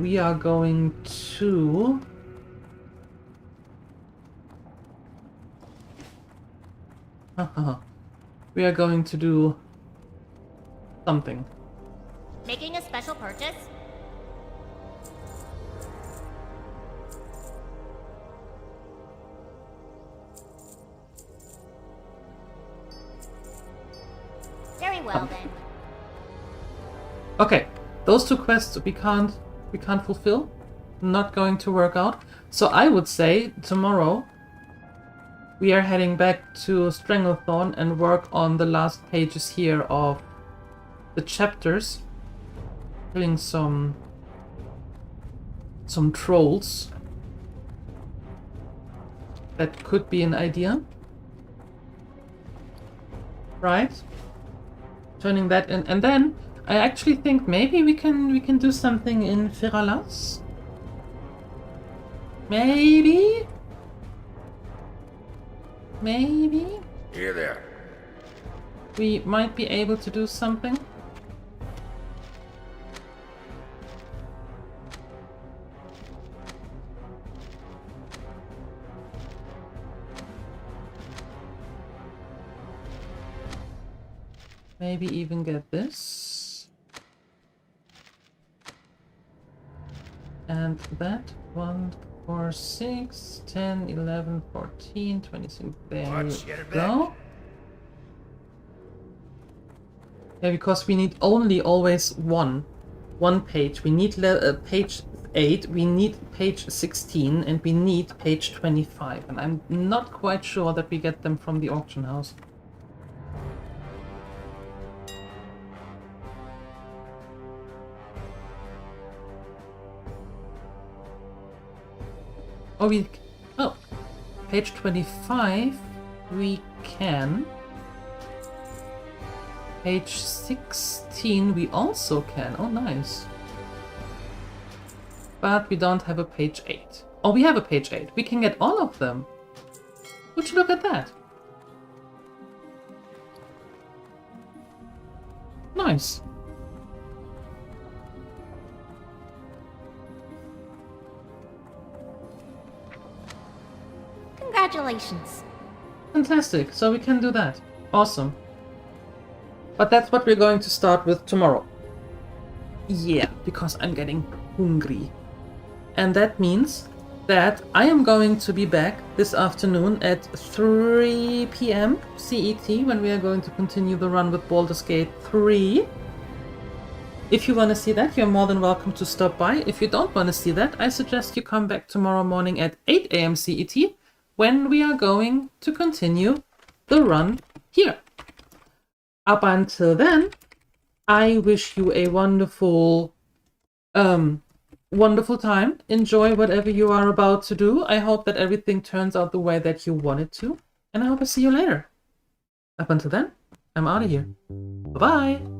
we are going to we are going to do something. Making a special purchase? Very well then. Okay, those two quests we can't fulfill. Not going to work out. So I would say tomorrow we are heading back to Stranglethorn and work on the last pages here of the chapters. Killing some trolls. That could be an idea. Right? Turning that in, and then I actually think maybe we can do something in Feralas. Maybe. Here there. We might be able to do something. Maybe even get this. And that. 1, 4, 6, 10, 11, 14, 26. There we go. Yeah, because we need only always one page. We need page 8, we need page 16, and we need page 25. And I'm not quite sure that we get them from the auction house. Oh, page 25 we can. Page 16 we also can. Oh, nice. But we don't have a page 8. Oh, we have a page 8. We can get all of them. Would you look at that? Nice. Congratulations. Fantastic. So we can do that. Awesome. But that's what we're going to start with tomorrow. Yeah, because I'm getting hungry. And that means that I am going to be back this afternoon at 3 p.m. CET when we are going to continue the run with Baldur's Gate 3. If you want to see that, you're more than welcome to stop by. If you don't want to see that, I suggest you come back tomorrow morning at 8 a.m. CET when we are going to continue the run here. Up until then, I wish you a wonderful time. Enjoy whatever you are about to do. I hope that everything turns out the way that you want it to. And I hope I see you later. Up until then, I'm out of here. Bye-bye.